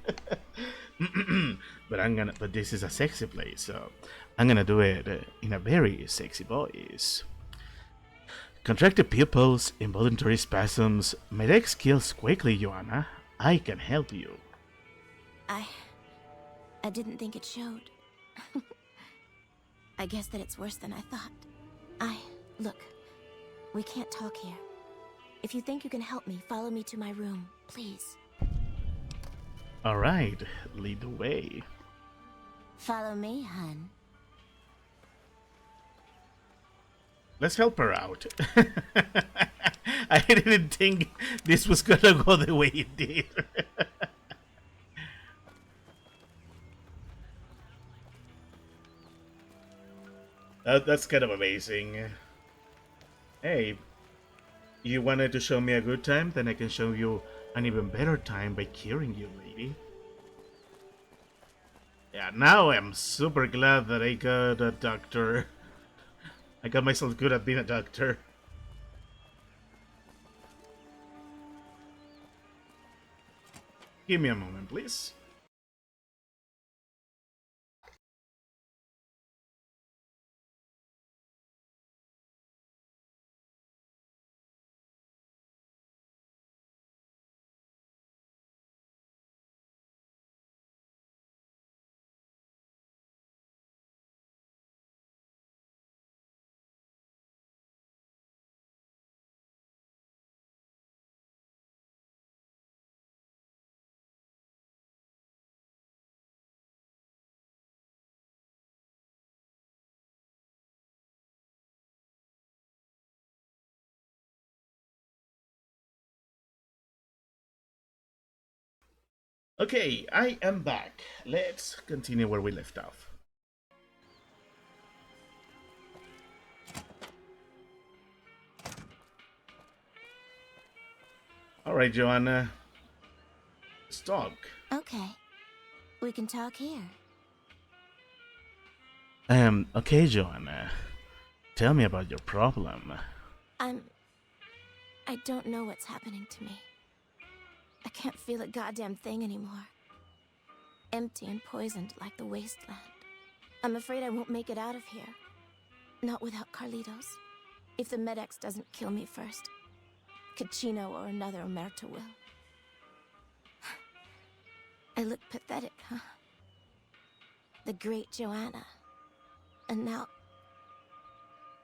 But this is a sexy place, so I'm gonna do it in a very sexy voice. Contracted pupils, involuntary spasms, my legs kills quickly, Joanna. I can help you.
I didn't think it showed. I guess that it's worse than I thought. Look, we can't talk here. If you think you can help me, follow me to my room, please.
Alright, lead the way.
Follow me, hun.
Let's help her out. I didn't think this was gonna go the way it did. That's kind of amazing. Hey, you wanted to show me a good time? Then I can show you an even better time by curing you, lady. Yeah, now I'm super glad that I got a doctor. I got myself good at being a doctor. Give me a moment, please. Okay, I am back. Let's continue where we left off. Alright, Joanna. Let's talk.
Okay. We can talk here.
Okay, Joanna. Tell me about your problem.
I don't know what's happening to me. I can't feel a goddamn thing anymore. Empty and poisoned like the wasteland. I'm afraid I won't make it out of here. Not without Carlitos. If the Med-X doesn't kill me first, Caccino or another Omerta will. I look pathetic, huh? The great Joanna. And now...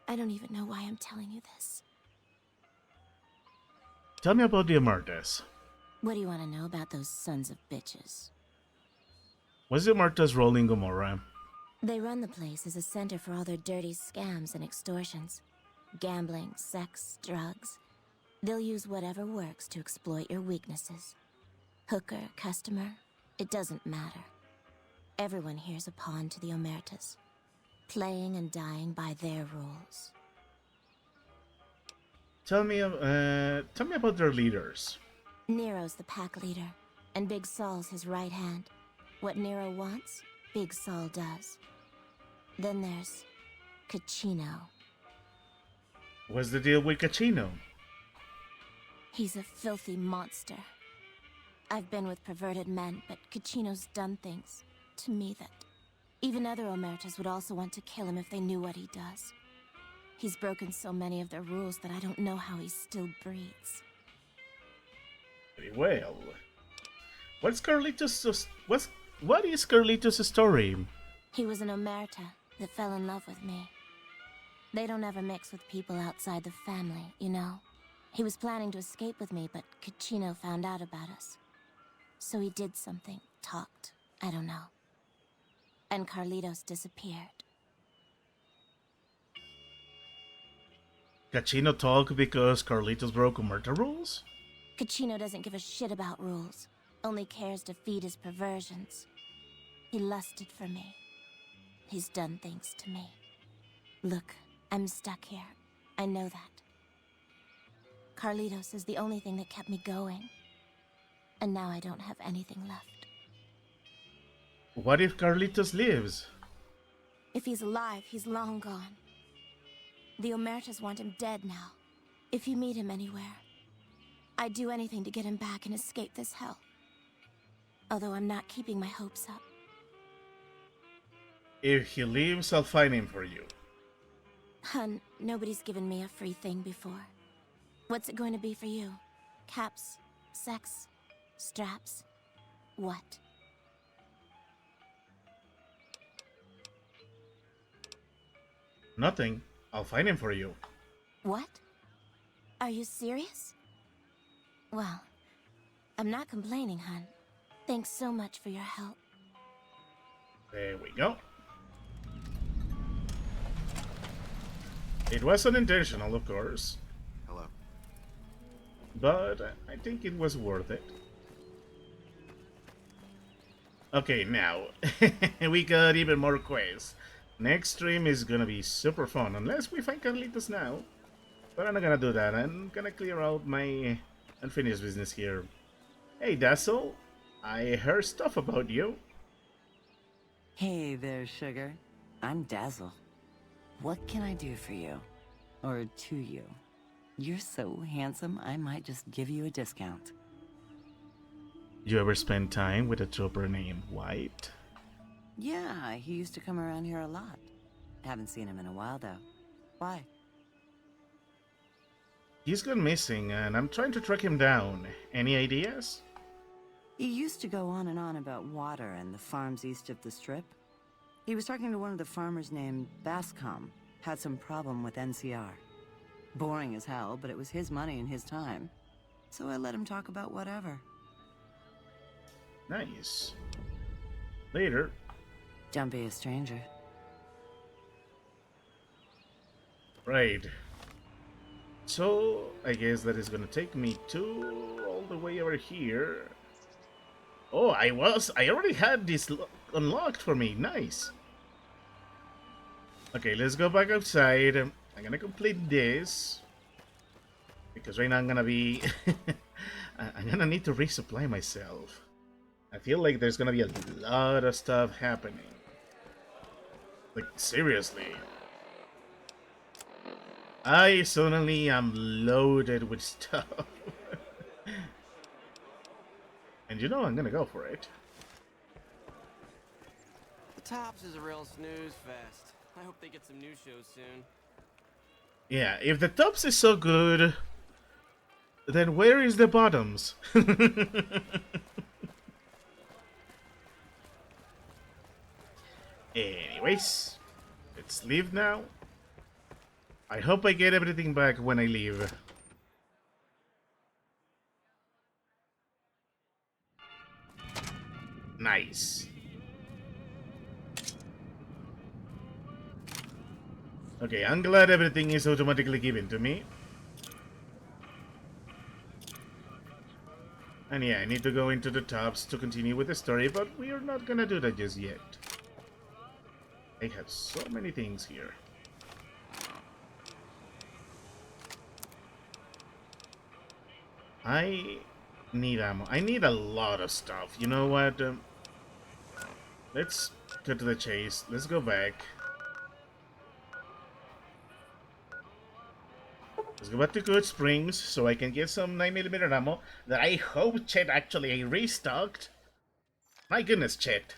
I don't even know why I'm telling you this.
Tell me about the Omertas.
What do you want to know about those sons of bitches?
What's the Omerta's role in Gomorrah?
They run the place as a center for all their dirty scams and extortions. Gambling, sex, drugs. They'll use whatever works to exploit your weaknesses. Hooker, customer, it doesn't matter. Everyone here's a pawn to the Omertas. Playing and dying by their rules.
Tell me about their leaders.
Nero's the pack leader, and Big Saul's his right hand. What Nero wants, Big Saul does. Then there's Caccino.
What's the deal with Caccino?
He's a filthy monster. I've been with perverted men, but Caccino's done things to me that even other Omertas would also want to kill him if they knew what he does. He's broken so many of their rules that I don't know how he still breathes.
Very well. What is Carlitos' story?
He was an Omerta that fell in love with me. They don't ever mix with people outside the family, you know? He was planning to escape with me, but Caccino found out about us. So he did something, talked, I don't know. And Carlitos disappeared.
Caccino talked because Carlitos broke Omerta rules?
Caccino doesn't give a shit about rules, only cares to feed his perversions. He lusted for me. He's done things to me. Look, I'm stuck here. I know that. Carlitos is the only thing that kept me going. And now I don't have anything left.
What if Carlitos lives?
If he's alive, he's long gone. The Omertas want him dead now. If you meet him anywhere, I'd do anything to get him back and escape this hell. Although I'm not keeping my hopes up.
If he leaves, I'll find him for you.
Hun, nobody's given me a free thing before. What's it going to be for you? Caps? Sex? Straps? What?
Nothing. I'll find him for you.
What? Are you serious? Well, I'm not complaining, hun. Thanks so much for your help.
There we go. It was unintentional, of course.
Hello.
but I think it was worth it. Okay, now we got even more quests. Next stream is gonna be super fun, unless we find Carlitos now. But I'm not gonna do that. I'm gonna clear out my unfinished business here. Hey, Dazzle, I heard stuff about you.
Hey there, sugar. I'm Dazzle. What can I do for you? Or to you? You're so handsome, I might just give you a discount.
You ever spend time with a trooper named White?
Yeah, he used to come around here a lot. Haven't seen him in a while, though. Why?
He's gone missing, and I'm trying to track him down. Any ideas?
He used to go on and on about water and the farms east of the Strip. He was talking to one of the farmers named Bascom. Had some problem with NCR. Boring as hell, but it was his money and his time. So I let him talk about whatever.
Nice. Later.
Don't be a stranger.
Right. So, I guess that is gonna take me to all the way over here. Oh, I already had this unlocked for me. Nice. Okay, let's go back outside. I'm gonna complete this. Because right now I'm gonna be... I'm gonna need to resupply myself. I feel like there's gonna be a lot of stuff happening. Like, seriously. I suddenly am loaded with stuff. And you know I'm gonna go for it.
The Tops is a real snooze fest. I hope they get some new shows soon.
Yeah, if the Tops is so good, then where is the Bottoms? Anyways, let's leave now. I hope I get everything back when I leave. Nice. Okay, I'm glad everything is automatically given to me. And yeah, I need to go into the Tops to continue with the story, but we are not gonna do that just yet. I have so many things here. I need ammo. I need a lot of stuff. You know what? Let's cut to the chase. Let's go back. Let's go back to Good Springs so I can get some 9mm ammo that I hope Chet actually restocked. My goodness, Chet.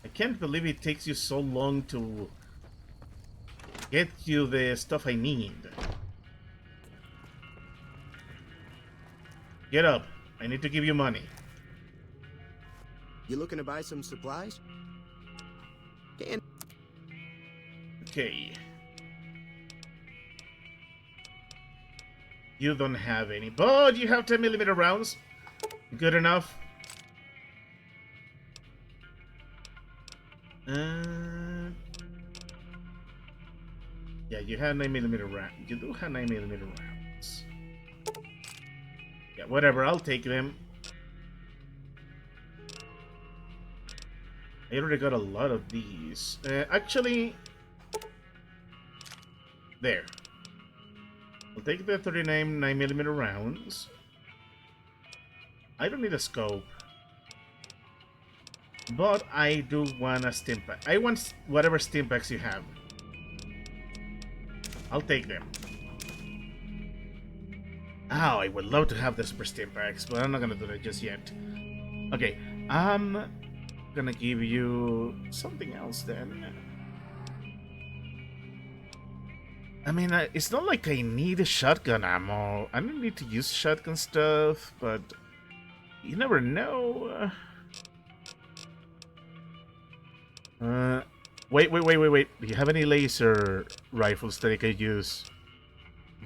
I can't believe it takes you so long to get you the stuff I need. Get up. I need to give you money.
You looking to buy some supplies?
Okay. You don't have any, but you have 10mm rounds. Good enough. Yeah, you have 9mm rounds. You do have 9mm rounds. Yeah, whatever. I'll take them. I already got a lot of these. Actually, there. I'll take the 39 9mm rounds. I don't need a scope. But I do want a stim pack. I want whatever stim packs you have. I'll take them. Oh, I would love to have the super stim packs, but I'm not gonna do that just yet. Okay, I'm gonna give you something else then. I mean, it's not like I need a shotgun ammo. I don't need to use shotgun stuff, but you never know. Wait. Do you have any laser rifles that I could use?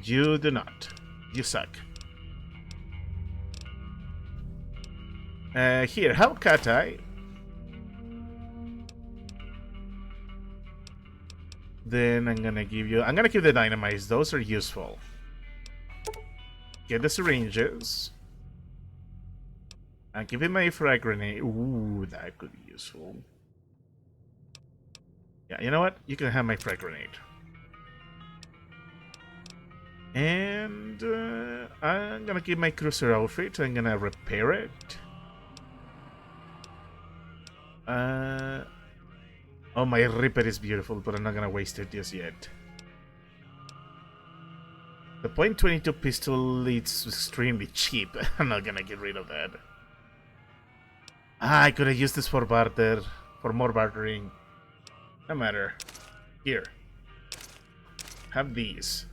You do not. You suck. Here, how cat eye? Then I'm gonna give you... I'm gonna keep the dynamites. Those are useful. Get the syringes. And give him my frag grenade. Ooh, that could be useful. Yeah, you know what? You can have my frag grenade. And I'm gonna keep my cruiser outfit. I'm gonna repair it. Oh, my Reaper is beautiful, but I'm not gonna waste it just yet. The .22 pistol is extremely cheap. I'm not gonna get rid of that. I could have used this for barter, for more bartering. No matter. Here. Have these.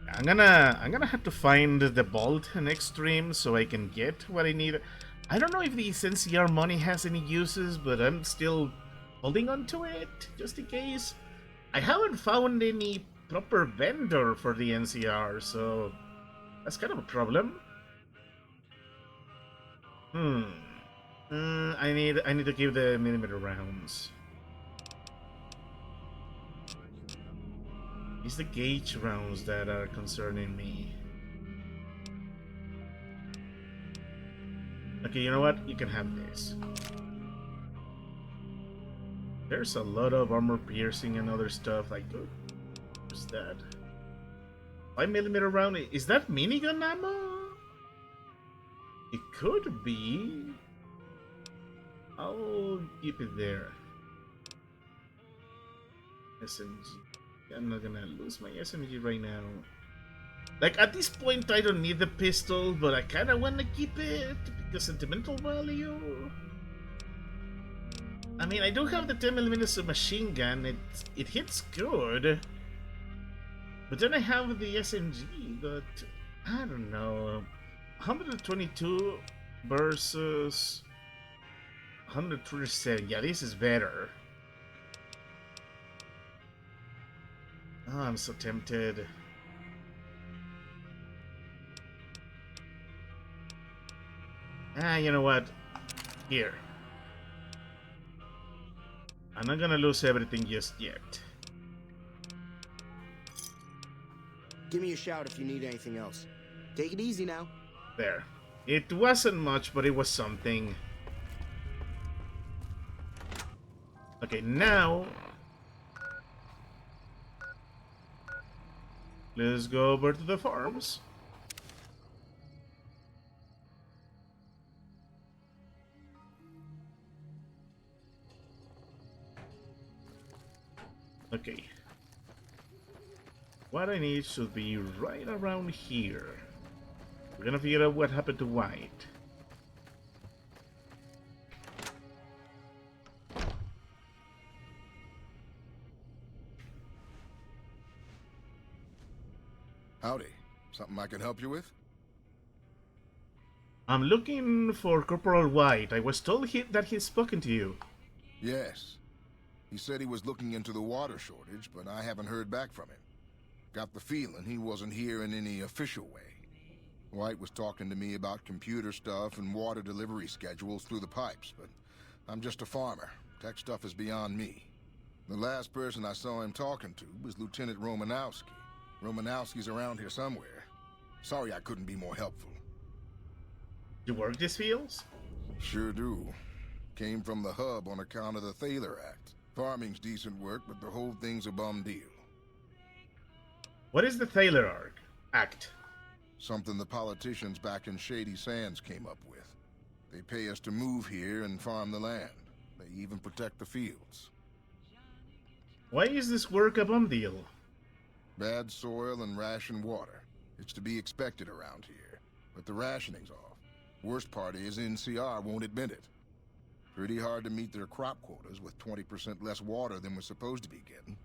I'm gonna have to find the vault next stream so I can get what I need. I don't know if the NCR money has any uses, but I'm still holding on to it just in case. I haven't found any proper vendor for the NCR, so that's kind of a problem. I need to give the millimeter rounds. It's the gauge rounds that are concerning me. Okay, you know what? You can have this. There's a lot of armor piercing and other stuff. Like, what's that? 5mm round? Is that minigun ammo? It could be. I'll keep it there. SMG. I'm not gonna lose my SMG right now. Like, at this point, I don't need the pistol, but I kinda wanna keep it because sentimental value. I mean, I do have the 10mm submachine gun. It hits good. But then I have the SMG, but I don't know. 122 versus 137. Yeah, this is better. Oh, I'm so tempted. You know what? Here. I'm not gonna lose everything just yet.
Give me a shout if you need anything else. Take it easy now.
There. It wasn't much, but it was something. Okay, now let's go over to the farms. Okay. What I need should be right around here. We're gonna figure out what happened to White.
Howdy. Something I can help you with?
I'm looking for Corporal White. I was told that he's spoken to you.
Yes. He said he was looking into the water shortage, but I haven't heard back from him. Got the feeling he wasn't here in any official way. White was talking to me about computer stuff and water delivery schedules through the pipes, but I'm just a farmer. Tech stuff is beyond me. The last person I saw him talking to was Lieutenant Romanowski. Romanowski's around here somewhere. Sorry I couldn't be more helpful.
You work these fields?
Sure do. Came from the hub on account of the Thaler Act. Farming's decent work, but the whole thing's a bum deal.
What is the Thaler Act?
Something the politicians back in Shady Sands came up with. They pay us to move here and farm the land. They even protect the fields.
Why is this work a bum deal?
Bad soil and ration water. It's to be expected around here. But the rationing's off. Worst part is NCR won't admit it. Pretty hard to meet their crop quotas with 20% less water than we're supposed to be getting.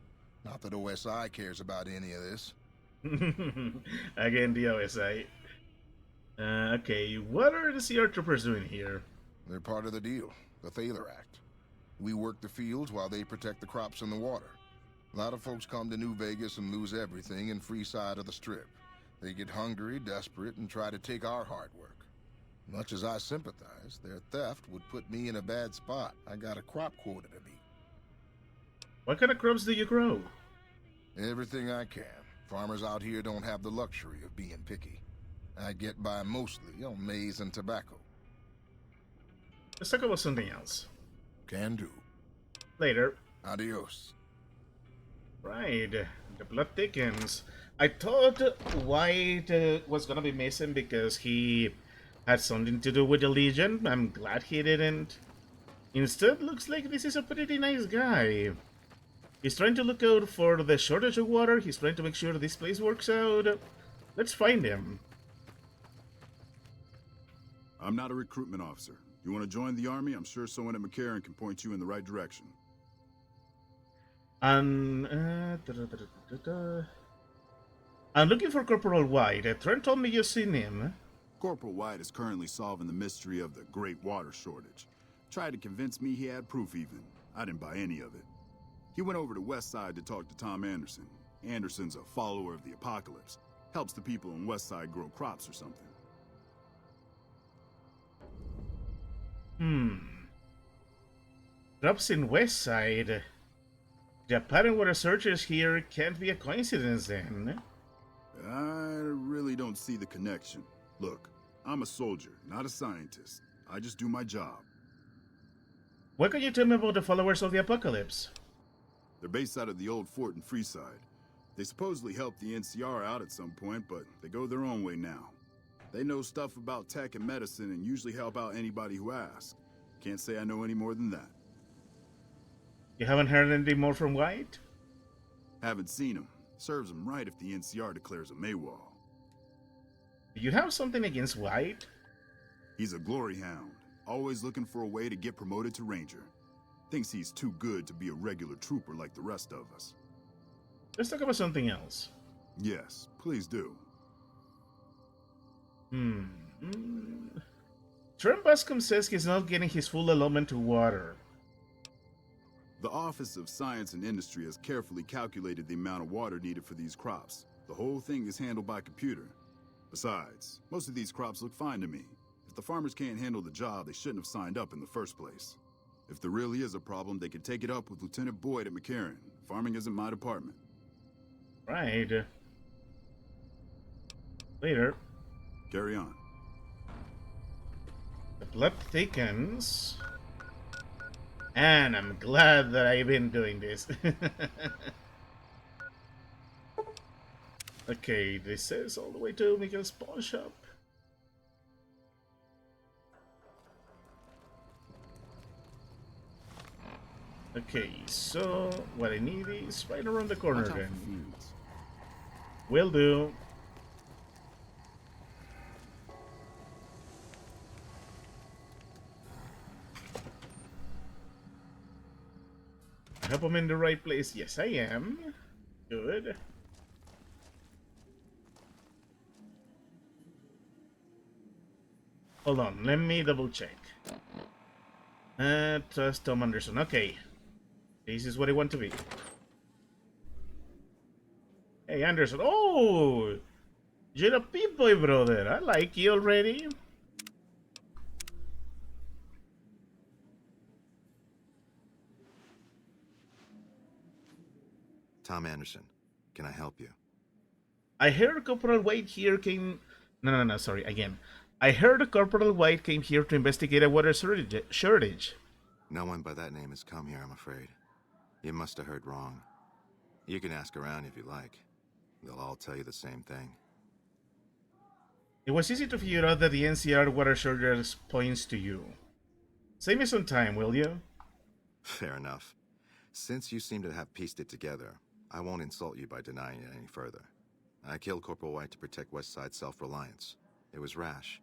Not that OSI cares about any of this.
Again, the OSI. Okay, what are the CR troopers doing here?
They're part of the deal, the Thaler Act. We work the fields while they protect the crops and the water. A lot of folks come to New Vegas and lose everything in free side of the Strip. They get hungry, desperate, and try to take our hard work. Much as I sympathize, their theft would put me in a bad spot. I got a crop quota to meet.
What kind of crops do you grow?
Everything I can. Farmers out here don't have the luxury of being picky. I get by mostly on maize and tobacco.
Let's talk about something else.
Can do.
Later.
Adios.
Right. The blood thickens. I thought White was gonna be missing because he had something to do with the Legion. I'm glad he didn't. Instead, looks like this is a pretty nice guy. He's trying to look out for the shortage of water. He's trying to make sure this place works out. Let's find him.
I'm not a recruitment officer. You want to join the army? I'm sure someone at McCarran can point you in the right direction.
I'm looking for Corporal White. Trent told me you've seen him.
Corporal White is currently solving the mystery of the great water shortage. Tried to convince me he had proof even. I didn't buy any of it. He went over to West Side to talk to Tom Anderson. Anderson's a follower of the apocalypse. Helps the people in West Side grow crops or something.
Drops in West Side. The apparent water searchers here can't be a coincidence then.
I really don't see the connection. Look, I'm a soldier, not a scientist. I just do my job.
What can you tell me about the followers of the apocalypse?
They're based out of the old fort in Freeside. They supposedly helped the NCR out at some point, but they go their own way now. They know stuff about tech and medicine and usually help out anybody who asks. Can't say I know any more than that.
You haven't heard anything more from White?
Haven't seen him. Serves him right if the NCR declares a Maywall.
Do you have something against White?
He's a glory hound, always looking for a way to get promoted to Ranger. Thinks he's too good to be a regular trooper like the rest of us.
Let's talk about something else.
Yes, please do.
Trent Bascom says he's not getting his full allotment to water.
The Office of Science and Industry has carefully calculated the amount of water needed for these crops. The whole thing is handled by computer. Besides, most of these crops look fine to me. If the farmers can't handle the job, they shouldn't have signed up in the first place. If there really is a problem, they can take it up with Lieutenant Boyd at McCarran. Farming isn't my department.
Right. Later.
Carry on.
The blood thickens. And I'm glad that I've been doing this. Okay, this says all the way to Miguel's pawn shop. Okay, so what I need is right around the corner then. Will do. I hope I'm in the right place. Yes, I am. Good. Hold on, let me double check. Trust Tom Anderson. Okay. This is what I want to be. Hey, Anderson. Oh! You're a Pip-Boy, brother. I like you already.
Tom Anderson, can I help you?
I heard Corporal White here came... No, sorry, again. I heard Corporal White came here to investigate a water shortage.
No one by that name has come here, I'm afraid. You must have heard wrong. You can ask around if you like. They'll all tell you the same thing.
It was easy to figure out that the NCR water shortage points to you. Save me some time, will you?
Fair enough. Since you seem to have pieced it together, I won't insult you by denying it any further. I killed Corporal White to protect Westside's self-reliance. It was rash,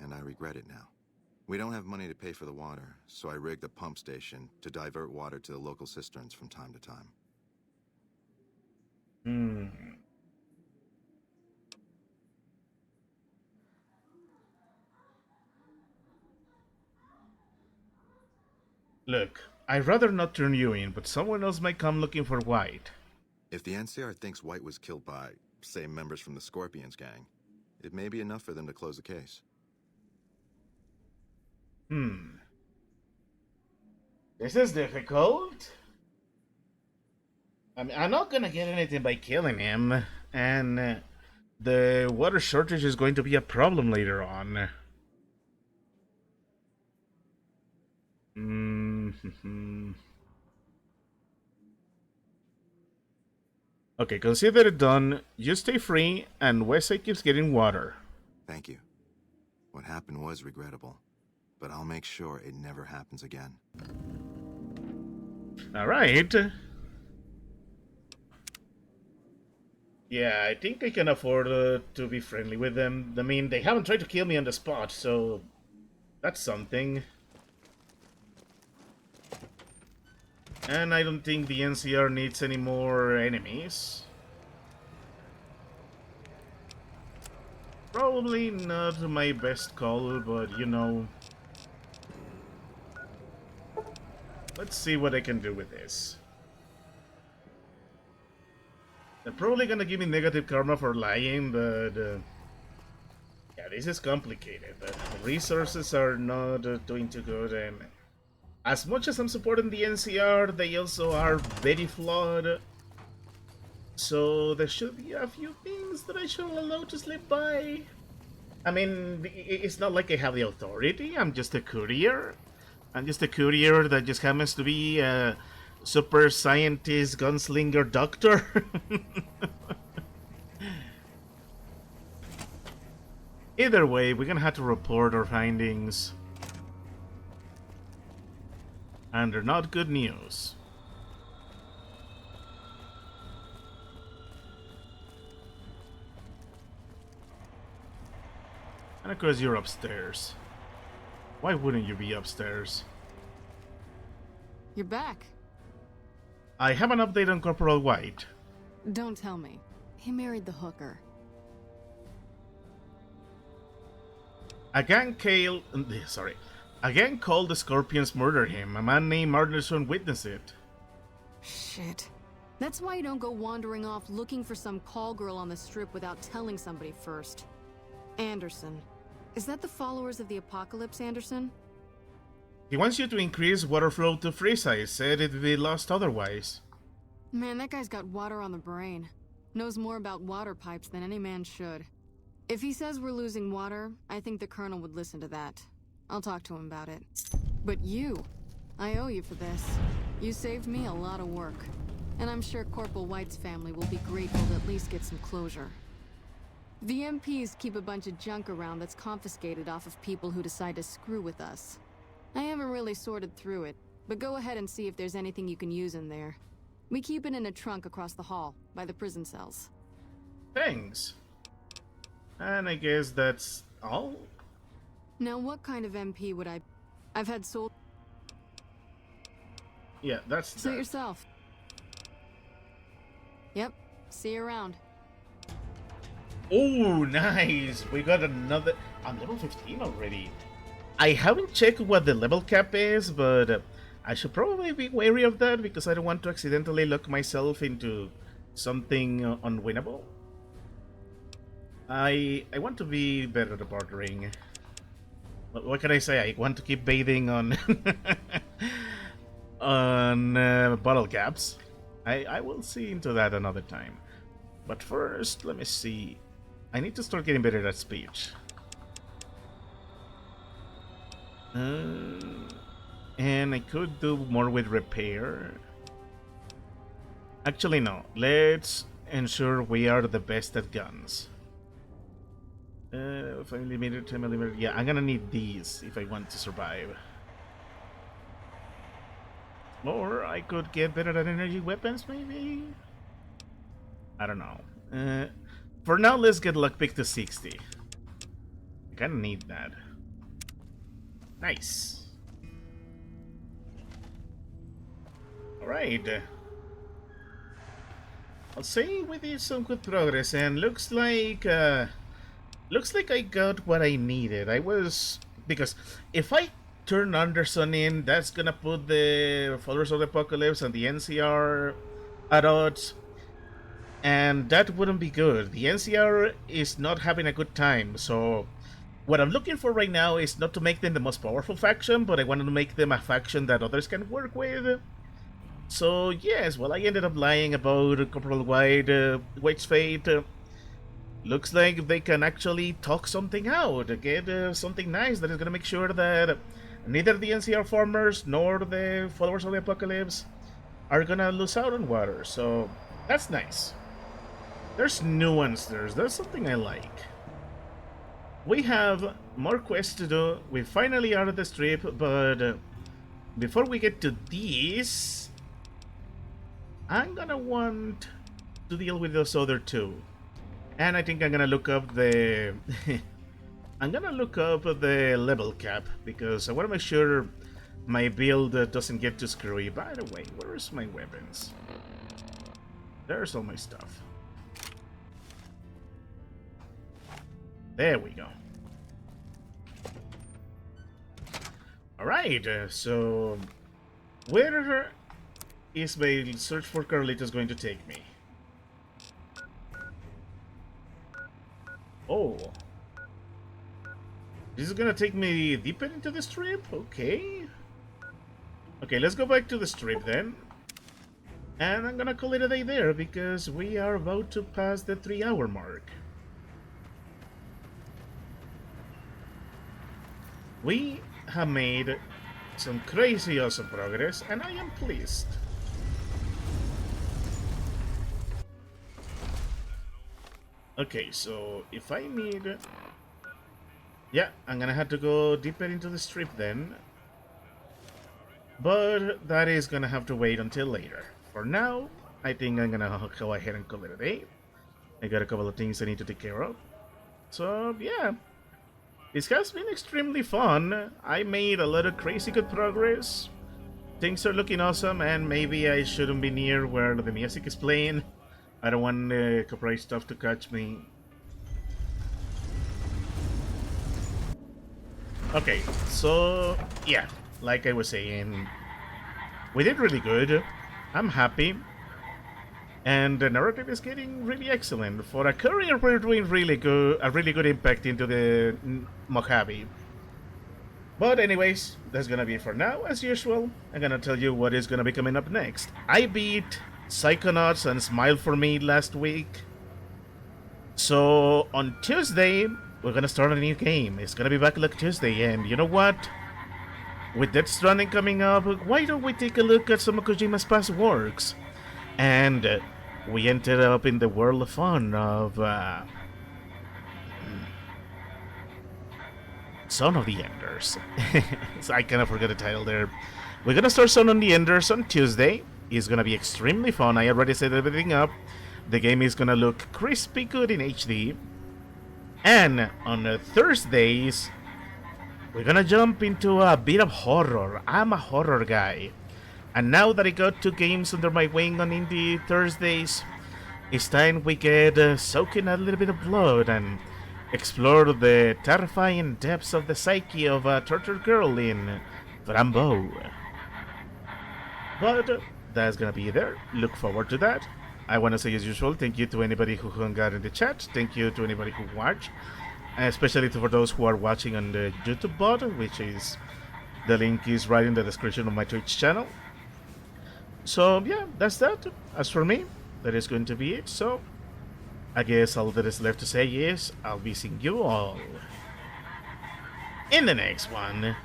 and I regret it now. We don't have money to pay for the water, so I rigged a pump station to divert water to the local cisterns from time to time.
Look, I'd rather not turn you in, but someone else might come looking for White.
If the NCR thinks White was killed by, say, members from the Scorpions gang, it may be enough for them to close the case.
This is difficult. I mean, I'm not gonna get anything by killing him, and the water shortage is going to be a problem later on. Okay, consider it done. You stay free, and Westside keeps getting water.
Thank you. What happened was regrettable, but I'll make sure it never happens again.
Alright. Yeah, I think I can afford to be friendly with them. I mean, they haven't tried to kill me on the spot, so that's something. And I don't think the NCR needs any more enemies. Probably not my best call, but you know. Let's see what I can do with this. They're probably gonna give me negative karma for lying, but yeah, this is complicated. The resources are not doing too good, and as much as I'm supporting the NCR, they also are very flawed. So there should be a few things that I should allow to slip by. I mean, it's not like I have the authority. I'm just a courier. I'm just a courier that just happens to be a super scientist, gunslinger, doctor. Either way, we're gonna have to report our findings. And they're not good news. And of course you're upstairs. Why wouldn't you be upstairs?
You're back.
I have an update on Corporal White.
Don't tell me. He married the hooker.
A gang called the Scorpions murdered him. A man named Anderson witnessed it.
Shit. That's why you don't go wandering off looking for some call girl on the strip without telling somebody first. Anderson. Is that the followers of the Apocalypse, Anderson?
He wants you to increase water flow to Frieza. He said it would be lost otherwise.
Man, that guy's got water on the brain. Knows more about water pipes than any man should. If he says we're losing water, I think the Colonel would listen to that. I'll talk to him about it. But you, I owe you for this. You saved me a lot of work. And I'm sure Corporal White's family will be grateful to at least get some closure. The MPs keep a bunch of junk around that's confiscated off of people who decide to screw with us. I haven't really sorted through it, but go ahead and see if there's anything you can use in there. We keep it in a trunk across the hall, by the prison cells.
Thanks. And I guess that's all?
Now what kind of MP would I've had sold...
Yeah, that's
Suit yourself. Yep, see you around.
Oh, nice! We got another... I'm level 15 already. I haven't checked what the level cap is, but I should probably be wary of that because I don't want to accidentally lock myself into something unwinnable. I want to be better at bartering. What can I say? I want to keep bathing on on bottle caps. I will see into that another time. But first, let me see. I need to start getting better at speech. And I could do more with repair. Actually, no. Let's ensure we are the best at guns. 5mm, 10mm. Yeah, I'm gonna need these if I want to survive. Or I could get better at energy weapons, maybe? I don't know. For now, let's get lockpick to 60. I kinda need that. Nice. Alright. I'll say we did some good progress, and looks like I got what I needed. Because if I turn Anderson in, that's gonna put the followers of the Apocalypse and the NCR at odds. And that wouldn't be good. The NCR is not having a good time, so what I'm looking for right now is not to make them the most powerful faction, but I want to make them a faction that others can work with. So yes, well, I ended up lying about Corporal White's fate. Looks like they can actually talk something out, get something nice that is gonna make sure that neither the NCR farmers nor the followers of the apocalypse are gonna lose out on water. So that's nice. There's nuance there. That's something I like. We have more quests to do. We finally are at the strip, but before we get to these, I'm gonna want to deal with those other two. And I think I'm gonna look up the I'm gonna look up the level cap because I want to make sure my build doesn't get too screwy. By the way, where's my weapons? There's all my stuff. There we go. Alright, so where is my search for Carlitos going to take me? Oh. This is gonna take me deeper into the strip? Okay. Okay, let's go back to the strip then. And I'm gonna call it a day there because we are about to pass the 3-hour mark. We have made some crazy awesome progress and I am pleased. Okay, so if I need... Yeah, I'm gonna have to go deeper into the strip then. But that is gonna have to wait until later. For now, I think I'm gonna go ahead and call it a day. I got a couple of things I need to take care of. So, yeah. This has been extremely fun. I made a lot of crazy good progress. Things are looking awesome, and maybe I shouldn't be near where the music is playing. I don't want copyright stuff to catch me. Okay, so yeah, like I was saying, we did really good. I'm happy. And the narrative is getting really excellent. For a courier, we're doing really good, a really good impact into the Mojave. But anyways, that's gonna be it for now. As usual, I'm gonna tell you what is gonna be coming up next. I beat Psychonauts and Smile for Me last week. So on Tuesday, we're gonna start a new game. It's gonna be Backlog Tuesday, and you know what? With Death Stranding coming up, why don't we take a look at some of Kojima's past works? And we ended up in the world of fun of Son of the Enders. So I kind of forgot the title there. We're gonna start Son of the Enders on Tuesday. It's gonna be extremely fun. I already set everything up. The game is gonna look crispy good in HD. And on Thursdays, we're gonna jump into a bit of horror. I'm a horror guy. And now that I got 2 games under my wing on Indie Thursdays, it's time we get soaking a little bit of blood and explore the terrifying depths of the psyche of a tortured girl in Frambo. But that's gonna be there. Look forward to that. I want to say as usual, thank you to anybody who hung out in the chat. Thank you to anybody who watched. Especially for those who are watching on the YouTube bot, which is... the link is right in the description of my Twitch channel. So yeah, that's that. As for me, that is going to be it. So I guess all that is left to say is I'll be seeing you all in the next one.